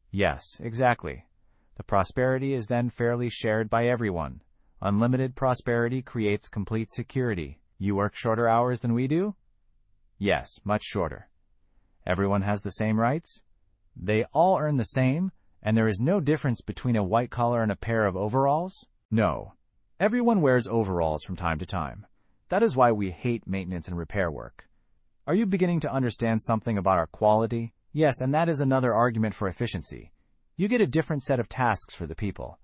S1: Yes, exactly. The prosperity is then fairly shared by everyone. Unlimited prosperity creates complete security. You work shorter hours than we do? Yes, much shorter. Everyone has the same rights? They all earn the same, and there is no difference between a white collar and a pair of overalls? No. Everyone wears overalls from time to time. That is why we hate maintenance and repair work. Are you beginning to understand something about our quality? Yes, and that is another argument for efficiency. You get a different set of tasks for the people.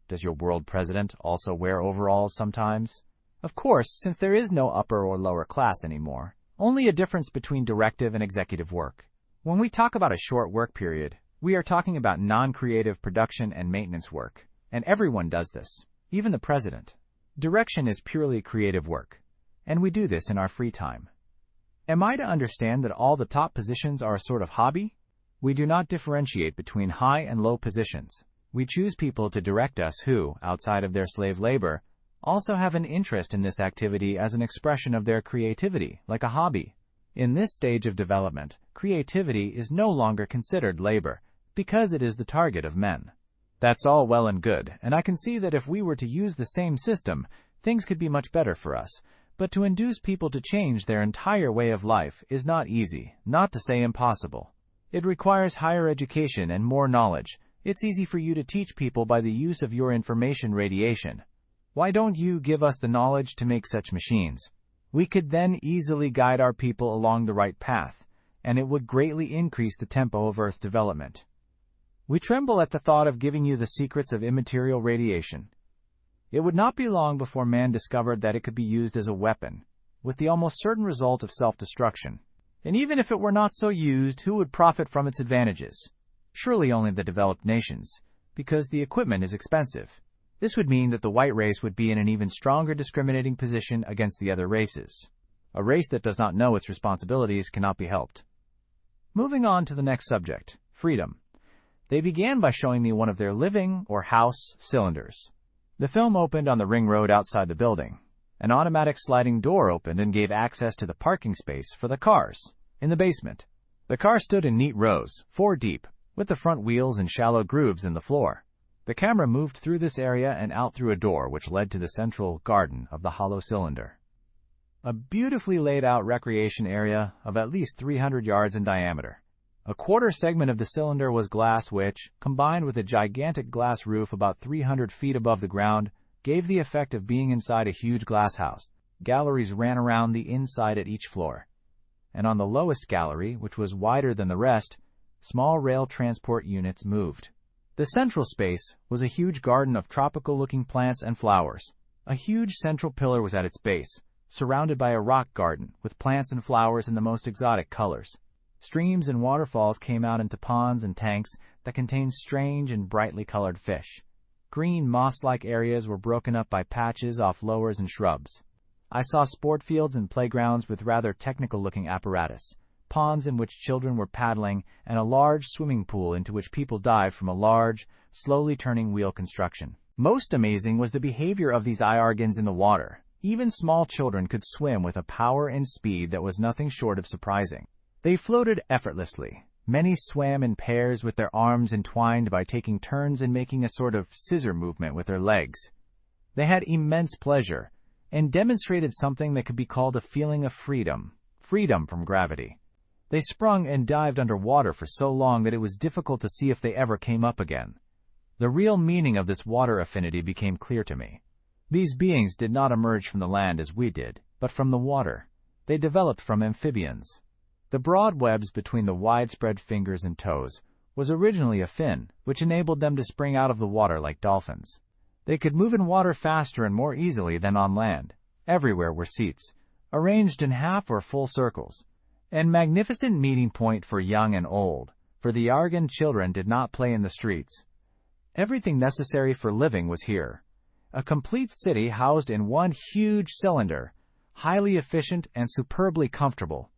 S1: Does your world president also wear overalls sometimes? Of course, since there is no upper or lower class anymore. Only a difference between directive and executive work. When we talk about a short work period, we are talking about non-creative production and maintenance work, and everyone does this, even the president. Direction is purely creative work, and we do this in our free time. Am I to understand that all the top positions are a sort of hobby? We do not differentiate between high and low positions. We choose people to direct us who, outside of their slave labor, also have an interest in this activity as an expression of their creativity, like a hobby. In this stage of development, creativity is no longer considered labor, because it is the target of men. That's all well and good, and I can see that if we were to use the same system, things could be much better for us. But to induce people to change their entire way of life is not easy, not to say impossible. It requires higher education and more knowledge. It's easy for you to teach people by the use of your information radiation. Why don't you give us the knowledge to make such machines? We could then easily guide our people along the right path, and it would greatly increase the tempo of Earth's development. We tremble at the thought of giving you the secrets of immaterial radiation. It would not be long before man discovered that it could be used as a weapon, with the almost certain result of self-destruction. And even if it were not so used, who would profit from its advantages? Surely only the developed nations, because the equipment is expensive. This would mean that the white race would be in an even stronger discriminating position against the other races. A race that does not know its responsibilities cannot be helped. Moving on to the next subject, freedom. They began by showing me one of their living, or house, cylinders. The film opened on the ring road outside the building. An automatic sliding door opened and gave access to the parking space for the cars, in the basement. The car stood in neat rows, 4 deep, with the front wheels in shallow grooves in the floor. The camera moved through this area and out through a door which led to the central garden of the hollow cylinder. A beautifully laid out recreation area of at least 300 yards in diameter. A quarter segment of the cylinder was glass which, combined with a gigantic glass roof about 300 feet above the ground, gave the effect of being inside a huge glass house. Galleries ran around the inside at each floor. And on the lowest gallery, which was wider than the rest, small rail transport units moved. The central space was a huge garden of tropical-looking plants and flowers. A huge central pillar was at its base, surrounded by a rock garden with plants and flowers in the most exotic colors. Streams and waterfalls came out into ponds and tanks that contained strange and brightly colored fish. Green moss-like areas were broken up by patches off lowers and shrubs. I saw sport fields and playgrounds with rather technical-looking apparatus, ponds in which children were paddling, and a large swimming pool into which people dived from a large, slowly turning wheel construction. Most amazing was the behavior of these Iargans in the water. Even small children could swim with a power and speed that was nothing short of surprising. They floated effortlessly. Many swam in pairs with their arms entwined by taking turns in making a sort of scissor movement with their legs. They had immense pleasure, and demonstrated something that could be called a feeling of freedom from gravity. They sprung and dived underwater for so long that it was difficult to see if they ever came up again. The real meaning of this water affinity became clear to me. These beings did not emerge from the land as we did, but from the water. They developed from amphibians. The broad webs between the widespread fingers and toes was originally a fin, which enabled them to spring out of the water like dolphins. They could move in water faster and more easily than on land. Everywhere were seats, arranged in half or full circles, and magnificent meeting point for young and old, for the Iargan children did not play in the streets. Everything necessary for living was here. A complete city housed in one huge cylinder, highly efficient and superbly comfortable.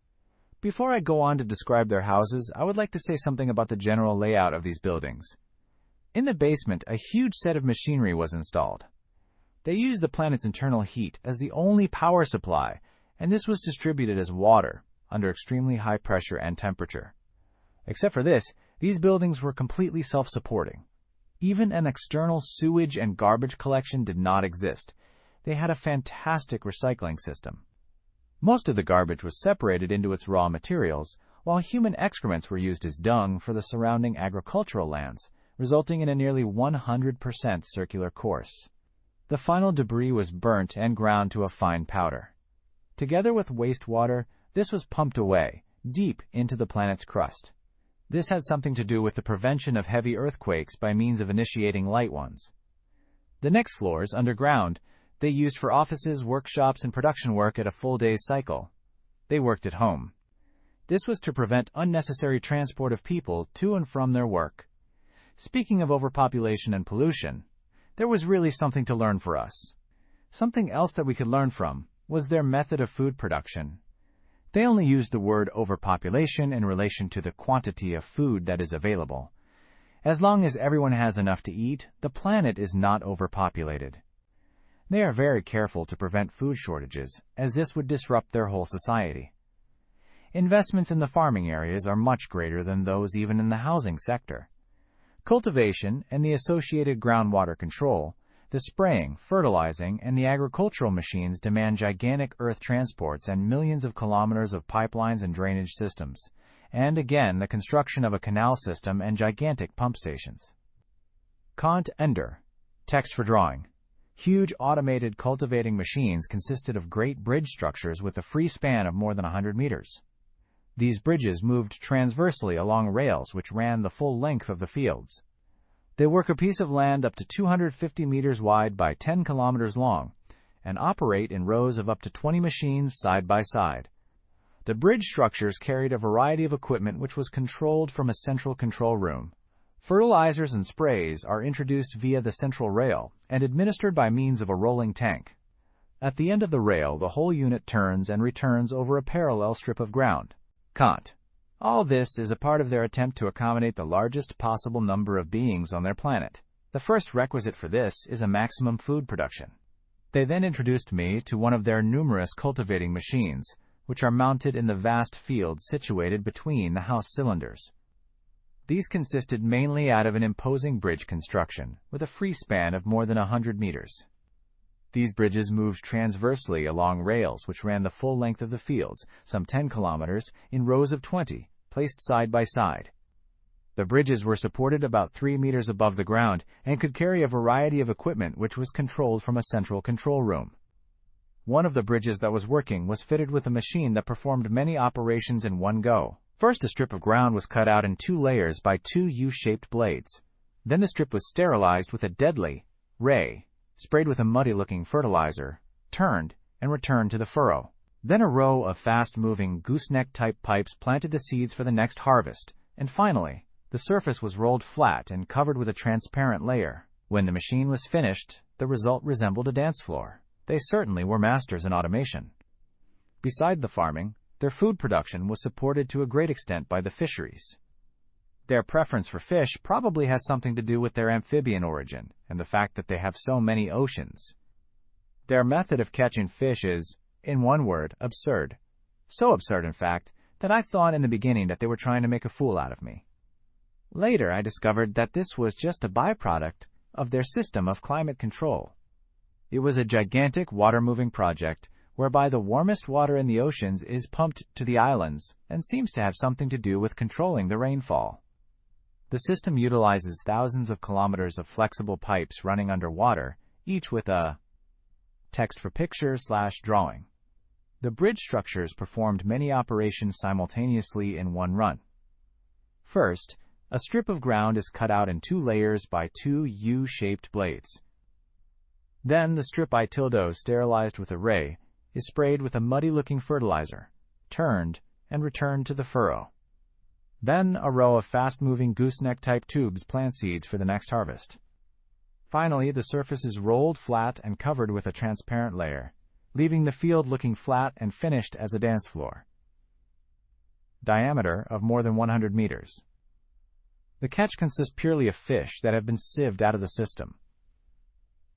S1: Before I go on to describe their houses, I would like to say something about the general layout of these buildings. In the basement, a huge set of machinery was installed. They used the planet's internal heat as the only power supply, and this was distributed as water, under extremely high pressure and temperature. Except for this, these buildings were completely self-supporting. Even an external sewage and garbage collection did not exist. They had a fantastic recycling system. Most of the garbage was separated into its raw materials, while human excrements were used as dung for the surrounding agricultural lands, resulting in a nearly 100% circular course. The final debris was burnt and ground to a fine powder. Together with wastewater, this was pumped away, deep into the planet's crust. This had something to do with the prevention of heavy earthquakes by means of initiating light ones. The next floors, underground, they used for offices, workshops, and production work at a full day's cycle. They worked at home. This was to prevent unnecessary transport of people to and from their work. Speaking of overpopulation and pollution, there was really something to learn for us. Something else that we could learn from was their method of food production. They only used the word overpopulation in relation to the quantity of food that is available. As long as everyone has enough to eat, the planet is not overpopulated. They are very careful to prevent food shortages, as this would disrupt their whole society. Investments in the farming areas are much greater than those even in the housing sector. Cultivation and the associated groundwater control, the spraying, fertilizing, and the agricultural machines demand gigantic earth transports and millions of kilometers of pipelines and drainage systems, and again the construction of a canal system and gigantic pump stations. Cont. Ender. Text for drawing. Huge automated cultivating machines consisted of great bridge structures with a free span of more than 100 meters. These bridges moved transversely along rails which ran the full length of the fields. They work a piece of land up to 250 meters wide by 10 kilometers long and operate in rows of up to 20 machines side by side. The bridge structures carried a variety of equipment which was controlled from a central control room. Fertilizers and sprays are introduced via the central rail and administered by means of a rolling tank. At the end of the rail, the whole unit turns and returns over a parallel strip of ground. Cont. All this is a part of their attempt to accommodate the largest possible number of beings on their planet. The first requisite for this is a maximum food production. They then introduced me to one of their numerous cultivating machines, which are mounted in the vast fields situated between the house cylinders. These consisted mainly out of an imposing bridge construction, with a free span of more than 100 meters. These bridges moved transversely along rails which ran the full length of the fields, some 10 kilometers, in rows of 20, placed side by side. The bridges were supported about 3 meters above the ground and could carry a variety of equipment which was controlled from a central control room. One of the bridges that was working was fitted with a machine that performed many operations in one go. First, a strip of ground was cut out in 2 layers by 2 U-shaped blades. Then the strip was sterilized with a deadly ray, sprayed with a muddy-looking fertilizer, turned, and returned to the furrow. Then a row of fast-moving gooseneck-type pipes planted the seeds for the next harvest, and finally, the surface was rolled flat and covered with a transparent layer. When the machine was finished, the result resembled a dance floor. They certainly were masters in automation. Beside the farming, their food production was supported to a great extent by the fisheries. Their preference for fish probably has something to do with their amphibian origin and the fact that they have so many oceans. Their method of catching fish is, in one word, absurd. So absurd, in fact, that I thought in the beginning that they were trying to make a fool out of me. Later, I discovered that this was just a byproduct of their system of climate control. It was a gigantic water-moving project whereby the warmest water in the oceans is pumped to the islands and seems to have something to do with controlling the rainfall. The system utilizes thousands of kilometers of flexible pipes running underwater, each with a text for picture/drawing. The bridge structures performed many operations simultaneously in one run. First, a strip of ground is cut out in 2 layers by 2 U-shaped blades. Then the strip sterilized with a ray is sprayed with a muddy-looking fertilizer, turned, and returned to the furrow. Then a row of fast-moving gooseneck-type tubes plant seeds for the next harvest. Finally, the surface is rolled flat and covered with a transparent layer, leaving the field looking flat and finished as a dance floor. Diameter of more than 100 meters. The catch consists purely of fish that have been sieved out of the system.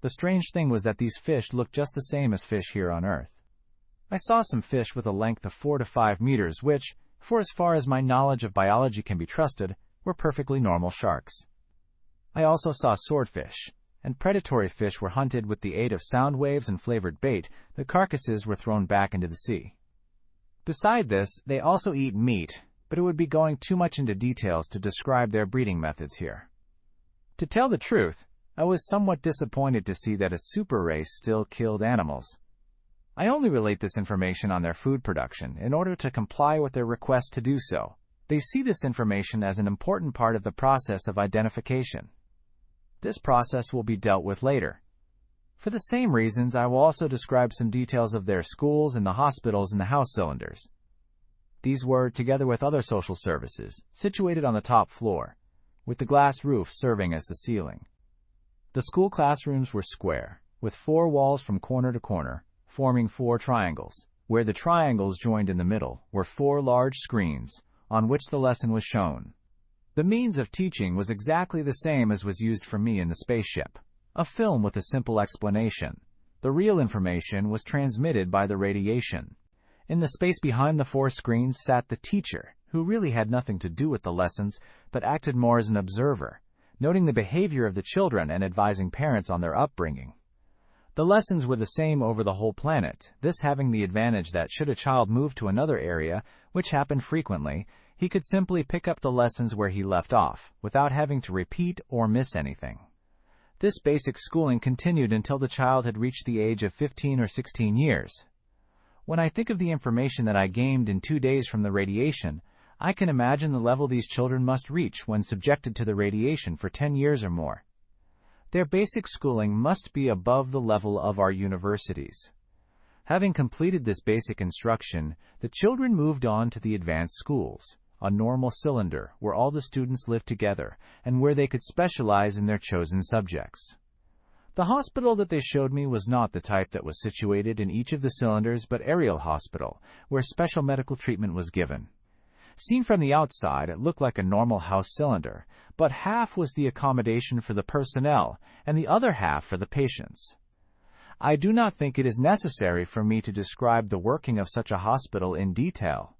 S1: The strange thing was that these fish looked just the same as fish here on Earth. I saw some fish with a length of 4 to 5 meters which, for as far as my knowledge of biology can be trusted, were perfectly normal sharks. I also saw swordfish, and predatory fish were hunted with the aid of sound waves and flavored bait. The carcasses were thrown back into the sea. Beside this, they also eat meat, but it would be going too much into details to describe their breeding methods here. To tell the truth, I was somewhat disappointed to see that a super race still killed animals. I only relate this information on their food production in order to comply with their request to do so. They see this information as an important part of the process of identification. This process will be dealt with later. For the same reasons, I will also describe some details of their schools and the hospitals and the house cylinders. These were, together with other social services, situated on the top floor, with the glass roof serving as the ceiling. The school classrooms were square, with 4 walls from corner to corner, forming 4 triangles. Where the triangles joined in the middle were 4 large screens, on which the lesson was shown. The means of teaching was exactly the same as was used for me in the spaceship. A film with a simple explanation, The real information was transmitted by the radiation. In the space behind the 4 screens sat the teacher, who really had nothing to do with the lessons, but acted more as an observer, noting the behavior of the children and advising parents on their upbringing. The lessons were the same over the whole planet, this having the advantage that should a child move to another area, which happened frequently, he could simply pick up the lessons where he left off, without having to repeat or miss anything. This basic schooling continued until the child had reached the age of 15 or 16 years. When I think of the information that I gained in 2 days from the radiation, I can imagine the level these children must reach when subjected to the radiation for 10 years or more. Their basic schooling must be above the level of our universities. Having completed this basic instruction, the children moved on to the advanced schools, a normal cylinder where all the students lived together and where they could specialize in their chosen subjects. The hospital that they showed me was not the type that was situated in each of the cylinders, but aerial hospital, where special medical treatment was given. Seen from the outside, it looked like a normal house cylinder, but half was the accommodation for the personnel and the other half for the patients. I do not think it is necessary for me to describe the working of such a hospital in detail.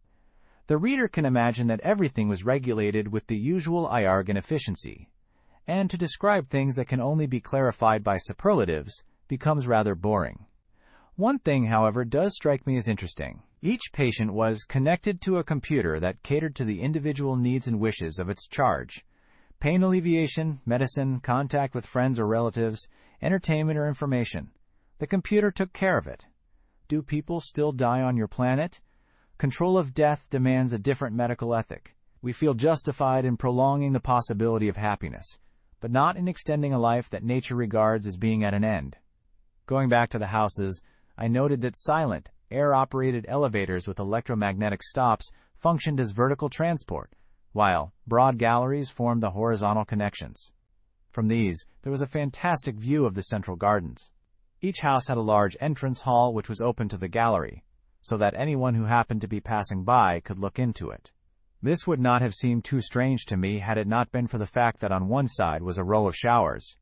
S1: The reader can imagine that everything was regulated with the usual Iargan efficiency, and to describe things that can only be clarified by superlatives becomes rather boring. One thing, however, does strike me as interesting. Each patient was connected to a computer that catered to the individual needs and wishes of its charge. Pain alleviation, medicine, contact with friends or relatives, entertainment or information. The computer took care of it. Do people still die on your planet? Control of death demands a different medical ethic. We feel justified in prolonging the possibility of happiness, but not in extending a life that nature regards as being at an end. Going back to the houses, I noted that silent, air-operated elevators with electromagnetic stops functioned as vertical transport, while broad galleries formed the horizontal connections. From these, there was a fantastic view of the central gardens. Each house had a large entrance hall which was open to the gallery, so that anyone who happened to be passing by could look into it. This would not have seemed too strange to me had it not been for the fact that on one side was a row of showers.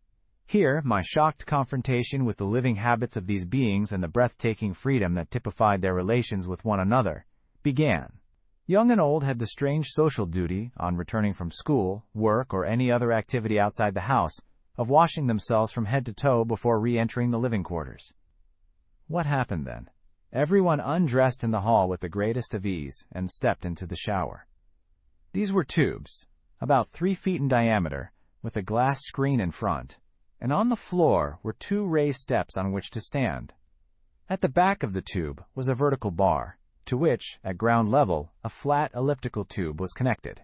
S1: Here, my shocked confrontation with the living habits of these beings and the breathtaking freedom that typified their relations with one another began. Young and old had the strange social duty, on returning from school, work, or any other activity outside the house, of washing themselves from head to toe before re-entering the living quarters. What happened then? Everyone undressed in the hall with the greatest of ease and stepped into the shower. These were tubes, about 3 feet in diameter, with a glass screen in front, and on the floor were 2 raised steps on which to stand. At the back of the tube was a vertical bar, to which, at ground level, a flat elliptical tube was connected.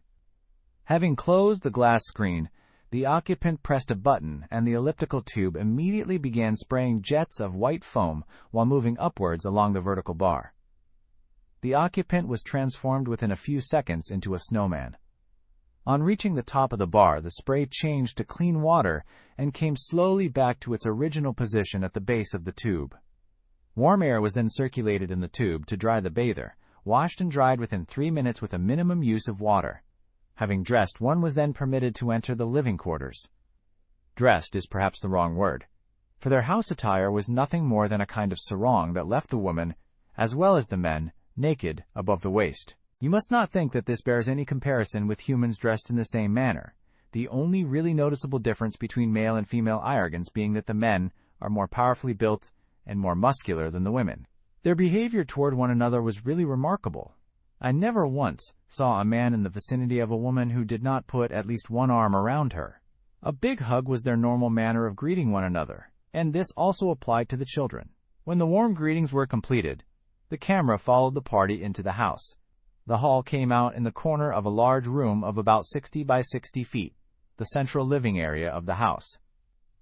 S1: Having closed the glass screen, the occupant pressed a button and the elliptical tube immediately began spraying jets of white foam while moving upwards along the vertical bar. The occupant was transformed within a few seconds into a snowman. On reaching the top of the bar, the spray changed to clean water and came slowly back to its original position at the base of the tube. Warm air was then circulated in the tube to dry the bather, washed and dried within 3 minutes with a minimum use of water. Having dressed, one was then permitted to enter the living quarters. Dressed is perhaps the wrong word, for their house attire was nothing more than a kind of sarong that left the women, as well as the men, naked above the waist. You must not think that this bears any comparison with humans dressed in the same manner, the only really noticeable difference between male and female Iargans being that the men are more powerfully built and more muscular than the women. Their behavior toward one another was really remarkable. I never once saw a man in the vicinity of a woman who did not put at least one arm around her. A big hug was their normal manner of greeting one another, and this also applied to the children. When the warm greetings were completed, the camera followed the party into the house. The hall came out in the corner of a large room of about 60 by 60 feet, the central living area of the house.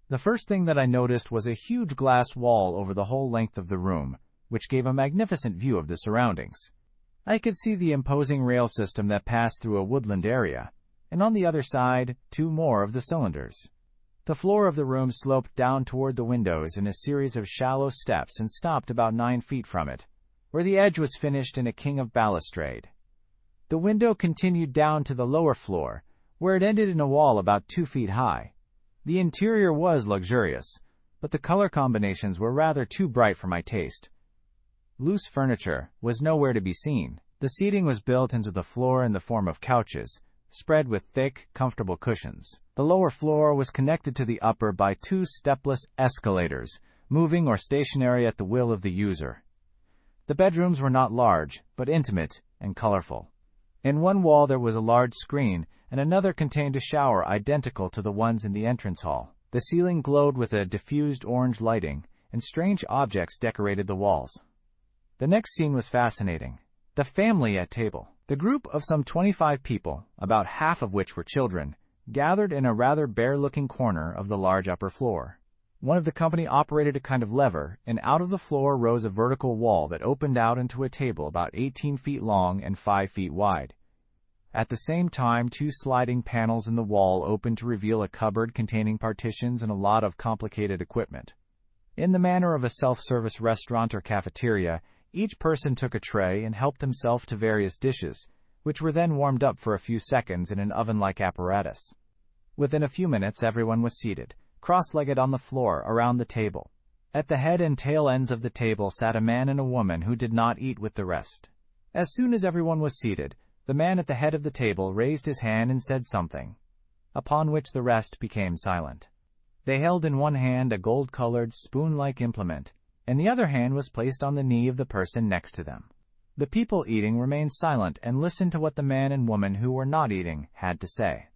S1: The first thing that I noticed was a huge glass wall over the whole length of the room, which gave a magnificent view of the surroundings. I could see the imposing rail system that passed through a woodland area, and on the other side, 2 more of the cylinders. The floor of the room sloped down toward the windows in a series of shallow steps and stopped about 9 feet from it, where the edge was finished in a king of balustrade. The window continued down to the lower floor, where it ended in a wall about 2 feet high. The interior was luxurious, but the color combinations were rather too bright for my taste. Loose furniture was nowhere to be seen. The seating was built into the floor in the form of couches, spread with thick, comfortable cushions. The lower floor was connected to the upper by 2 stepless escalators, moving or stationary at the will of the user. The bedrooms were not large, but intimate and colorful. In one wall there was a large screen, and another contained a shower identical to the ones in the entrance hall. The ceiling glowed with a diffused orange lighting, and strange objects decorated the walls. The next scene was fascinating. The family at table. The group of some 25 people, about half of which were children, gathered in a rather bare-looking corner of the large upper floor. One of the company operated a kind of lever, and out of the floor rose a vertical wall that opened out into a table about 18 feet long and 5 feet wide. At the same time, 2 sliding panels in the wall opened to reveal a cupboard containing partitions and a lot of complicated equipment. In the manner of a self-service restaurant or cafeteria, each person took a tray and helped himself to various dishes, which were then warmed up for a few seconds in an oven-like apparatus. Within a few minutes, everyone was seated, cross-legged on the floor around the table. At the head and tail ends of the table sat a man and a woman who did not eat with the rest. As soon as everyone was seated, the man at the head of the table raised his hand and said something, upon which the rest became silent. They held in one hand a gold-colored, spoon-like implement, and the other hand was placed on the knee of the person next to them. The people eating remained silent and listened to what the man and woman who were not eating had to say.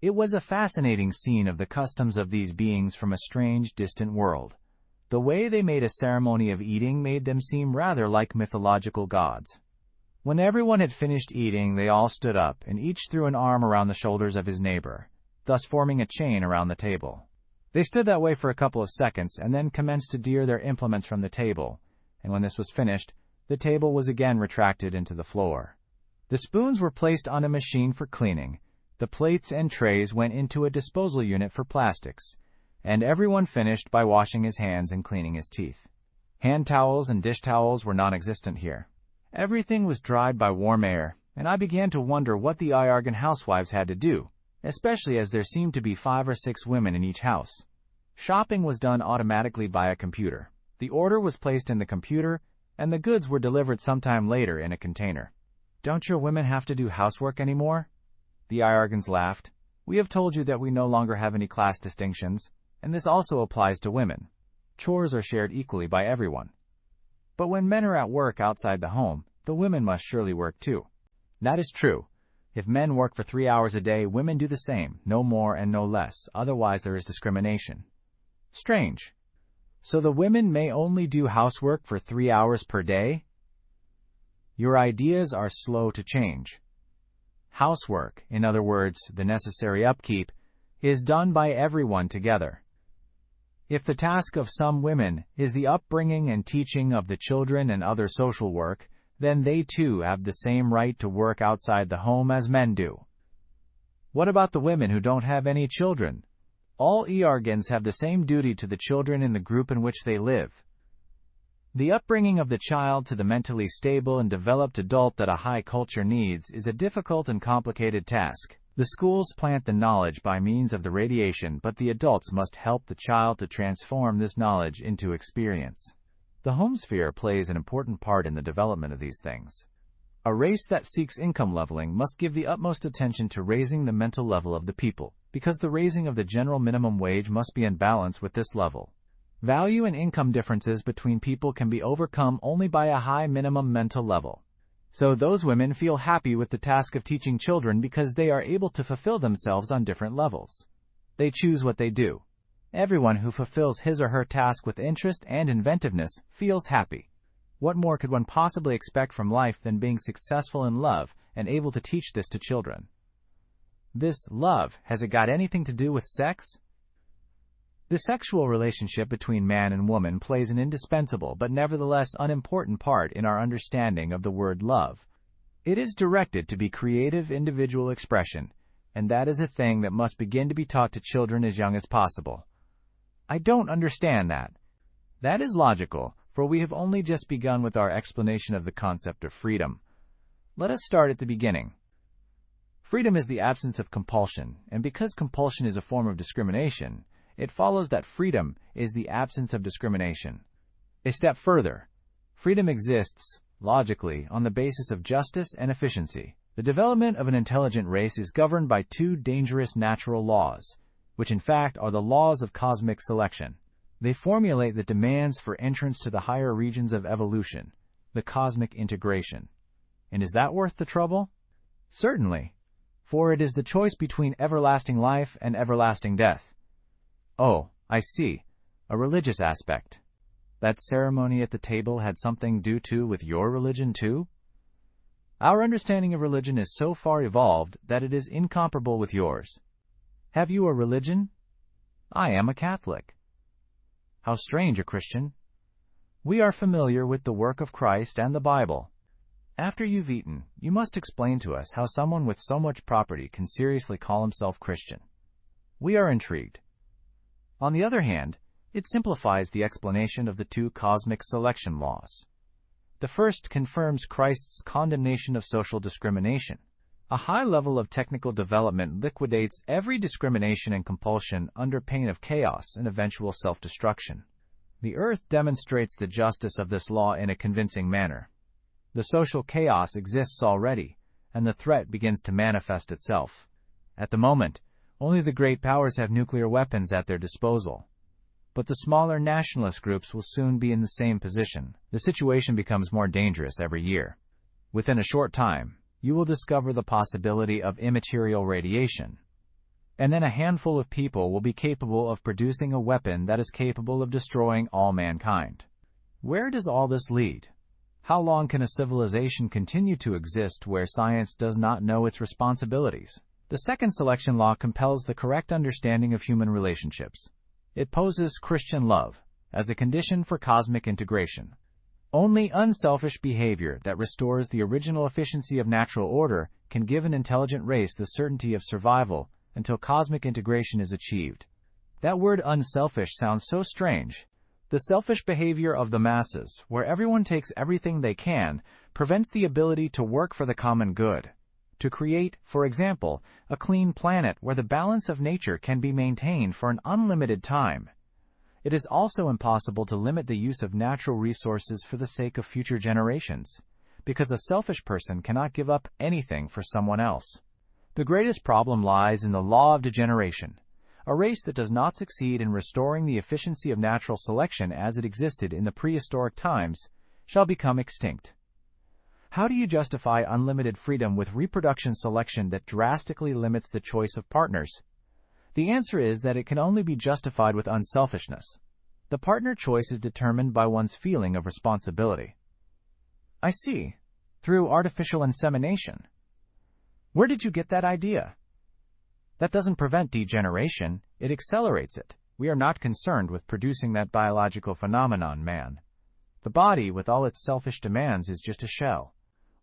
S1: It was a fascinating scene of the customs of these beings from a strange, distant world. The way they made a ceremony of eating made them seem rather like mythological gods. When everyone had finished eating, they all stood up, and each threw an arm around the shoulders of his neighbor, thus forming a chain around the table. They stood that way for a couple of seconds, and then commenced to dear their implements from the table, and when this was finished, the table was again retracted into the floor. The spoons were placed on a machine for cleaning, the plates and trays went into a disposal unit for plastics, and everyone finished by washing his hands and cleaning his teeth. Hand towels and dish towels were non-existent here. Everything was dried by warm air, and I began to wonder what the Iargan housewives had to do, especially as there seemed to be 5 or 6 women in each house. Shopping was done automatically by a computer. The order was placed in the computer, and the goods were delivered sometime later in a container. "Don't your women have to do housework anymore?" The Iargans laughed. "We have told you that we no longer have any class distinctions, and this also applies to women. Chores are shared equally by everyone. But when men are at work outside the home, the women must surely work too." "That is true. If men work for 3 hours a day, women do the same, no more and no less, otherwise there is discrimination." "Strange. So the women may only do housework for 3 hours per day?" "Your ideas are slow to change. Housework, in other words, the necessary upkeep, is done by everyone together. If the task of some women is the upbringing and teaching of the children and other social work, then they too have the same right to work outside the home as men do." "What about the women who don't have any children?" "All Iargans have the same duty to the children in the group in which they live. The upbringing of the child to the mentally stable and developed adult that a high culture needs is a difficult and complicated task. The schools plant the knowledge by means of the radiation, but the adults must help the child to transform this knowledge into experience. The home sphere plays an important part in the development of these things. A race that seeks income leveling must give the utmost attention to raising the mental level of the people, because the raising of the general minimum wage must be in balance with this level. Value and income differences between people can be overcome only by a high minimum mental level. So those women feel happy with the task of teaching children because they are able to fulfill themselves on different levels. They choose what they do. Everyone who fulfills his or her task with interest and inventiveness feels happy. What more could one possibly expect from life than being successful in love and able to teach this to children? This love, has it got anything to do with sex? The sexual relationship between man and woman plays an indispensable but nevertheless unimportant part in our understanding of the word love. It is directed to be creative individual expression, and that is a thing that must begin to be taught to children as young as possible. I don't understand that. That is logical, for we have only just begun with our explanation of the concept of freedom. Let us start at the beginning. Freedom is the absence of compulsion, and because compulsion is a form of discrimination, it follows that freedom is the absence of discrimination. A step further, freedom exists, logically, on the basis of justice and efficiency. The development of an intelligent race is governed by two dangerous natural laws, which in fact are the laws of cosmic selection. They formulate the demands for entrance to the higher regions of evolution, the cosmic integration. And is that worth the trouble? Certainly, for it is the choice between everlasting life and everlasting death. Oh, I see, a religious aspect. That ceremony at the table had something to do with your religion too? Our understanding of religion is so far evolved that it is incomparable with yours. Have you a religion? I am a Catholic. How strange, a Christian. We are familiar with the work of Christ and the Bible. After you've eaten, you must explain to us how someone with so much property can seriously call himself Christian. We are intrigued. On the other hand, it simplifies the explanation of the two cosmic selection laws. The first confirms Christ's condemnation of social discrimination. A high level of technical development liquidates every discrimination and compulsion under pain of chaos and eventual self-destruction. The Earth demonstrates the justice of this law in a convincing manner. The social chaos exists already, and the threat begins to manifest itself. At the moment, only the great powers have nuclear weapons at their disposal. But the smaller nationalist groups will soon be in the same position. The situation becomes more dangerous every year. Within a short time, you will discover the possibility of immaterial radiation. And then a handful of people will be capable of producing a weapon that is capable of destroying all mankind. Where does all this lead? How long can a civilization continue to exist where science does not know its responsibilities? The second selection law compels the correct understanding of human relationships. It poses Christian love as a condition for cosmic integration. Only unselfish behavior that restores the original efficiency of natural order can give an intelligent race the certainty of survival until cosmic integration is achieved. That word unselfish sounds so strange. The selfish behavior of the masses, where everyone takes everything they can, prevents the ability to work for the common good. To create, for example, a clean planet where the balance of nature can be maintained for an unlimited time. It is also impossible to limit the use of natural resources for the sake of future generations, because a selfish person cannot give up anything for someone else. The greatest problem lies in the law of degeneration. A race that does not succeed in restoring the efficiency of natural selection as it existed in the prehistoric times shall become extinct. How do you justify unlimited freedom with reproduction selection that drastically limits the choice of partners? The answer is that it can only be justified with unselfishness. The partner choice is determined by one's feeling of responsibility. I see. Through artificial insemination. Where did you get that idea? That doesn't prevent degeneration, it accelerates it. We are not concerned with producing that biological phenomenon, man. The body, with all its selfish demands, is just a shell.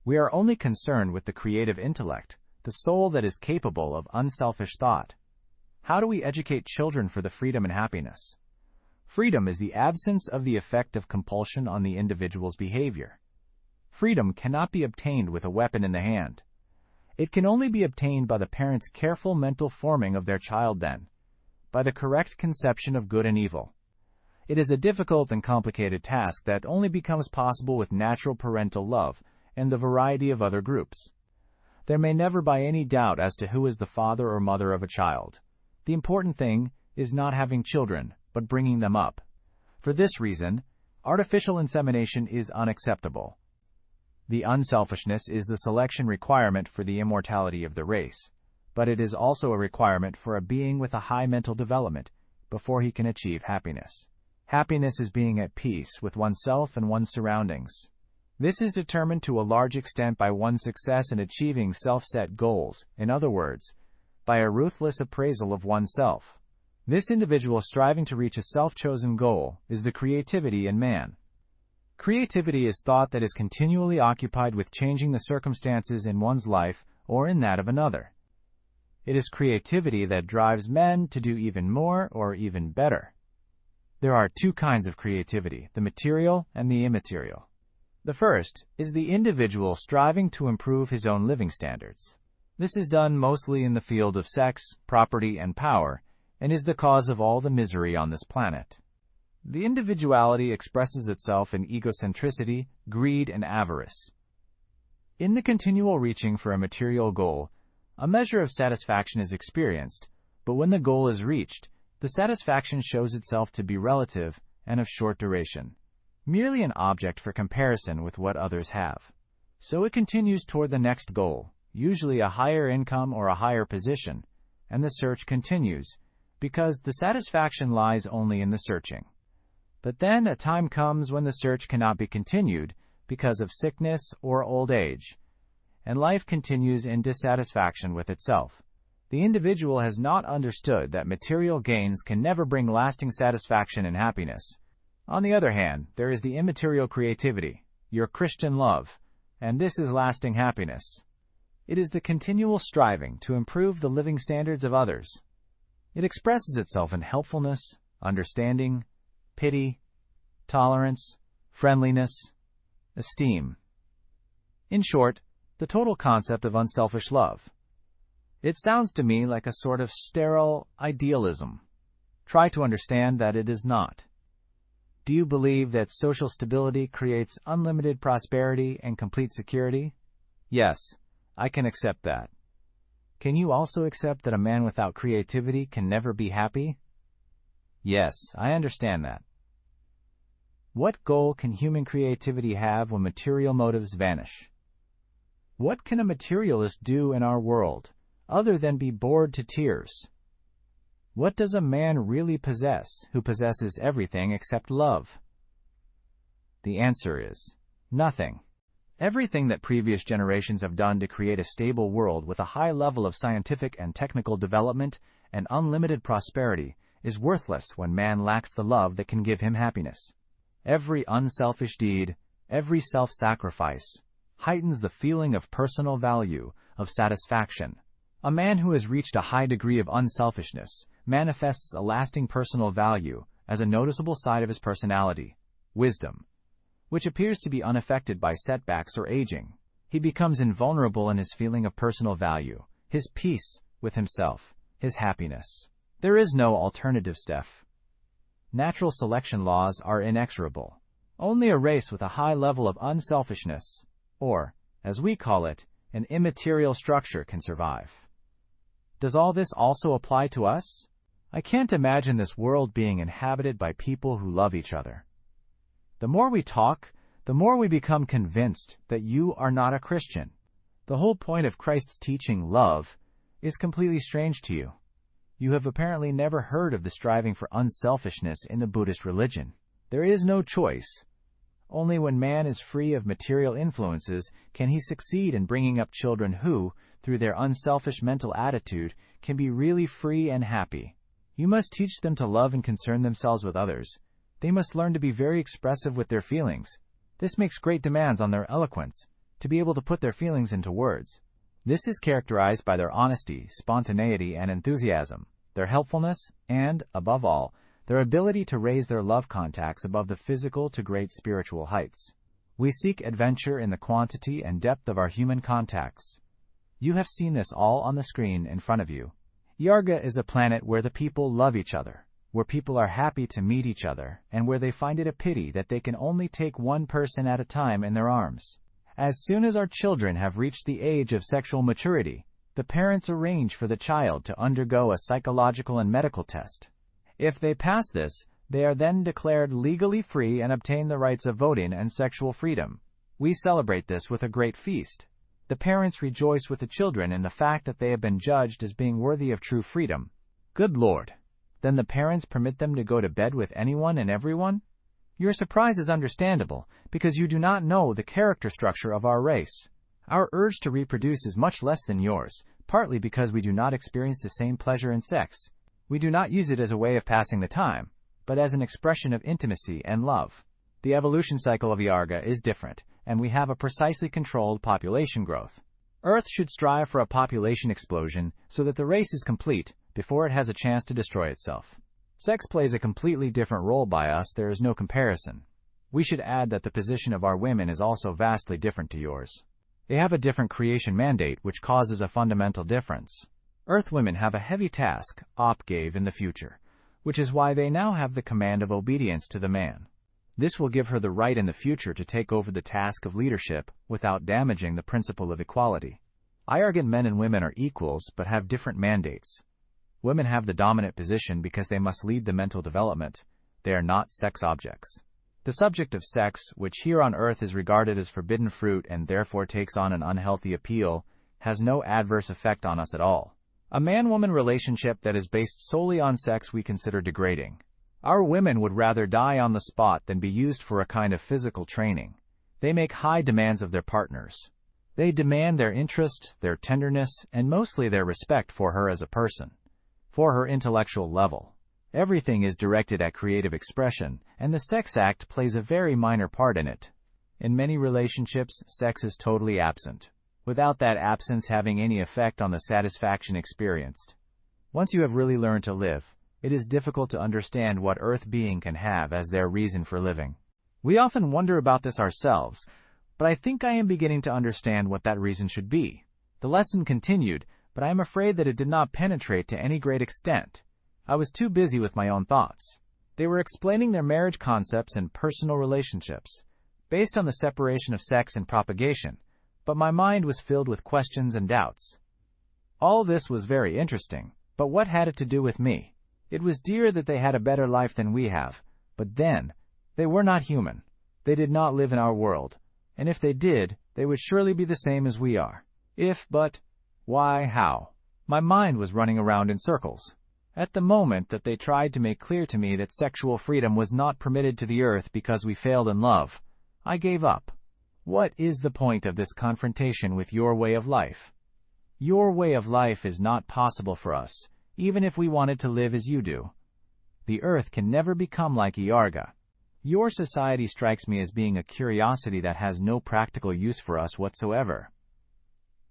S1: We are only concerned with the creative intellect, the soul that is capable of unselfish thought. How do we educate children for the freedom and happiness? Freedom is the absence of the effect of compulsion on the individual's behavior. Freedom cannot be obtained with a weapon in the hand. It can only be obtained by the parents' careful mental forming of their child then, by the correct conception of good and evil. It is a difficult and complicated task that only becomes possible with natural parental love and the variety of other groups. There may never be any doubt as to who is the father or mother of a child. The important thing is not having children, but bringing them up. For this reason, artificial insemination is unacceptable. The unselfishness is the selection requirement for the immortality of the race, but it is also a requirement for a being with a high mental development before he can achieve happiness. Happiness is being at peace with oneself and one's surroundings. This is determined to a large extent by one's success in achieving self-set goals, in other words, by a ruthless appraisal of oneself. This individual striving to reach a self-chosen goal is the creativity in man. Creativity is thought that is continually occupied with changing the circumstances in one's life or in that of another. It is creativity that drives men to do even more or even better. There are two kinds of creativity, the material and the immaterial. The first is the individual striving to improve his own living standards. This is done mostly in the field of sex, property, and power, and is the cause of all the misery on this planet. The individuality expresses itself in egocentricity, greed, and avarice. In the continual reaching for a material goal, a measure of satisfaction is experienced, but when the goal is reached, the satisfaction shows itself to be relative and of short duration, merely an object for comparison with what others have. So it continues toward the next goal, usually a higher income or a higher position, and the search continues, because the satisfaction lies only in the searching. But then a time comes when the search cannot be continued because of sickness or old age, and life continues in dissatisfaction with itself. The individual has not understood that material gains can never bring lasting satisfaction and happiness. On the other hand, there is the immaterial creativity, your Christian love, and this is lasting happiness. It is the continual striving to improve the living standards of others. It expresses itself in helpfulness, understanding, pity, tolerance, friendliness, esteem. In short, the total concept of unselfish love. It sounds to me like a sort of sterile idealism. Try to understand that it is not. Do you believe that social stability creates unlimited prosperity and complete security? Yes, I can accept that. Can you also accept that a man without creativity can never be happy? Yes, I understand that. What goal can human creativity have when material motives vanish? What can a materialist do in our world, other than be bored to tears? What does a man really possess who possesses everything except love? The answer is nothing. Everything that previous generations have done to create a stable world with a high level of scientific and technical development and unlimited prosperity is worthless when man lacks the love that can give him happiness. Every unselfish deed, every self-sacrifice, heightens the feeling of personal value, of satisfaction. A man who has reached a high degree of unselfishness manifests a lasting personal value as a noticeable side of his personality, wisdom, which appears to be unaffected by setbacks or aging. He becomes invulnerable in his feeling of personal value, his peace with himself, his happiness. There is no alternative, Steph. Natural selection laws are inexorable. Only a race with a high level of unselfishness, or, as we call it, an immaterial structure can survive. Does all this also apply to us? I can't imagine this world being inhabited by people who love each other. The more we talk, the more we become convinced that you are not a Christian. The whole point of Christ's teaching, love, is completely strange to you. You have apparently never heard of the striving for unselfishness in the Buddhist religion. There is no choice. Only when man is free of material influences can he succeed in bringing up children who, through their unselfish mental attitude, can be really free and happy. You must teach them to love and concern themselves with others. They must learn to be very expressive with their feelings. This makes great demands on their eloquence, to be able to put their feelings into words. This is characterized by their honesty, spontaneity, and enthusiasm, their helpfulness, and, above all, their ability to raise their love contacts above the physical to great spiritual heights. We seek adventure in the quantity and depth of our human contacts. You have seen this all on the screen in front of you. Iarga is a planet where the people love each other, where people are happy to meet each other, and where they find it a pity that they can only take one person at a time in their arms. As soon as our children have reached the age of sexual maturity, the parents arrange for the child to undergo a psychological and medical test. If they pass this, they are then declared legally free and obtain the rights of voting and sexual freedom. We celebrate this with a great feast. The parents rejoice with the children in the fact that they have been judged as being worthy of true freedom. Good Lord! Then the parents permit them to go to bed with anyone and everyone? Your surprise is understandable, because you do not know the character structure of our race. Our urge to reproduce is much less than yours, partly because we do not experience the same pleasure in sex. We do not use it as a way of passing the time, but as an expression of intimacy and love. The evolution cycle of Iarga is different, and we have a precisely controlled population growth. Earth should strive for a population explosion so that the race is complete before it has a chance to destroy itself. Sex plays a completely different role by us, there is no comparison. We should add that the position of our women is also vastly different to yours. They have a different creation mandate which causes a fundamental difference. Earth women have a heavy task, gave in the future, which is why they now have the command of obedience to the man. This will give her the right in the future to take over the task of leadership without damaging the principle of equality. Iargan men and women are equals but have different mandates. Women have the dominant position because they must lead the mental development. They are not sex objects. The subject of sex, which here on Earth is regarded as forbidden fruit and therefore takes on an unhealthy appeal, has no adverse effect on us at all. A man-woman relationship that is based solely on sex we consider degrading. Our women would rather die on the spot than be used for a kind of physical training. They make high demands of their partners. They demand their interest, their tenderness, and mostly their respect for her as a person, for her intellectual level. Everything is directed at creative expression, and the sex act plays a very minor part in it. In many relationships, sex is totally absent, without that absence having any effect on the satisfaction experienced. Once you have really learned to live, it is difficult to understand what Earth being can have as their reason for living. We often wonder about this ourselves, but I think I am beginning to understand what that reason should be. The lesson continued, but I am afraid that it did not penetrate to any great extent. I was too busy with my own thoughts. They were explaining their marriage concepts and personal relationships, based on the separation of sex and propagation, but my mind was filled with questions and doubts. All this was very interesting, but what had it to do with me? It was dear that they had a better life than we have, but then, they were not human. They did not live in our world, and if they did, they would surely be the same as we are. But, why, how? My mind was running around in circles. At the moment that they tried to make clear to me that sexual freedom was not permitted to the Earth because we failed in love, I gave up. What is the point of this confrontation with your way of life? Your way of life is not possible for us, even if we wanted to live as you do. The Earth can never become like Iarga. Your society strikes me as being a curiosity that has no practical use for us whatsoever.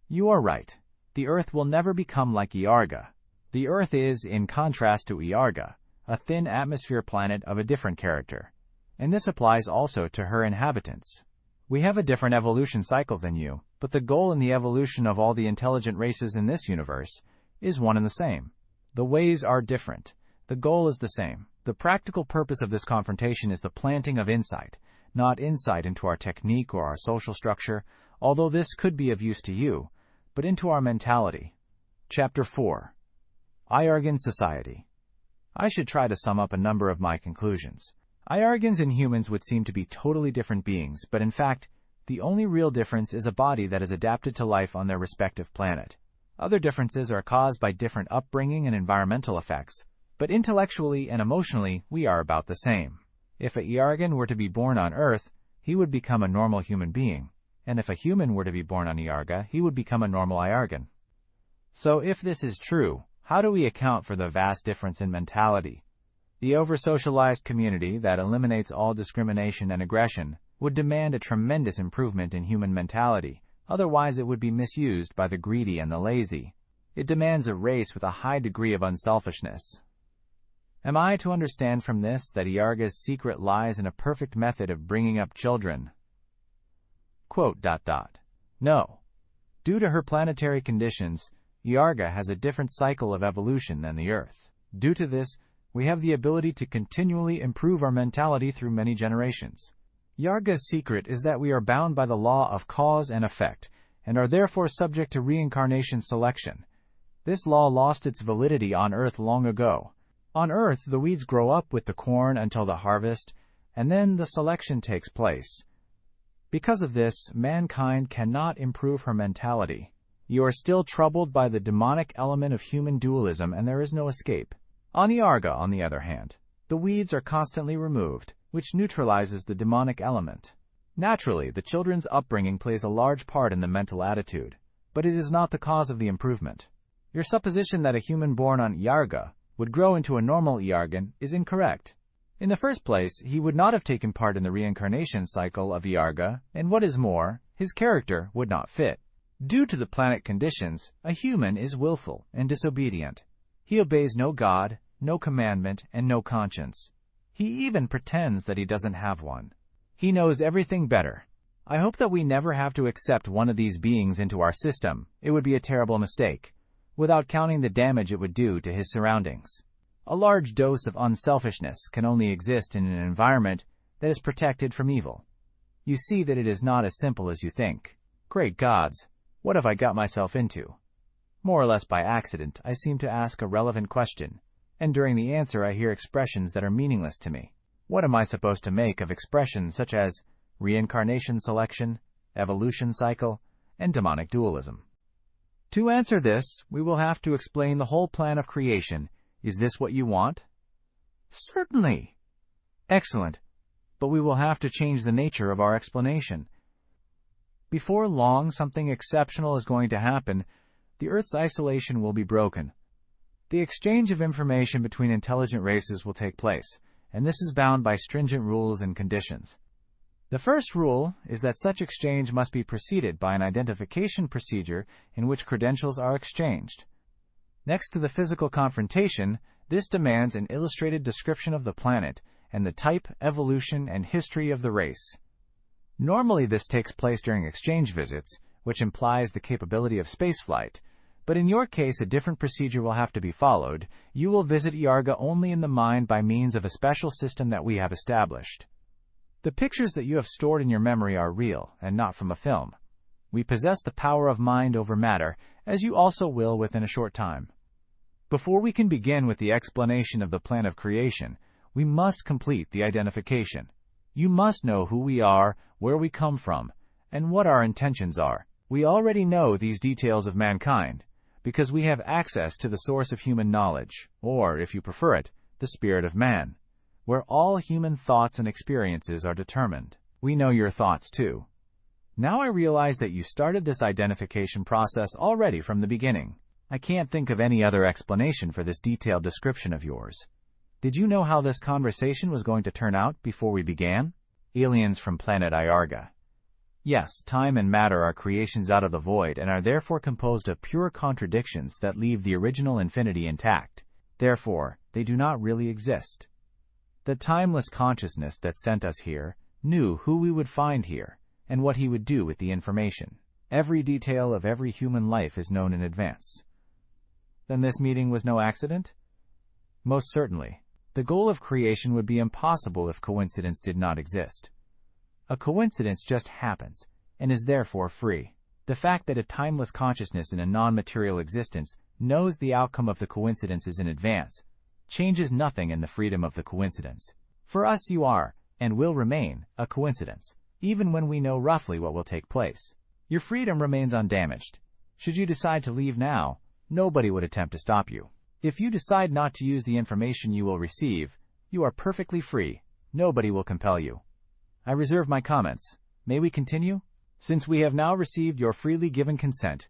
S1: You are right. The Earth will never become like Iarga. The Earth is, in contrast to Iarga, a thin atmosphere planet of a different character, and this applies also to her inhabitants. We have a different evolution cycle than you, but the goal in the evolution of all the intelligent races in this universe is one and the same. The ways are different. The goal is the same. The practical purpose of this confrontation is the planting of insight, not insight into our technique or our social structure, although this could be of use to you, but into our mentality. Chapter 4. Iargan Society. I should try to sum up a number of my conclusions. Iargans and humans would seem to be totally different beings, but in fact, the only real difference is a body that is adapted to life on their respective planet. Other differences are caused by different upbringing and environmental effects, but intellectually and emotionally, we are about the same. If a Iargan were to be born on Earth, he would become a normal human being, and if a human were to be born on Iarga, he would become a normal Iargan. So if this is true, how do we account for the vast difference in mentality? The over-socialized community that eliminates all discrimination and aggression would demand a tremendous improvement in human mentality. Otherwise, it would be misused by the greedy and the lazy. It demands a race with a high degree of unselfishness. Am I to understand from this that Iarga's secret lies in a perfect method of bringing up children? ... No. Due to her planetary conditions, Iarga has a different cycle of evolution than the Earth. Due to this, we have the ability to continually improve our mentality through many generations. Iarga's secret is that we are bound by the law of cause and effect, and are therefore subject to reincarnation selection. This law lost its validity on Earth long ago. On Earth, the weeds grow up with the corn until the harvest, and then the selection takes place. Because of this, mankind cannot improve her mentality. You are still troubled by the demonic element of human dualism, and there is no escape. On Iarga, on the other hand, the weeds are constantly removed, which neutralizes the demonic element. Naturally, the children's upbringing plays a large part in the mental attitude, but it is not the cause of the improvement. Your supposition that a human born on Iarga would grow into a normal Iargan is incorrect. In the first place, he would not have taken part in the reincarnation cycle of Iarga, and what is more, his character would not fit. Due to the planet conditions, a human is willful and disobedient. He obeys no God, no commandment, and no conscience. He even pretends that he doesn't have one. He knows everything better. I hope that we never have to accept one of these beings into our system. It would be a terrible mistake. without counting the damage it would do to his surroundings. A large dose of unselfishness can only exist in an environment that is protected from evil. You see that it is not as simple as you think. Great gods, what have I got myself into? More or less by accident, I seem to ask a relevant question, and during the answer I hear expressions that are meaningless to me. What am I supposed to make of expressions such as reincarnation selection, evolution cycle, and demonic dualism? To answer this, we will have to explain the whole plan of creation. Is this what you want? Certainly. Excellent. But we will have to change the nature of our explanation. Before long, something exceptional is going to happen. The Earth's isolation will be broken. The exchange of information between intelligent races will take place, and this is bound by stringent rules and conditions. The first rule is that such exchange must be preceded by an identification procedure in which credentials are exchanged. Next to the physical confrontation, this demands an illustrated description of the planet and the type, evolution, and history of the race. Normally this takes place during exchange visits, which implies the capability of spaceflight, but in your case a different procedure will have to be followed. You will visit Iarga only in the mind by means of a special system that we have established. The pictures that you have stored in your memory are real, and not from a film. We possess the power of mind over matter, as you also will within a short time. Before we can begin with the explanation of the plan of creation, we must complete the identification. You must know who we are, where we come from, and what our intentions are. We already know these details of mankind, because we have access to the source of human knowledge, or, if you prefer it, the spirit of man, where all human thoughts and experiences are determined. We know your thoughts, too. Now I realize that you started this identification process already from the beginning. I can't think of any other explanation for this detailed description of yours. Did you know how this conversation was going to turn out before we began? Aliens from planet Iarga. Yes, time and matter are creations out of the void and are therefore composed of pure contradictions that leave the original infinity intact. Therefore, they do not really exist. The timeless consciousness that sent us here knew who we would find here and what he would do with the information. Every detail of every human life is known in advance. Then this meeting was no accident? Most certainly. The goal of creation would be impossible if coincidence did not exist. A coincidence just happens, and is therefore free. The fact that a timeless consciousness in a non-material existence knows the outcome of the coincidences in advance changes nothing in the freedom of the coincidence. For us you are, and will remain, a coincidence, even when we know roughly what will take place. Your freedom remains undamaged. Should you decide to leave now, nobody would attempt to stop you. If you decide not to use the information you will receive, you are perfectly free. Nobody will compel you. I reserve my comments. May we continue? Since we have now received your freely given consent,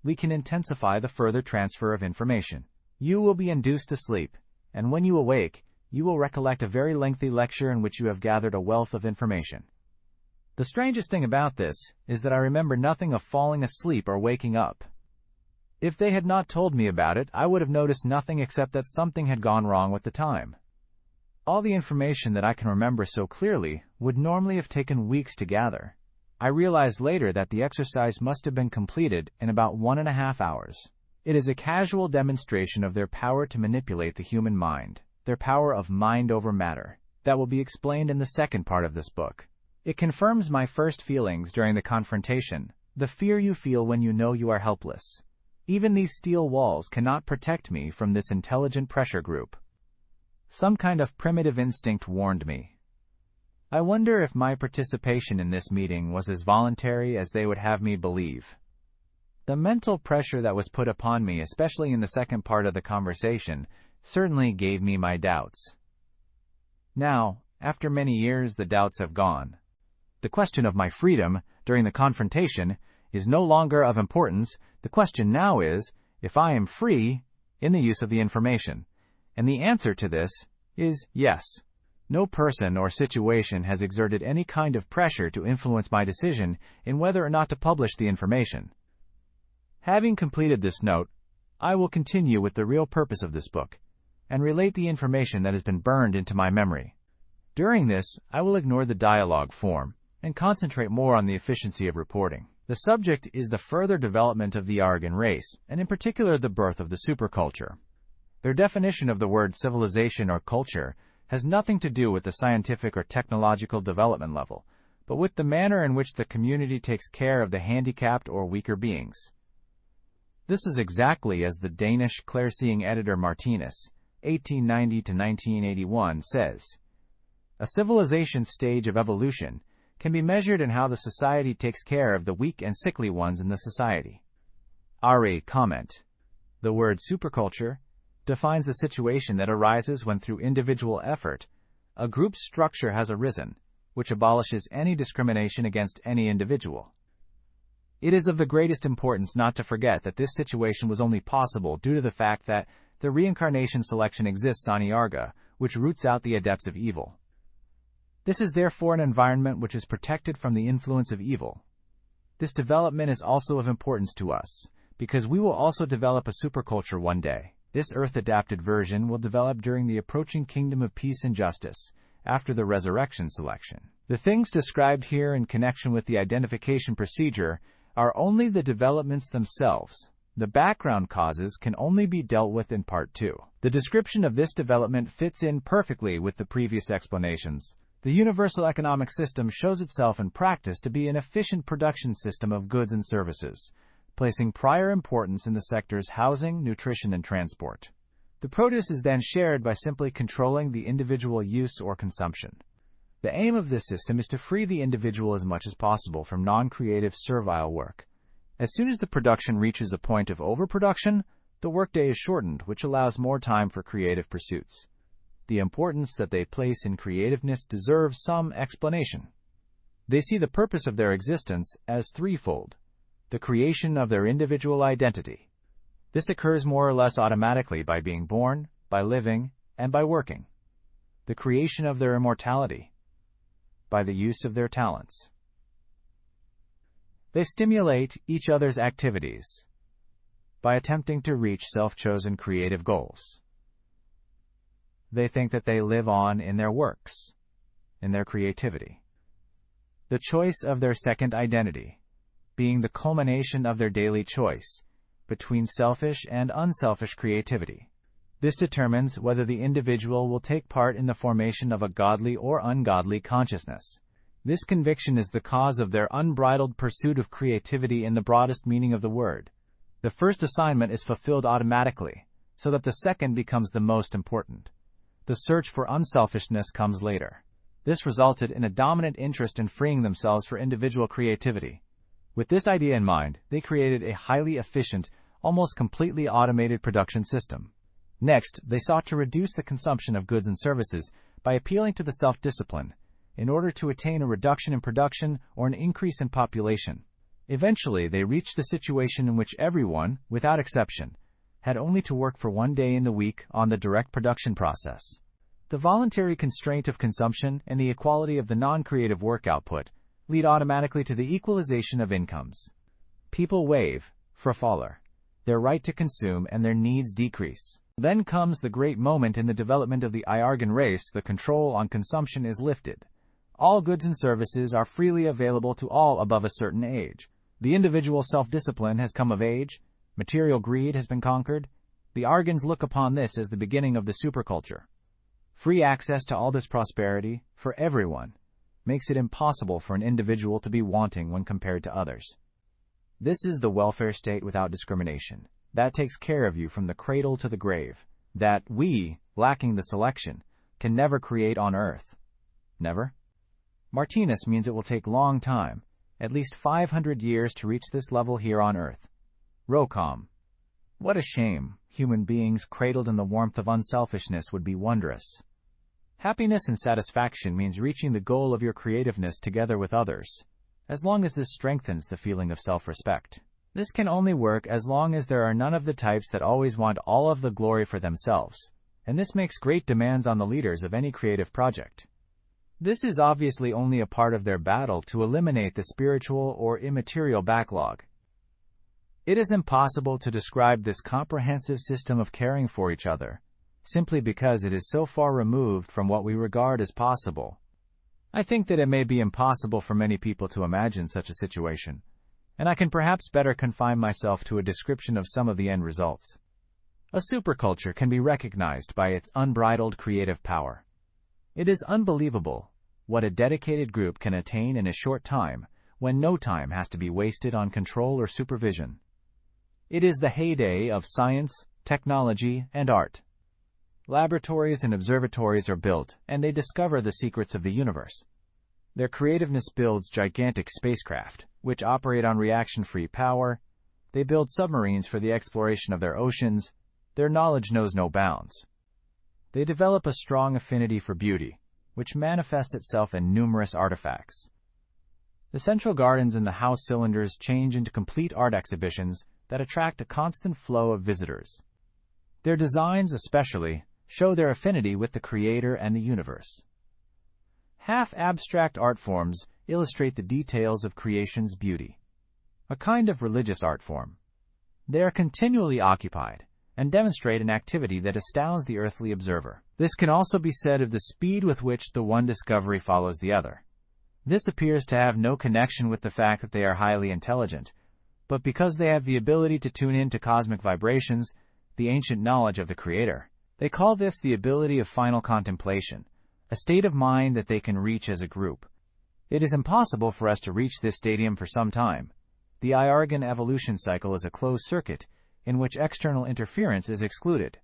S1: we can intensify the further transfer of information. You will be induced to sleep, and when you awake, you will recollect a very lengthy lecture in which you have gathered a wealth of information. The strangest thing about this is that I remember nothing of falling asleep or waking up. If they had not told me about it, I would have noticed nothing except that something had gone wrong with the time. All the information that I can remember so clearly would normally have taken weeks to gather. I realized later that the exercise must have been completed in about 1.5 hours. It is a casual demonstration of their power to manipulate the human mind, their power of mind over matter, that will be explained in the second part of this book. It confirms my first feelings during the confrontation, the fear you feel when you know you are helpless. Even these steel walls cannot protect me from this intelligent pressure group. Some kind of primitive instinct warned me. I wonder if my participation in this meeting was as voluntary as they would have me believe. The mental pressure that was put upon me, especially in the second part of the conversation, certainly gave me my doubts. Now, after many years, the doubts have gone. The question of my freedom during the confrontation is no longer of importance. The question now is if I am free in the use of the information. And the answer to this is yes. No person or situation has exerted any kind of pressure to influence my decision in whether or not to publish the information. Having completed this note, I will continue with the real purpose of this book, and relate the information that has been burned into my memory. During this, I will ignore the dialogue form, and concentrate more on the efficiency of reporting. The subject is the further development of the Iargan race, and in particular the birth of the superculture. Their definition of the word civilization or culture has nothing to do with the scientific or technological development level, but with the manner in which the community takes care of the handicapped or weaker beings. This is exactly as the Danish clear-seeing editor Martinus, 1890–1981, says. A civilization's stage of evolution can be measured in how the society takes care of the weak and sickly ones in the society. R.A. comment. The word superculture defines the situation that arises when through individual effort, a group's structure has arisen, which abolishes any discrimination against any individual. It is of the greatest importance not to forget that this situation was only possible due to the fact that the reincarnation selection exists on Iarga, which roots out the adepts of evil. This is therefore an environment which is protected from the influence of evil. This development is also of importance to us, because we will also develop a superculture one day. This Earth-adapted version will develop during the approaching kingdom of peace and justice, after the resurrection selection. The things described here in connection with the identification procedure are only the developments themselves. The background causes can only be dealt with in Part 2. The description of this development fits in perfectly with the previous explanations. The universal economic system shows itself in practice to be an efficient production system of goods and services, placing prior importance in the sectors housing, nutrition, and transport. The produce is then shared by simply controlling the individual use or consumption. The aim of this system is to free the individual as much as possible from non-creative servile work. As soon as the production reaches a point of overproduction, the workday is shortened, which allows more time for creative pursuits. The importance that they place in creativeness deserves some explanation. They see the purpose of their existence as threefold: the creation of their individual identity. This occurs more or less automatically by being born, by living, and by working. The creation of their immortality, by the use of their talents. They stimulate each other's activities, by attempting to reach self-chosen creative goals. They think that they live on in their works, in their creativity. The choice of their second identity, being the culmination of their daily choice between selfish and unselfish creativity. This determines whether the individual will take part in the formation of a godly or ungodly consciousness. This conviction is the cause of their unbridled pursuit of creativity in the broadest meaning of the word. The first assignment is fulfilled automatically, so that the second becomes the most important. The search for unselfishness comes later. This resulted in a dominant interest in freeing themselves for individual creativity. With this idea in mind, they created a highly efficient, almost completely automated production system. Next, they sought to reduce the consumption of goods and services by appealing to the self-discipline, in order to attain a reduction in production or an increase in population. Eventually, they reached the situation in which everyone, without exception, had only to work for one day in the week on the direct production process. The voluntary constraint of consumption and the equality of the non-creative work output lead automatically to the equalization of incomes. People waive, for faller, their right to consume and their needs decrease. Then comes the great moment in the development of the Iargan race. The control on consumption is lifted. All goods and services are freely available to all above a certain age. The individual self-discipline has come of age. Material greed has been conquered. The Iargans look upon this as the beginning of the superculture. Free access to all this prosperity, for everyone, makes it impossible for an individual to be wanting when compared to others. This is the welfare state without discrimination. That takes care of you from the cradle to the grave. That we, lacking the selection, can never create on earth. Never? Martinus means it will take long time, at least 500 years to reach this level here on earth. Rocom. What a shame. Human beings cradled in the warmth of unselfishness would be wondrous. Happiness and satisfaction means reaching the goal of your creativeness together with others, as long as this strengthens the feeling of self-respect. This can only work as long as there are none of the types that always want all of the glory for themselves, and this makes great demands on the leaders of any creative project. This is obviously only a part of their battle to eliminate the spiritual or immaterial backlog. It is impossible to describe this comprehensive system of caring for each other, simply because it is so far removed from what we regard as possible. I think that it may be impossible for many people to imagine such a situation. and I can perhaps better confine myself to a description of some of the end results. A superculture can be recognized by its unbridled creative power. It is unbelievable what a dedicated group can attain in a short time, when no time has to be wasted on control or supervision. It is the heyday of science, technology, and art. Laboratories and observatories are built, and they discover the secrets of the universe. Their creativeness builds gigantic spacecraft, which operate on reaction-free power. They build submarines for the exploration of their oceans. Their knowledge knows no bounds. They develop a strong affinity for beauty, which manifests itself in numerous artifacts. The central gardens in the house cylinders change into complete art exhibitions that attract a constant flow of visitors. Their designs, especially, show their affinity with the Creator and the universe. Half-abstract art forms illustrate the details of creation's beauty, a kind of religious art form. They are continually occupied and demonstrate an activity that astounds the earthly observer. This can also be said of the speed with which the one discovery follows the other. This appears to have no connection with the fact that they are highly intelligent, but because they have the ability to tune in to cosmic vibrations, the ancient knowledge of the Creator. They call this the ability of final contemplation, a state of mind that they can reach as a group. It is impossible for us to reach this stadium for some time. The Iargan evolution cycle is a closed circuit in which external interference is excluded.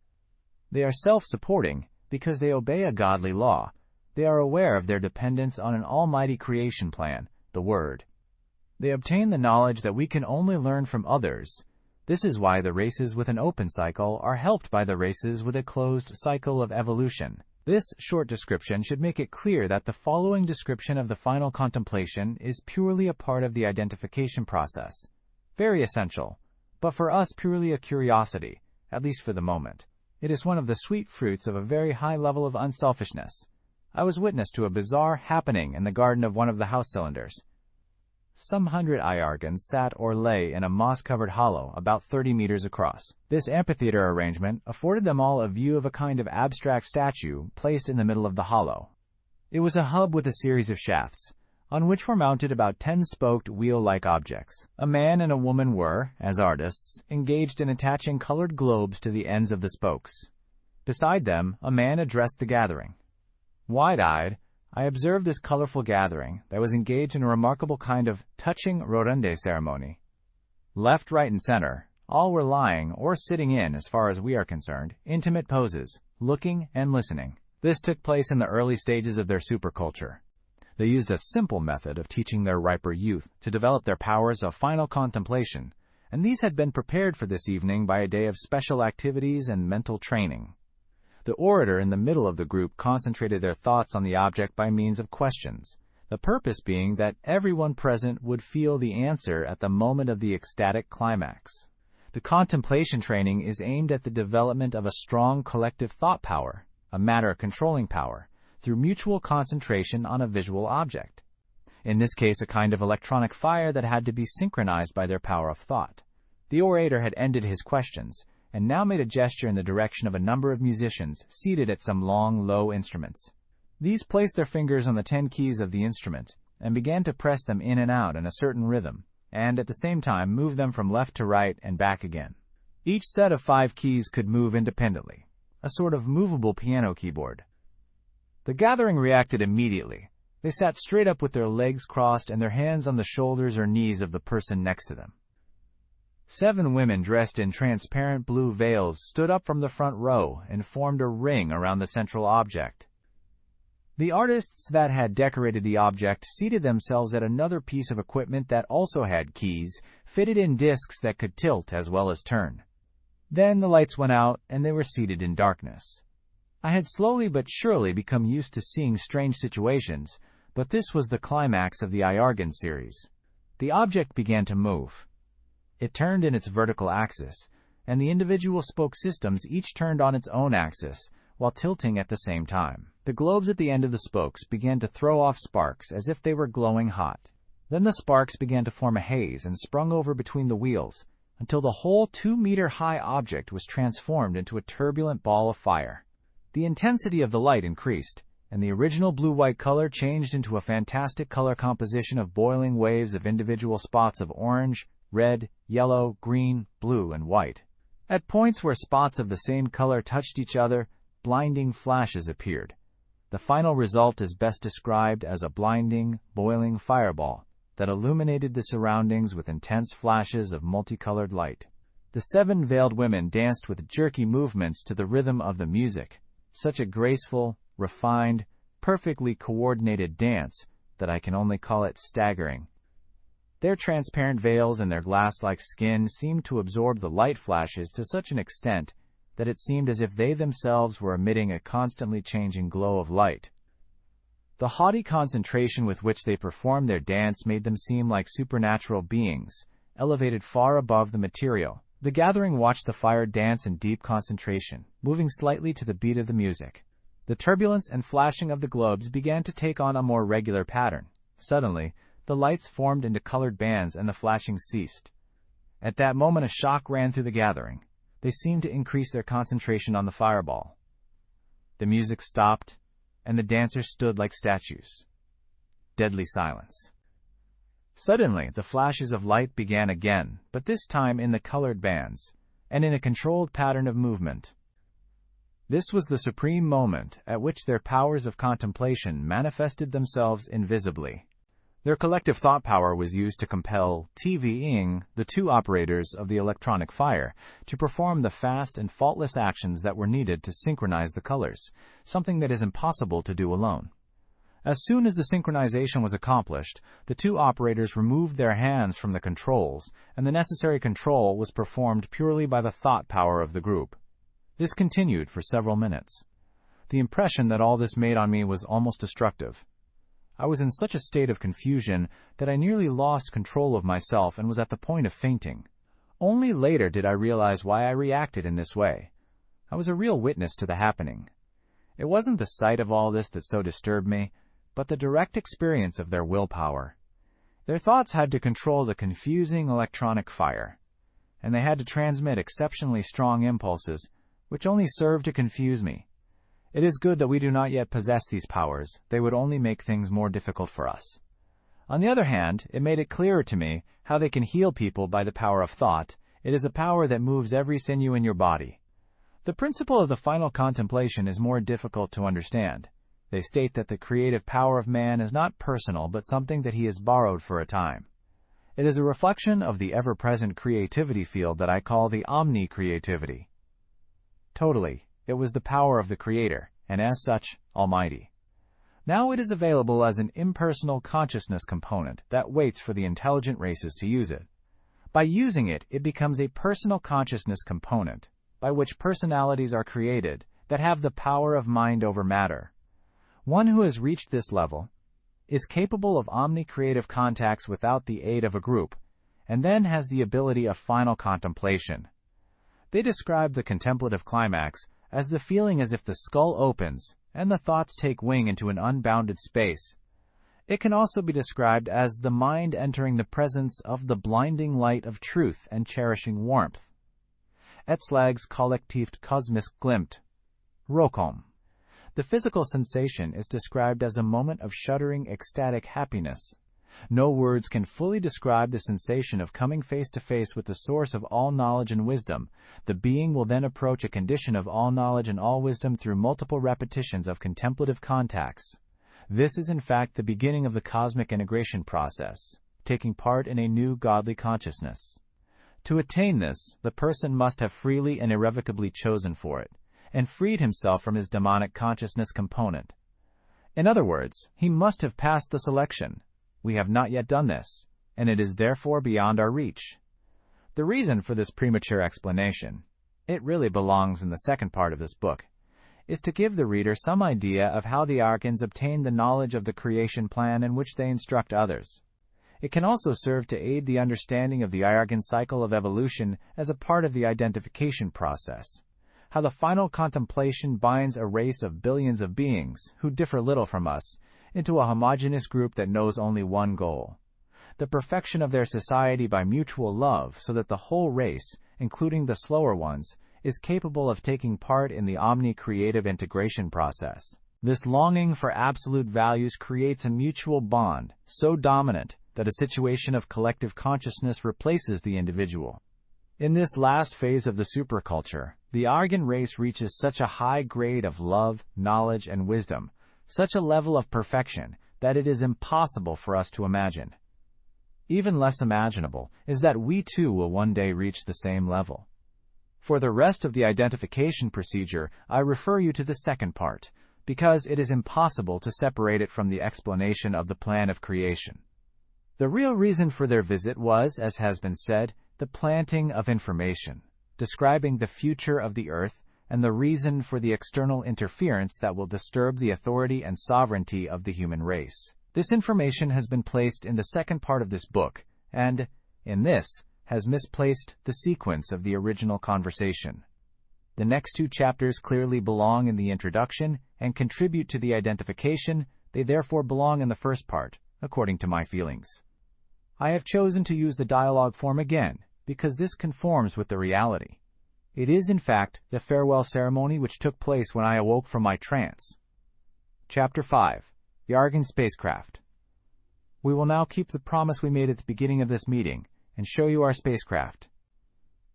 S1: They are self-supporting because they obey a godly law. They are aware of their dependence on an almighty creation plan, the Word. They obtain the knowledge that we can only learn from others. This is why the races with an open cycle are helped by the races with a closed cycle of evolution. This short description should make it clear that the following description of the final contemplation is purely a part of the identification process. Very essential, but for us purely a curiosity, at least for the moment. It is one of the sweet fruits of a very high level of unselfishness. I was witness to a bizarre happening in the garden of one of the house cylinders. Some 100 Iargans sat or lay in a moss-covered hollow about 30 meters across. This amphitheater arrangement afforded them all a view of a kind of abstract statue placed in the middle of the hollow. It was a hub with a series of shafts, on which were mounted about 10 spoked wheel-like objects. A man and a woman were, as artists, engaged in attaching colored globes to the ends of the spokes. Beside them, a man addressed the gathering. Wide-eyed, I observed this colorful gathering that was engaged in a remarkable kind of touching rotunde ceremony. Left, right, and center, all were lying or sitting in, as far as we are concerned, intimate poses, looking and listening. This took place in the early stages of their superculture. They used a simple method of teaching their riper youth to develop their powers of final contemplation, and these had been prepared for this evening by a day of special activities and mental training. The orator in the middle of the group concentrated their thoughts on the object by means of questions, the purpose being that everyone present would feel the answer at the moment of the ecstatic climax. The contemplation training is aimed at the development of a strong collective thought power, a matter-controlling power, through mutual concentration on a visual object. In this case, a kind of electronic fire that had to be synchronized by their power of thought. The orator had ended his questions, and now made a gesture in the direction of a number of musicians seated at some long, low instruments. These placed their fingers on the 10 keys of the instrument, and began to press them in and out in a certain rhythm, and at the same time move them from left to right and back again. Each set of 5 keys could move independently, a sort of movable piano keyboard. The gathering reacted immediately. They sat straight up with their legs crossed and their hands on the shoulders or knees of the person next to them. 7 women dressed in transparent blue veils stood up from the front row and formed a ring around the central object. The artists that had decorated the object seated themselves at another piece of equipment that also had keys, fitted in discs that could tilt as well as turn. Then the lights went out and they were seated in darkness. I had slowly but surely become used to seeing strange situations, but this was the climax of the Iargan series. The object began to move. It turned in its vertical axis, and the individual spoke systems each turned on its own axis, while tilting at the same time. The globes at the end of the spokes began to throw off sparks as if they were glowing hot. Then the sparks began to form a haze and sprung over between the wheels, until the whole 2-meter-high object was transformed into a turbulent ball of fire. The intensity of the light increased, and the original blue-white color changed into a fantastic color composition of boiling waves of individual spots of orange, red, yellow, green, blue, and white. At points where spots of the same color touched each other, blinding flashes appeared. The final result is best described as a blinding, boiling fireball that illuminated the surroundings with intense flashes of multicolored light. The 7 veiled women danced with jerky movements to the rhythm of the music, such a graceful, refined, perfectly coordinated dance that I can only call it staggering. Their transparent veils and their glass-like skin seemed to absorb the light flashes to such an extent that it seemed as if they themselves were emitting a constantly changing glow of light. The haughty concentration with which they performed their dance made them seem like supernatural beings, elevated far above the material. The gathering watched the fire dance in deep concentration, moving slightly to the beat of the music. The turbulence and flashing of the globes began to take on a more regular pattern. Suddenly, the lights formed into colored bands and the flashing ceased. At that moment, a shock ran through the gathering. They seemed to increase their concentration on the fireball. The music stopped, and the dancers stood like statues. Deadly silence. Suddenly, the flashes of light began again, but this time in the colored bands, and in a controlled pattern of movement. This was the supreme moment at which their powers of contemplation manifested themselves invisibly. Their collective thought power was used to compel TVing, the 2 operators of the electronic fire, to perform the fast and faultless actions that were needed to synchronize the colors, something that is impossible to do alone. As soon as the synchronization was accomplished, the 2 operators removed their hands from the controls, and the necessary control was performed purely by the thought power of the group. This continued for several minutes. The impression that all this made on me was almost destructive. I was in such a state of confusion that I nearly lost control of myself and was at the point of fainting. Only later did I realize why I reacted in this way. I was a real witness to the happening. It wasn't the sight of all this that so disturbed me, but the direct experience of their willpower. Their thoughts had to control the confusing electronic fire, and they had to transmit exceptionally strong impulses, which only served to confuse me. It is good that we do not yet possess these powers. They would only make things more difficult for us. On the other hand, it made it clearer to me how they can heal people by the power of thought. It is a power that moves every sinew in your body. The principle of the final contemplation is more difficult to understand. They state that the creative power of man is not personal, but something that he has borrowed for a time. It is a reflection of the ever-present creativity field that I call the omni-creativity. Totally, it was the power of the Creator, and as such, Almighty. Now it is available as an impersonal consciousness component that waits for the intelligent races to use it. By using it, it becomes a personal consciousness component, by which personalities are created that have the power of mind over matter. One who has reached this level is capable of omni-creative contacts without the aid of a group, and then has the ability of final contemplation. They describe the contemplative climax as the feeling as if the skull opens and the thoughts take wing into an unbounded space. It can also be described as the mind entering the presence of the blinding light of truth and cherishing warmth. Et slags kollektivt kosmisk glimt. Rokom. The physical sensation is described as a moment of shuddering ecstatic happiness. No words can fully describe the sensation of coming face to face with the source of all knowledge and wisdom. The being will then approach a condition of all knowledge and all wisdom through multiple repetitions of contemplative contacts. This is in fact the beginning of the cosmic integration process, taking part in a new godly consciousness. To attain this, the person must have freely and irrevocably chosen for it, and freed himself from his demonic consciousness component. In other words, he must have passed the selection. We have not yet done this, and it is therefore beyond our reach. The reason for this premature explanation, it really belongs in the second part of this book, is to give the reader some idea of how the Iargans obtain the knowledge of the creation plan in which they instruct others. It can also serve to aid the understanding of the Iargan cycle of evolution as a part of the identification process, how the final contemplation binds a race of billions of beings who differ little from us into a homogeneous group that knows only one goal, the perfection of their society by mutual love, so that the whole race, including the slower ones, is capable of taking part in the omni-creative integration process. This longing for absolute values creates a mutual bond so dominant that a situation of collective consciousness replaces the individual. In this last phase of the superculture, the Iargan race reaches such a high grade of love, knowledge, and wisdom, such a level of perfection, that it is impossible for us to imagine. Even less imaginable is that we too will one day reach the same level. For the rest of the identification procedure, I refer you to the second part, because it is impossible to separate it from the explanation of the plan of creation. The real reason for their visit was, as has been said, the planting of information, describing the future of the Earth and the reason for the external interference that will disturb the authority and sovereignty of the human race. This information has been placed in the second part of this book, and, in this, has misplaced the sequence of the original conversation. The next two chapters clearly belong in the introduction and contribute to the identification. They therefore belong in the first part, according to my feelings. I have chosen to use the dialogue form again, because this conforms with the reality. It is, in fact, the farewell ceremony which took place when I awoke from my trance. Chapter 5. Iargan Spacecraft. We will now keep the promise we made at the beginning of this meeting, and show you our spacecraft.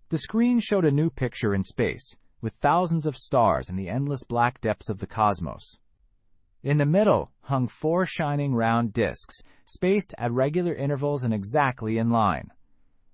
S1: The screen showed a new picture in space, with thousands of stars in the endless black depths of the cosmos. In the middle hung 4 shining round disks, spaced at regular intervals and exactly in line.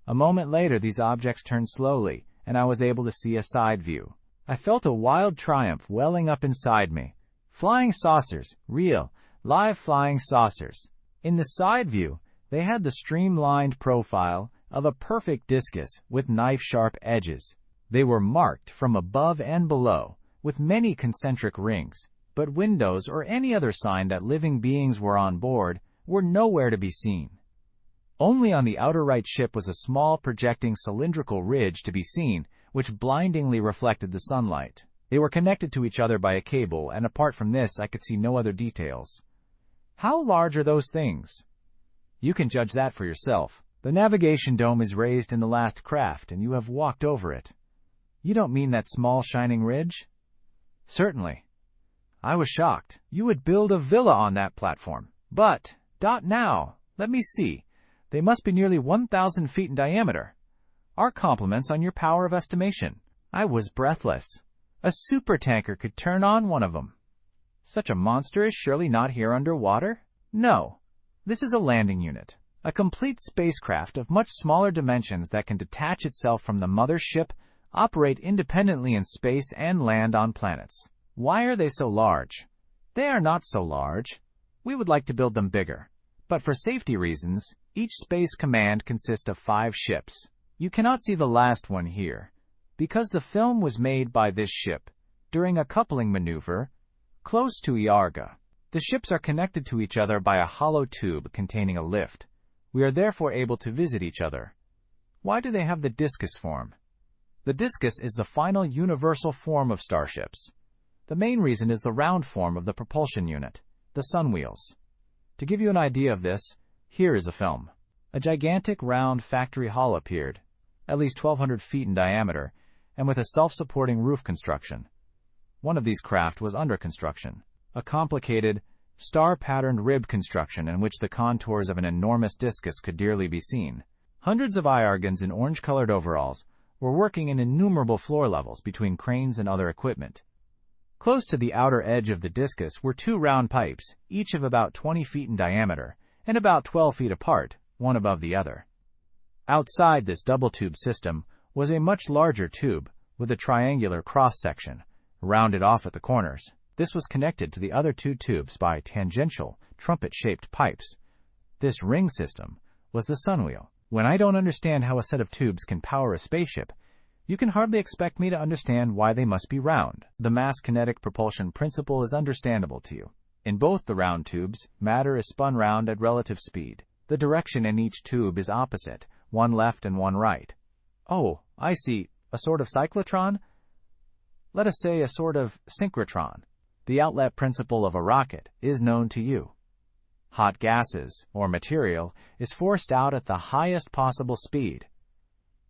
S1: A moment later, these objects turned slowly, and I was able to see a side view. I felt a wild triumph welling up inside me. Flying saucers, real, live flying saucers. In the side view, they had the streamlined profile of a perfect discus with knife-sharp edges. They were marked from above and below, with many concentric rings, but windows or any other sign that living beings were on board were nowhere to be seen. Only on the outer right ship was a small projecting cylindrical ridge to be seen, which blindingly reflected the sunlight. They were connected to each other by a cable, and apart from this I could see no other details. How large are those things? You can judge that for yourself. The navigation dome is raised in the last craft, and you have walked over it. You don't mean that small shining ridge? Certainly. I was shocked. You would build a villa on that platform. But, now, let me see. They must be nearly 1,000 feet in diameter. Our compliments on your power of estimation. I was breathless. A supertanker could turn on one of them. Such a monster is surely not here underwater? No. This is a landing unit. A complete spacecraft of much smaller dimensions that can detach itself from the mother ship, operate independently in space, and land on planets. Why are they so large? They are not so large. We would like to build them bigger. But for safety reasons, each space command consists of 5 ships. You cannot see the last one here, because the film was made by this ship during a coupling maneuver close to Iarga. The ships are connected to each other by a hollow tube containing a lift. We are therefore able to visit each other. Why do they have the discus form? The discus is the final universal form of starships. The main reason is the round form of the propulsion unit, the sun wheels. To give you an idea of this, here is a film. A gigantic round factory hall appeared, at least 1,200 feet in diameter, and with a self-supporting roof construction. One of these craft was under construction, a complicated, star-patterned rib construction in which the contours of an enormous discus could dearly be seen. Hundreds of Iargans in orange-colored overalls were working in innumerable floor levels between cranes and other equipment. Close to the outer edge of the discus were 2 round pipes, each of about 20 feet in diameter, and about 12 feet apart, one above the other. Outside this double-tube system was a much larger tube with a triangular cross-section, rounded off at the corners. This was connected to the other 2 tubes by tangential, trumpet-shaped pipes. This ring system was the sunwheel. When I don't understand how a set of tubes can power a spaceship, you can hardly expect me to understand why they must be round. The mass kinetic propulsion principle is understandable to you. In both the round tubes, matter is spun round at relative speed. The direction in each tube is opposite, one left and one right. Oh, I see, a sort of cyclotron? Let us say a sort of synchrotron. The outlet principle of a rocket is known to you. Hot gases, or material, is forced out at the highest possible speed.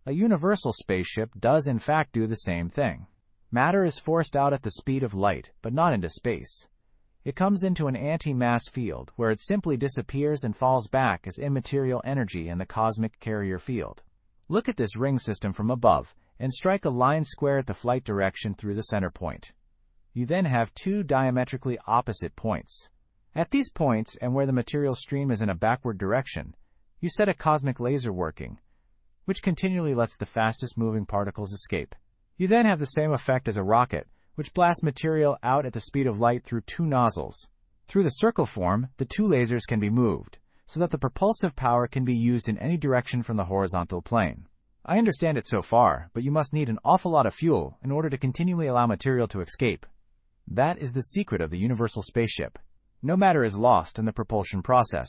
S1: A universal spaceship does in fact do the same thing. Matter is forced out at the speed of light, but not into space. It comes into an anti-mass field, where it simply disappears and falls back as immaterial energy in the cosmic carrier field. Look at this ring system from above, and strike a line square at the flight direction through the center point. You then have two diametrically opposite points. At these points, and where the material stream is in a backward direction, you set a cosmic laser working, which continually lets the fastest moving particles escape. You then have the same effect as a rocket, which blasts material out at the speed of light through two nozzles. Through the circle form, the two lasers can be moved, so that the propulsive power can be used in any direction from the horizontal plane. I understand it so far, but you must need an awful lot of fuel in order to continually allow material to escape. That is the secret of the universal spaceship. No matter is lost in the propulsion process.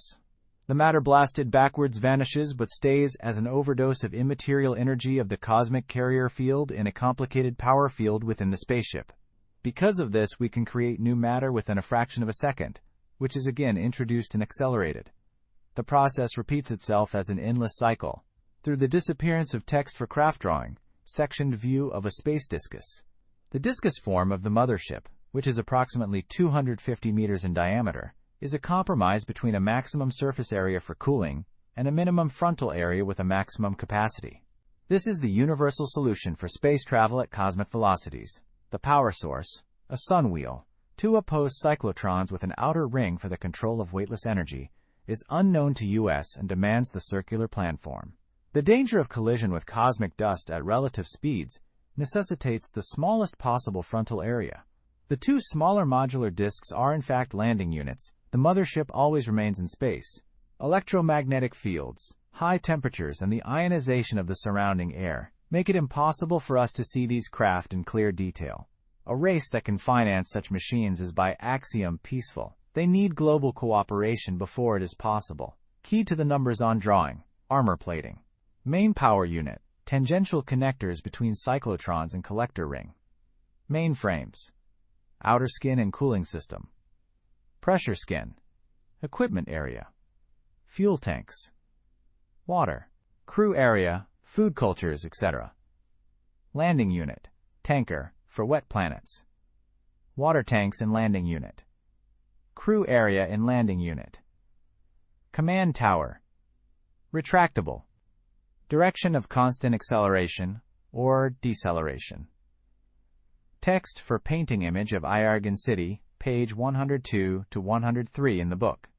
S1: The matter blasted backwards vanishes but stays as an overdose of immaterial energy of the cosmic carrier field in a complicated power field within the spaceship. Because of this, we can create new matter within a fraction of a second, which is again introduced and accelerated. The process repeats itself as an endless cycle. Through the disappearance of text for craft drawing, sectioned view of a space discus. The discus form of the mothership, which is approximately 250 meters in diameter, is a compromise between a maximum surface area for cooling and a minimum frontal area with a maximum capacity. This is the universal solution for space travel at cosmic velocities. The power source, a sun wheel, two opposed cyclotrons with an outer ring for the control of weightless energy, is unknown to US and demands the circular planform. The danger of collision with cosmic dust at relative speeds necessitates the smallest possible frontal area. The two smaller modular disks are in fact landing units. The mothership always remains in space. Electromagnetic fields, high temperatures, and the ionization of the surrounding air make it impossible for us to see these craft in clear detail. A race that can finance such machines is by axiom peaceful. They need global cooperation before it is possible. Key to the numbers on drawing: armor plating, main power unit, tangential connectors between cyclotrons and collector ring, main frames, outer skin and cooling system, pressure skin, equipment area, fuel tanks, water, crew area, food cultures, etc. Landing unit, tanker, for wet planets, water tanks in landing unit, crew area in landing unit, command tower, retractable, direction of constant acceleration or deceleration. Text for painting image of Iargan City, page 102 to 103 in the book.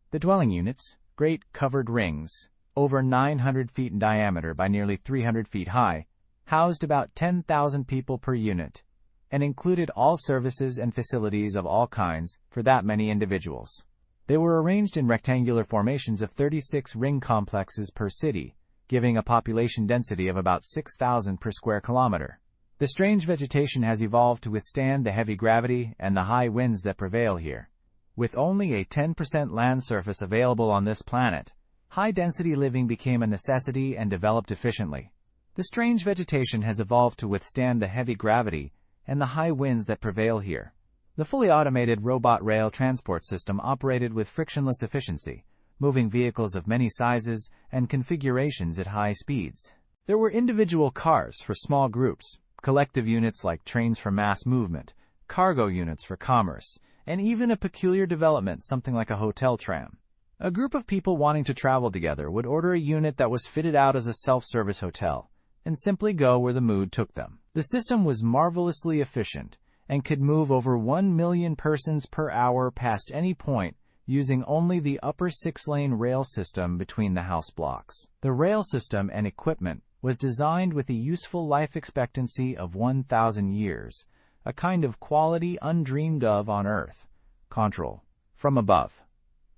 S1: The dwelling units, great covered rings, over 900 feet in diameter by nearly 300 feet high, housed about 10,000 people per unit, and included all services and facilities of all kinds for that many individuals. They were arranged in rectangular formations of 36 ring complexes per city, giving a population density of about 6,000 per square kilometer. The strange vegetation has evolved to withstand the heavy gravity and the high winds that prevail here. With only a 10% land surface available on this planet, high-density living became a necessity and developed efficiently. The strange vegetation has evolved to withstand the heavy gravity and the high winds that prevail here. The fully automated robot rail transport system operated with frictionless efficiency, moving vehicles of many sizes and configurations at high speeds. There were individual cars for small groups, collective units like trains for mass movement, cargo units for commerce, and even a peculiar development, something like a hotel tram. A group of people wanting to travel together would order a unit that was fitted out as a self-service hotel, and simply go where the mood took them. The system was marvelously efficient, and could move over 1 million persons per hour past any point, using only the upper 6-lane rail system between the house blocks. The rail system and equipment was designed with a useful life expectancy of 1,000 years, a kind of quality undreamed of on Earth. Control from above.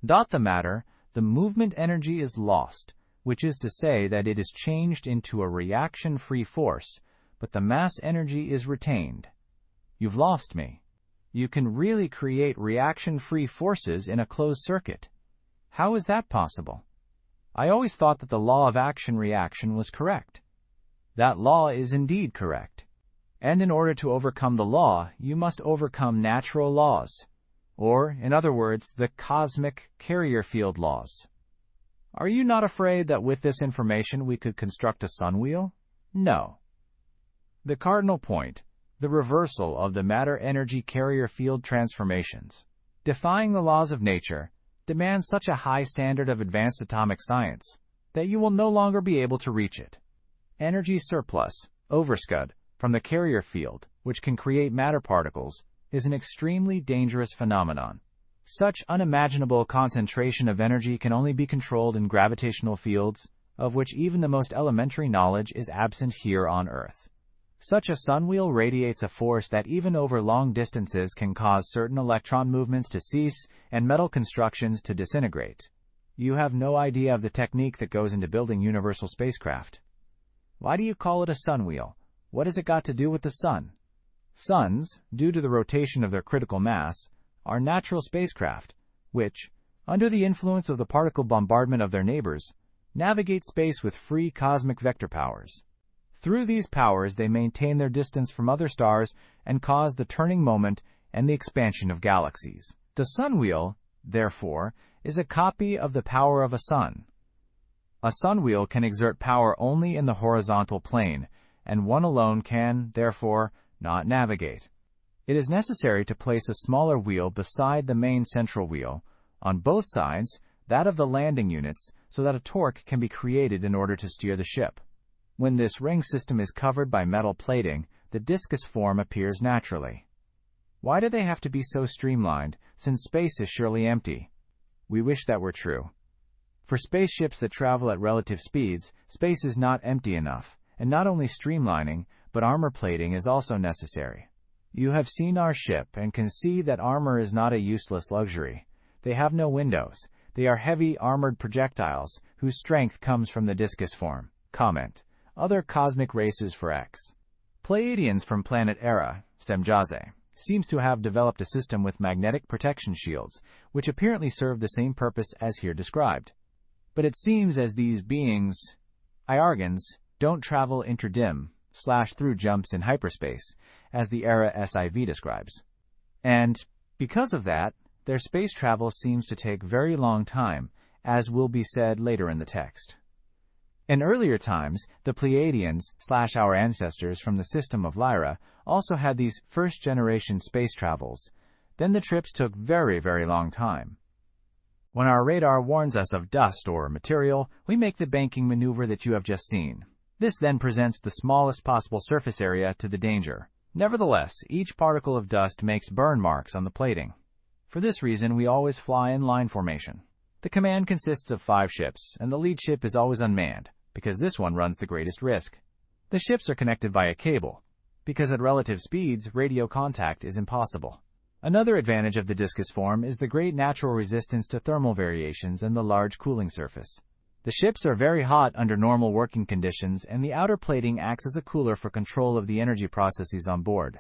S1: The matter, the movement energy is lost, which is to say that it is changed into a reaction-free force, but the mass energy is retained. You've lost me. You can really create reaction-free forces in a closed circuit. How is that possible? I always thought that the law of action-reaction was correct. That law is indeed correct. And in order to overcome the law, you must overcome natural laws. Or, in other words, the cosmic carrier field laws. Are you not afraid that with this information we could construct a sunwheel? No. The cardinal point, the reversal of the matter-energy carrier field transformations. Defying the laws of nature demands such a high standard of advanced atomic science that you will no longer be able to reach it. Energy surplus, overscud, from the carrier field, which can create matter particles, is an extremely dangerous phenomenon. Such unimaginable concentration of energy can only be controlled in gravitational fields, of which even the most elementary knowledge is absent here on Earth. Such a sunwheel radiates a force that even over long distances can cause certain electron movements to cease and metal constructions to disintegrate. You have no idea of the technique that goes into building universal spacecraft. Why do you call it a sunwheel? What has it got to do with the sun? Suns, due to the rotation of their critical mass, are natural spacecraft, which, under the influence of the particle bombardment of their neighbors, navigate space with free cosmic vector powers. Through these powers, they maintain their distance from other stars and cause the turning moment and the expansion of galaxies. The sunwheel, therefore, is a copy of the power of a sun. A sunwheel can exert power only in the horizontal plane, and one alone can, therefore, not navigate. It is necessary to place a smaller wheel beside the main central wheel, on both sides, that of the landing units, so that a torque can be created in order to steer the ship. When this ring system is covered by metal plating, the discus form appears naturally. Why do they have to be so streamlined, since space is surely empty? We wish that were true. For spaceships that travel at relative speeds, space is not empty enough, and not only streamlining, but armor plating is also necessary. You have seen our ship and can see that armor is not a useless luxury. They have no windows. They are heavy, armored projectiles, whose strength comes from the discus form. Comment. Other cosmic races for X. Pleiadians from planet Era, Semjaze, seems to have developed a system with magnetic protection shields, which apparently serve the same purpose as here described. But it seems as these beings, Iargans, don't travel inter-dim/through jumps in hyperspace, as the Era SIV describes. And, because of that, their space travel seems to take very long time, as will be said later in the text. In earlier times, the Pleiadians/our ancestors from the system of Lyra also had these first-generation space travels. Then the trips took very, very long time. When our radar warns us of dust or material, we make the banking maneuver that you have just seen. This then presents the smallest possible surface area to the danger. Nevertheless, each particle of dust makes burn marks on the plating. For this reason, we always fly in line formation. The command consists of 5 ships, and the lead ship is always unmanned, because this one runs the greatest risk. The ships are connected by a cable, because at relative speeds, radio contact is impossible. Another advantage of the discus form is the great natural resistance to thermal variations and the large cooling surface. The ships are very hot under normal working conditions, and the outer plating acts as a cooler for control of the energy processes on board.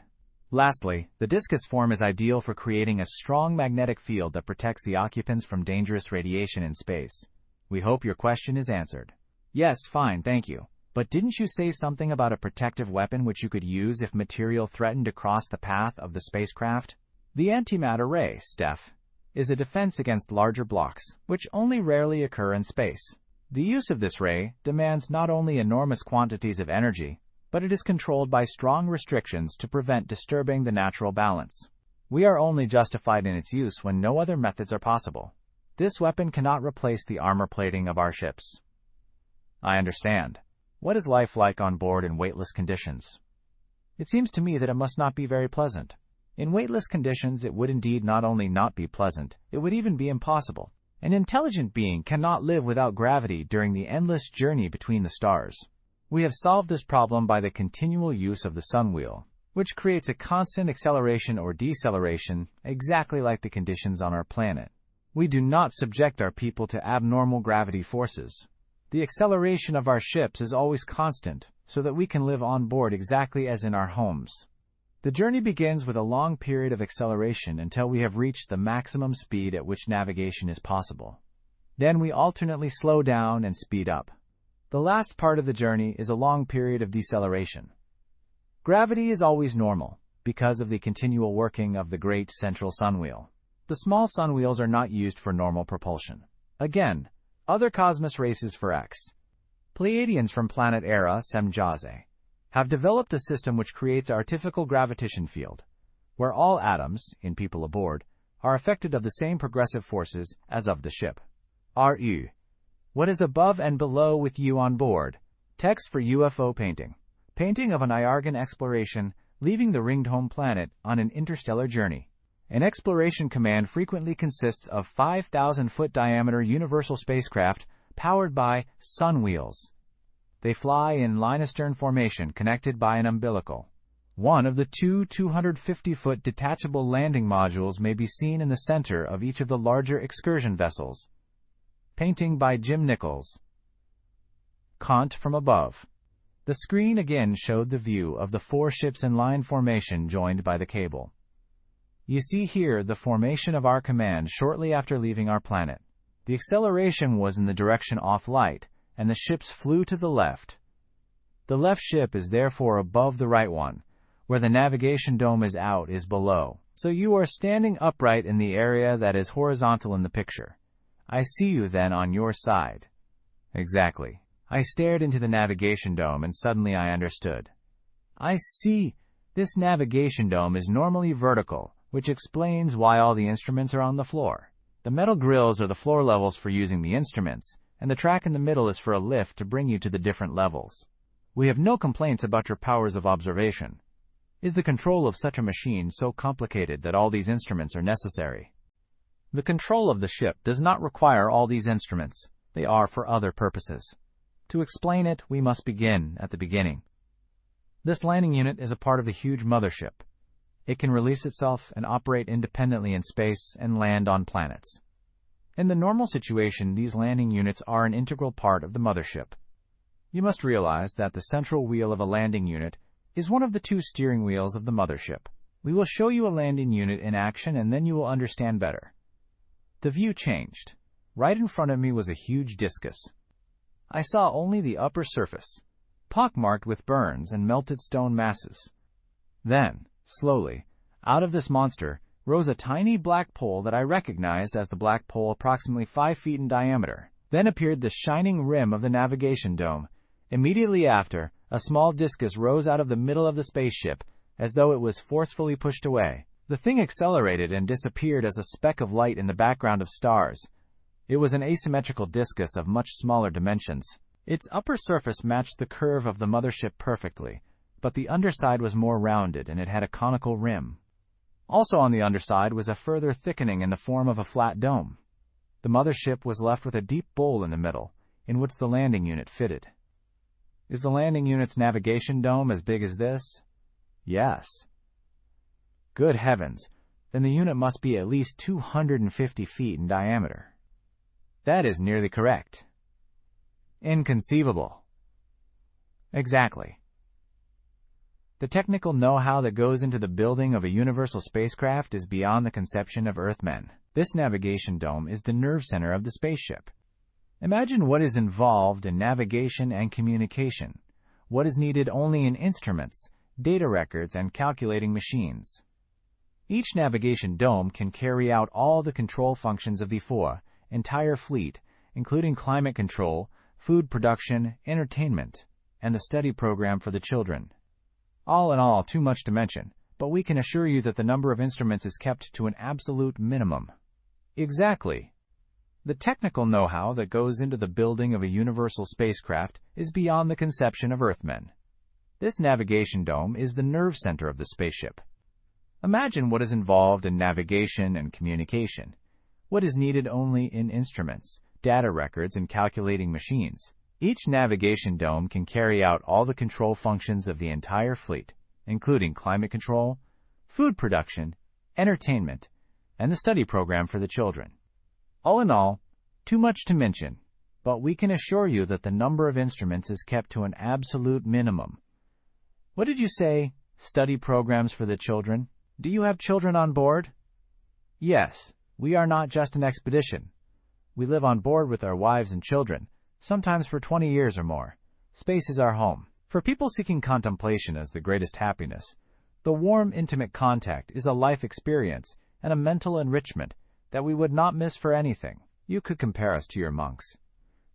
S1: Lastly, the discus form is ideal for creating a strong magnetic field that protects the occupants from dangerous radiation in space. We hope your question is answered. Yes, fine, thank you. But didn't you say something about a protective weapon which you could use if material threatened to cross the path of the spacecraft? The antimatter ray, Steph, is a defense against larger blocks, which only rarely occur in space. The use of this ray demands not only enormous quantities of energy, but it is controlled by strong restrictions to prevent disturbing the natural balance. We are only justified in its use when no other methods are possible. This weapon cannot replace the armor plating of our ships. I understand. What is life like on board in weightless conditions? It seems to me that it must not be very pleasant. In weightless conditions, it would indeed not only not be pleasant, it would even be impossible. An intelligent being cannot live without gravity during the endless journey between the stars. We have solved this problem by the continual use of the sunwheel, which creates a constant acceleration or deceleration, exactly like the conditions on our planet. We do not subject our people to abnormal gravity forces. The acceleration of our ships is always constant, so that we can live on board exactly as in our homes. The journey begins with a long period of acceleration until we have reached the maximum speed at which navigation is possible. Then we alternately slow down and speed up. The last part of the journey is a long period of deceleration. Gravity is always normal, because of the continual working of the great central sunwheel. The small sunwheels are not used for normal propulsion. Again, other cosmos races for X. Pleiadians from planet Era, Semjaze, have developed a system which creates an artificial gravitation field, where all atoms, in people aboard, are affected of the same progressive forces as of the ship. RU. What is above and below with you on board? Text for UFO painting. Painting of an Iargan exploration, leaving the ringed home planet on an interstellar journey. An exploration command frequently consists of 5,000-foot diameter universal spacecraft powered by sun wheels. They fly in line-astern formation connected by an umbilical. One of the two 250-foot detachable landing modules may be seen in the center of each of the larger excursion vessels. Painting by Jim Nichols. Kant from above. The screen again showed the view of the four ships in line formation joined by the cable. You see here the formation of our command shortly after leaving our planet. The acceleration was in the direction off light, and the ships flew to the left. The left ship is therefore above the right one, where the navigation dome is out is below. So you are standing upright in the area that is horizontal in the picture. I see you then on your side. Exactly. I stared into the navigation dome and suddenly I understood. I see. This navigation dome is normally vertical, which explains why all the instruments are on the floor. The metal grills are the floor levels for using the instruments, and the track in the middle is for a lift to bring you to the different levels. We have no complaints about your powers of observation. Is the control of such a machine so complicated that all these instruments are necessary? The control of the ship does not require all these instruments. They are for other purposes. To explain it, we must begin at the beginning. This landing unit is a part of the huge mothership. It can release itself and operate independently in space and land on planets. In the normal situation, these landing units are an integral part of the mothership. You must realize that the central wheel of a landing unit is one of the two steering wheels of the mothership. We will show you a landing unit in action and then you will understand better. The view changed. Right in front of me was a huge discus. I saw only the upper surface, pockmarked with burns and melted stone masses. Then, slowly, out of this monster, rose a tiny black pole that I recognized as the black pole approximately 5 feet in diameter. Then appeared the shining rim of the navigation dome. Immediately after, a small discus rose out of the middle of the spaceship, as though it was forcefully pushed away. The thing accelerated and disappeared as a speck of light in the background of stars. It was an asymmetrical discus of much smaller dimensions. Its upper surface matched the curve of the mothership perfectly, but the underside was more rounded and it had a conical rim. Also on the underside was a further thickening in the form of a flat dome. The mothership was left with a deep bowl in the middle, in which the landing unit fitted. Is the landing unit's navigation dome as big as this? Yes. Good heavens, then the unit must be at least 250 feet in diameter. That is nearly correct. Inconceivable. Exactly. The technical know-how that goes into the building of a universal spacecraft is beyond the conception of Earthmen. This navigation dome is the nerve center of the spaceship. Imagine what is involved in navigation and communication, what is needed only in instruments, data records, and calculating machines. Each navigation dome can carry out all the control functions of the entire fleet, including climate control, food production, entertainment, and the study program for the children. All in all, too much to mention, but we can assure you that the number of instruments is kept to an absolute minimum. Exactly. The technical know-how that goes into the building of a universal spacecraft is beyond the conception of Earthmen. This navigation dome is the nerve center of the spaceship. Imagine what is involved in navigation and communication. What is needed only in instruments, data records, and calculating machines. Each navigation dome can carry out all the control functions of the entire fleet, including climate control, food production, entertainment, and the study program for the children. All in all, too much to mention, but we can assure you that the number of instruments is kept to an absolute minimum. What did you say? Study programs for the children? Do you have children on board? Yes. We are not just an expedition. We live on board with our wives and children, sometimes for 20 years or more. Space is our home. For people seeking contemplation as the greatest happiness, the warm, intimate contact is a life experience and a mental enrichment that we would not miss for anything. You could compare us to your monks.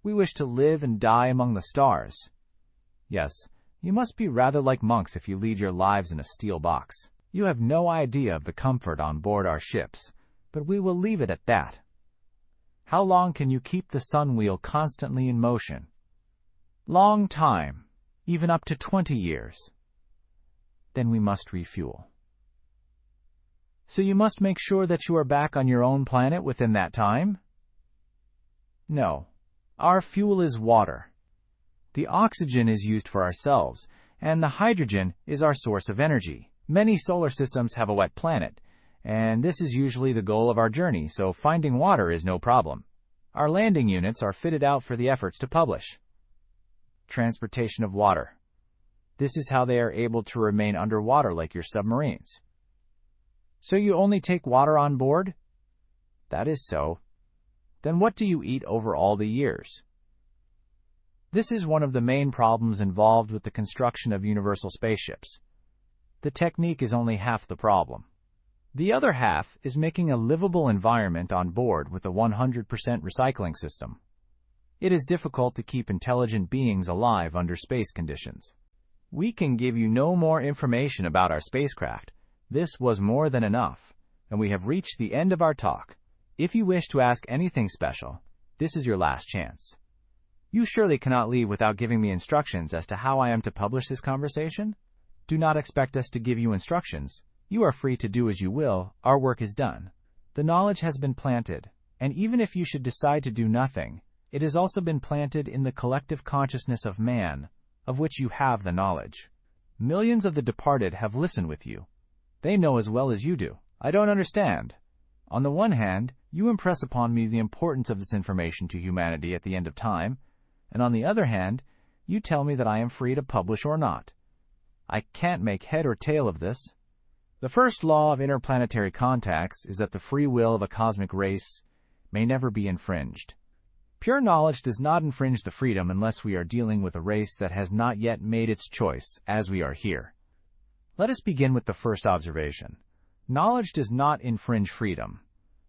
S1: We wish to live and die among the stars. Yes, you must be rather like monks if you lead your lives in a steel box. You have no idea of the comfort on board our ships, but we will leave it at that. How long can you keep the sun wheel constantly in motion? Long time, even up to 20 years. Then we must refuel. So you must make sure that you are back on your own planet within that time? No. Our fuel is water. The oxygen is used for ourselves, and the hydrogen is our source of energy. Many solar systems have a wet planet, and this is usually the goal of our journey, so finding water is no problem. Our landing units are fitted out for the efforts to publish. Transportation of water. This is how they are able to remain underwater like your submarines. So you only take water on board? That is so. Then what do you eat over all the years? This is one of the main problems involved with the construction of universal spaceships. The technique is only half the problem. The other half is making a livable environment on board with a 100% recycling system. It is difficult to keep intelligent beings alive under space conditions. We can give you no more information about our spacecraft. This was more than enough, and we have reached the end of our talk. If you wish to ask anything special, this is your last chance. You surely cannot leave without giving me instructions as to how I am to publish this conversation? Do not expect us to give you instructions. You are free to do as you will. Our work is done. The knowledge has been planted, and even if you should decide to do nothing, it has also been planted in the collective consciousness of man, of which you have the knowledge. Millions of the departed have listened with you. They know as well as you do. I don't understand. On the one hand, you impress upon me the importance of this information to humanity at the end of time, and on the other hand, you tell me that I am free to publish or not. I can't make head or tail of this. The first law of interplanetary contacts is that the free will of a cosmic race may never be infringed. Pure knowledge does not infringe the freedom unless we are dealing with a race that has not yet made its choice, as we are here. Let us begin with the first observation. Knowledge does not infringe freedom.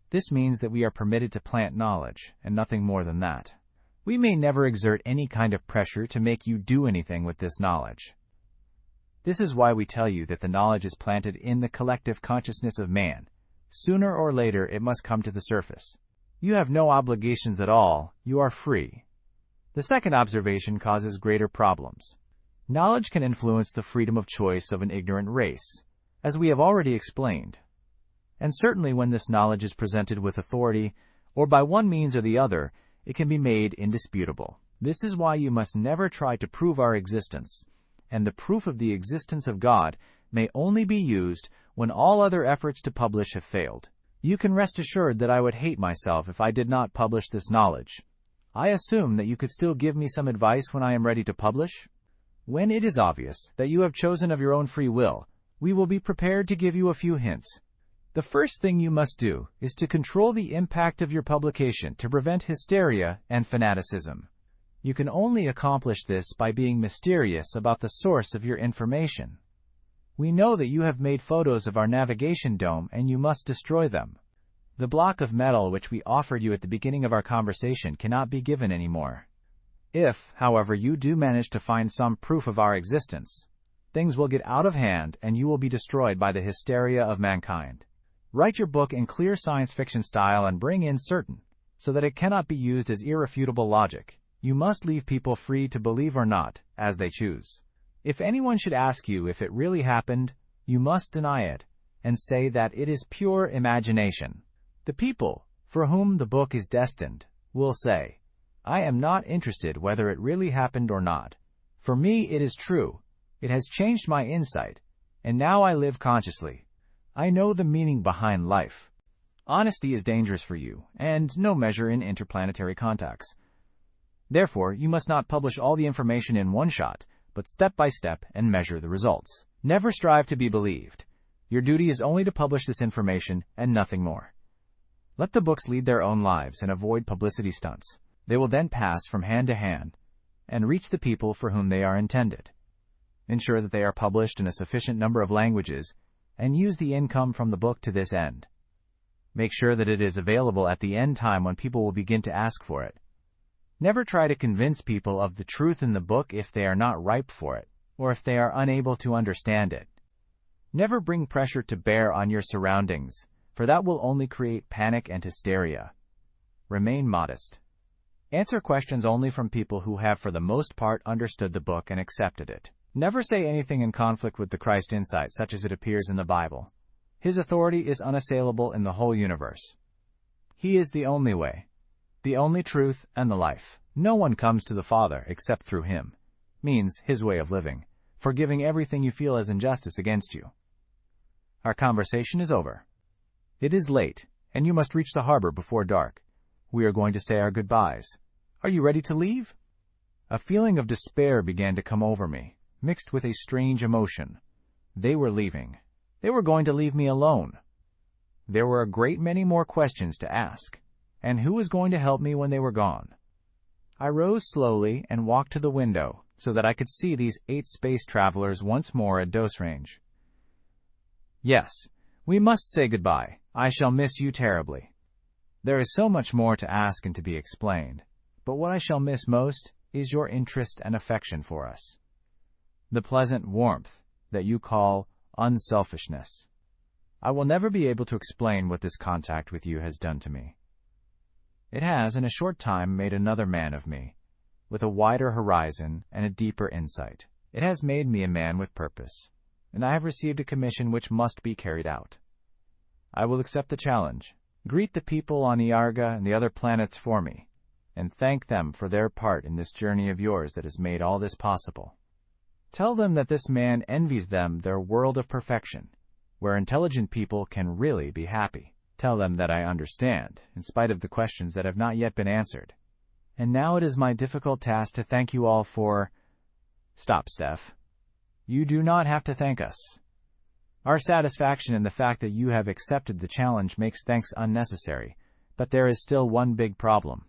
S1: This means that we are permitted to plant knowledge, and nothing more than that. We may never exert any kind of pressure to make you do anything with this knowledge. This is why we tell you that the knowledge is planted in the collective consciousness of man. Sooner or later, it must come to the surface. You have no obligations at all. You are free. The second observation causes greater problems. Knowledge can influence the freedom of choice of an ignorant race, as we have already explained. And certainly when this knowledge is presented with authority, or by one means or the other, it can be made indisputable. This is why you must never try to prove our existence, and the proof of the existence of God may only be used when all other efforts to publish have failed. You can rest assured that I would hate myself if I did not publish this knowledge. I assume that you could still give me some advice when I am ready to publish? When it is obvious that you have chosen of your own free will, we will be prepared to give you a few hints. The first thing you must do is to control the impact of your publication to prevent hysteria and fanaticism. You can only accomplish this by being mysterious about the source of your information. We know that you have made photos of our navigation dome and you must destroy them. The block of metal which we offered you at the beginning of our conversation cannot be given anymore. If, however, you do manage to find some proof of our existence, things will get out of hand and you will be destroyed by the hysteria of mankind. Write your book in clear science fiction style and bring in certain, so that it cannot be used as irrefutable logic. You must leave people free to believe or not, as they choose. If anyone should ask you if it really happened, you must deny it, and say that it is pure imagination. The people, for whom the book is destined, will say, I am not interested whether it really happened or not. For me it is true. It has changed my insight, and now I live consciously. I know the meaning behind life. Honesty is dangerous for you, and no measure in interplanetary contacts. Therefore, you must not publish all the information in one shot, but step by step and measure the results. Never strive to be believed. Your duty is only to publish this information and nothing more. Let the books lead their own lives and avoid publicity stunts. They will then pass from hand to hand and reach the people for whom they are intended. Ensure that they are published in a sufficient number of languages and use the income from the book to this end. Make sure that it is available at the end time when people will begin to ask for it. Never try to convince people of the truth in the book if they are not ripe for it, or if they are unable to understand it. Never bring pressure to bear on your surroundings, for that will only create panic and hysteria. Remain modest. Answer questions only from people who have for the most part understood the book and accepted it. Never say anything in conflict with the Christ insight such as it appears in the Bible. His authority is unassailable in the whole universe. He is the only way, the only truth, and the life. No one comes to the Father except through him. Means his way of living, forgiving everything you feel as injustice against you. Our conversation is over. It is late, and you must reach the harbor before dark. We are going to say our goodbyes. Are you ready to leave? A feeling of despair began to come over me, mixed with a strange emotion. They were leaving. They were going to leave me alone. There were a great many more questions to ask, and who was going to help me when they were gone? I rose slowly and walked to the window so that I could see these 8 space travelers once more at dose range. Yes, we must say goodbye. I shall miss you terribly. There is so much more to ask and to be explained, but what I shall miss most is your interest and affection for us. The pleasant warmth that you call unselfishness. I will never be able to explain what this contact with you has done to me. It has, in a short time, made another man of me, with a wider horizon and a deeper insight. It has made me a man with purpose, and I have received a commission which must be carried out. I will accept the challenge. Greet the people on Iarga and the other planets for me, and thank them for their part in this journey of yours that has made all this possible. Tell them that this man envies them their world of perfection, where intelligent people can really be happy. Tell them that I understand, in spite of the questions that have not yet been answered. And now it is my difficult task to thank you all for... Stop, Steph. You do not have to thank us. Our satisfaction in the fact that you have accepted the challenge makes thanks unnecessary, but there is still one big problem.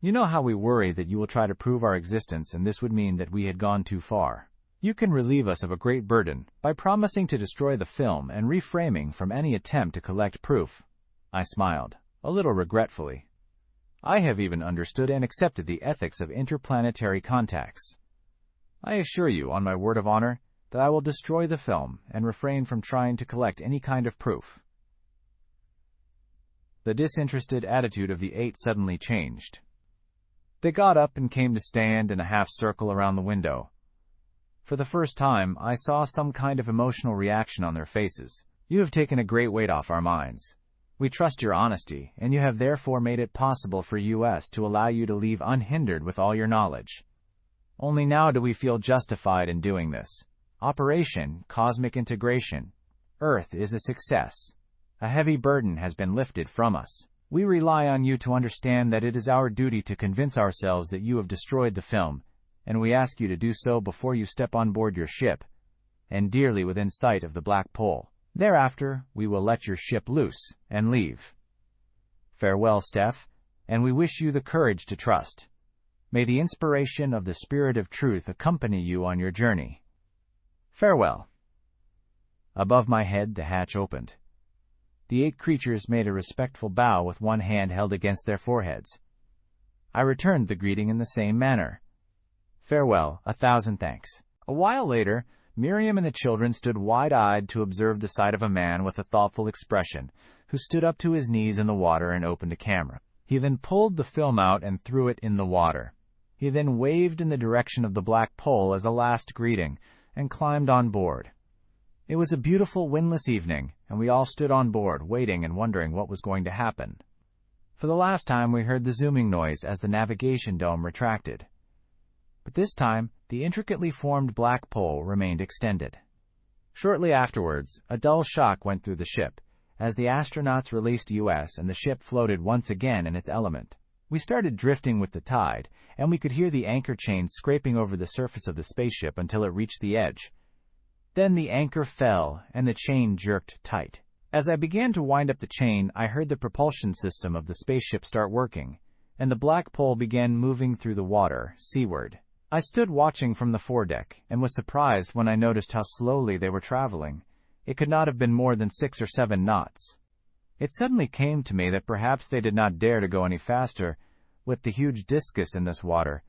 S1: You know how we worry that you will try to prove our existence, and this would mean that we had gone too far. You can relieve us of a great burden by promising to destroy the film and reframing from any attempt to collect proof. I smiled, a little regretfully. I have even understood and accepted the ethics of interplanetary contacts. I assure you, on my word of honor, that I will destroy the film and refrain from trying to collect any kind of proof. The disinterested attitude of the 8 suddenly changed. They got up and came to stand in a half circle around the window. For the first time, I saw some kind of emotional reaction on their faces. You have taken a great weight off our minds. We trust your honesty, and you have therefore made it possible for us to allow you to leave unhindered with all your knowledge. Only now do we feel justified in doing this. Operation Cosmic Integration. Earth is a success. A heavy burden has been lifted from us. We rely on you to understand that it is our duty to convince ourselves that you have destroyed the film, and we ask you to do so before you step on board your ship, and dearly within sight of the Black Pole. Thereafter, we will let your ship loose and leave. Farewell, Steph, and we wish you the courage to trust. May the inspiration of the Spirit of Truth accompany you on your journey. Farewell. Above my head, the hatch opened. The 8 creatures made a respectful bow with one hand held against their foreheads. I returned the greeting in the same manner. Farewell, 1,000 thanks. A while later, Miriam and the children stood wide-eyed to observe the sight of a man with a thoughtful expression, who stood up to his knees in the water and opened a camera. He then pulled the film out and threw it in the water. He then waved in the direction of the Black Pole as a last greeting, and climbed on board. It was a beautiful windless evening, and we all stood on board, waiting and wondering what was going to happen. For the last time we heard the zooming noise as the navigation dome retracted. But this time, the intricately formed Black Pole remained extended. Shortly afterwards, a dull shock went through the ship, as the astronauts released us and the ship floated once again in its element. We started drifting with the tide, and we could hear the anchor chain scraping over the surface of the spaceship until it reached the edge. Then the anchor fell, and the chain jerked tight. As I began to wind up the chain, I heard the propulsion system of the spaceship start working, and the Black Pole began moving through the water, seaward. I stood watching from the foredeck, and was surprised when I noticed how slowly they were traveling. It could not have been more than 6 or 7 knots. It suddenly came to me that perhaps they did not dare to go any faster, with the huge discus in this water,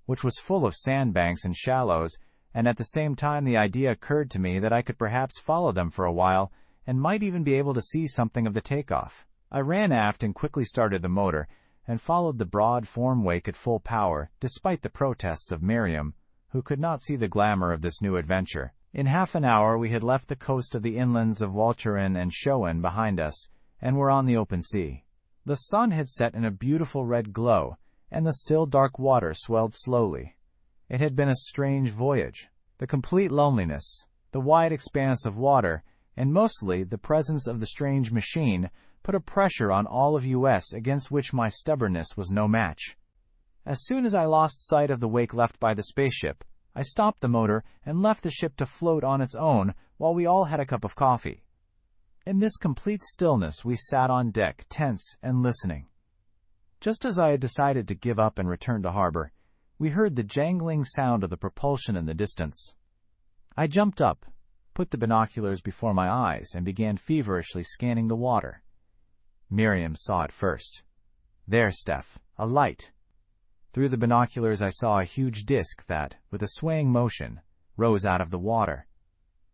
S1: which was full of sandbanks and shallows, and at the same time the idea occurred to me that I could perhaps follow them for a while and might even be able to see something of the takeoff. I ran aft and quickly started the motor, and followed the broad form wake at full power, despite the protests of Miriam, who could not see the glamour of this new adventure. In half an hour we had left the coast of the inlands of Walcheren and Schoen behind us, and were on the open sea. The sun had set in a beautiful red glow, and the still dark water swelled slowly. It had been a strange voyage. The complete loneliness, the wide expanse of water, and mostly the presence of the strange machine put a pressure on all of US against which my stubbornness was no match. As soon as I lost sight of the wake left by the spaceship, I stopped the motor and left the ship to float on its own while we all had a cup of coffee. In this complete stillness we sat on deck, tense and listening. Just as I had decided to give up and return to harbor, we heard the jangling sound of the propulsion in the distance. I jumped up, put the binoculars before my eyes, and began feverishly scanning the water. Miriam saw it first. There, Steph, a light. Through the binoculars I saw a huge disk that, with a swaying motion, rose out of the water.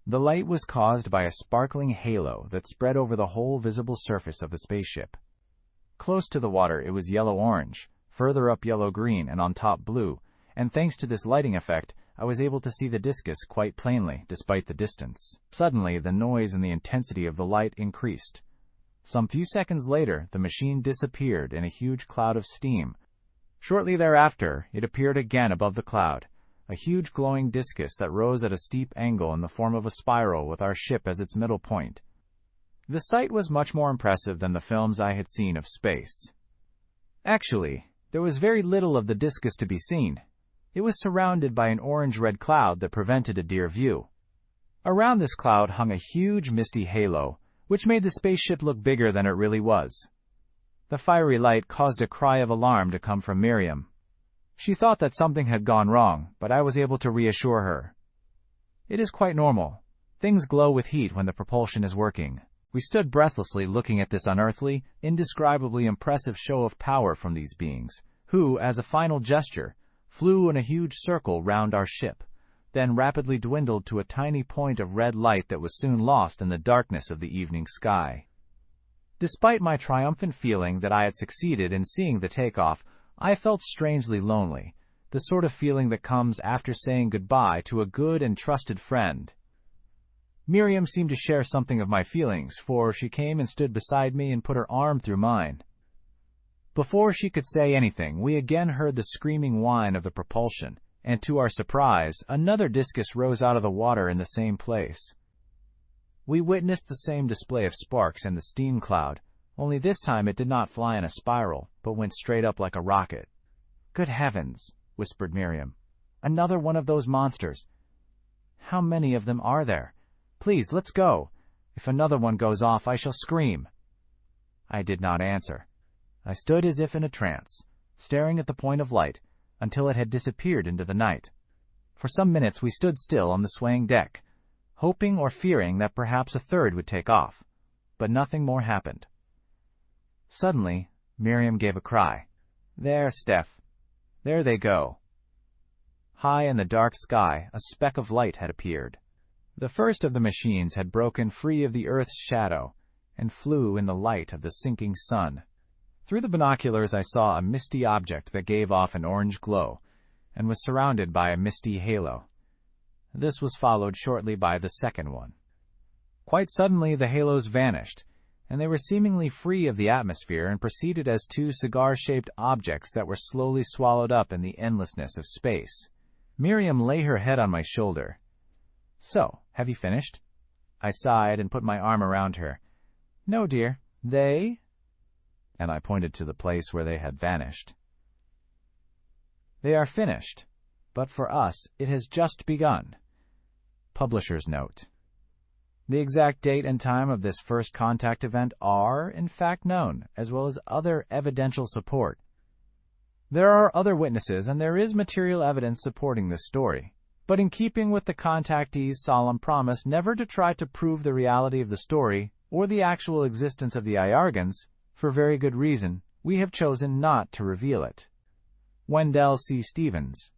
S1: The light was caused by a sparkling halo that spread over the whole visible surface of the spaceship. Close to the water it was yellow-orange, further up yellow-green, and on top blue, and thanks to this lighting effect, I was able to see the discus quite plainly, despite the distance. Suddenly, the noise and the intensity of the light increased. Some few seconds later, the machine disappeared in a huge cloud of steam. Shortly thereafter, it appeared again above the cloud, a huge glowing discus that rose at a steep angle in the form of a spiral with our ship as its middle point. The sight was much more impressive than the films I had seen of space. Actually, there was very little of the discus to be seen. It was surrounded by an orange-red cloud that prevented a clear view. Around this cloud hung a huge misty halo, which made the spaceship look bigger than it really was. The fiery light caused a cry of alarm to come from Miriam. She thought that something had gone wrong, but I was able to reassure her. It is quite normal. Things glow with heat when the propulsion is working. We stood breathlessly looking at this unearthly, indescribably impressive show of power from these beings, who, as a final gesture, flew in a huge circle round our ship, then rapidly dwindled to a tiny point of red light that was soon lost in the darkness of the evening sky. Despite my triumphant feeling that I had succeeded in seeing the takeoff, I felt strangely lonely, the sort of feeling that comes after saying goodbye to a good and trusted friend. Miriam seemed to share something of my feelings, for she came and stood beside me and put her arm through mine. Before she could say anything, we again heard the screaming whine of the propulsion, and to our surprise, another discus rose out of the water in the same place. We witnessed the same display of sparks in the steam cloud, only this time it did not fly in a spiral, but went straight up like a rocket. "Good heavens," whispered Miriam. "Another one of those monsters. How many of them are there? Please, let's go. If another one goes off, I shall scream." I did not answer. I stood as if in a trance, staring at the point of light, until it had disappeared into the night. For some minutes we stood still on the swaying deck, hoping or fearing that perhaps a third would take off, but nothing more happened. Suddenly, Miriam gave a cry. "There, Steph. There they go." High in the dark sky, a speck of light had appeared. The first of the machines had broken free of the Earth's shadow and flew in the light of the sinking sun. Through the binoculars I saw a misty object that gave off an orange glow and was surrounded by a misty halo. This was followed shortly by the second one. Quite suddenly the halos vanished, and they were seemingly free of the atmosphere and proceeded as two cigar-shaped objects that were slowly swallowed up in the endlessness of space. Miriam lay her head on my shoulder. "So, have you finished?" I sighed and put my arm around her. "No, dear. They?" And I pointed to the place where they had vanished. "They are finished, but for us it has just begun." Publisher's note. The exact date and time of this first contact event are, in fact, known, as well as other evidential support. There are other witnesses, and there is material evidence supporting this story. But in keeping with the contactees' solemn promise never to try to prove the reality of the story or the actual existence of the Iargans, for very good reason, we have chosen not to reveal it. Wendell C. Stevens,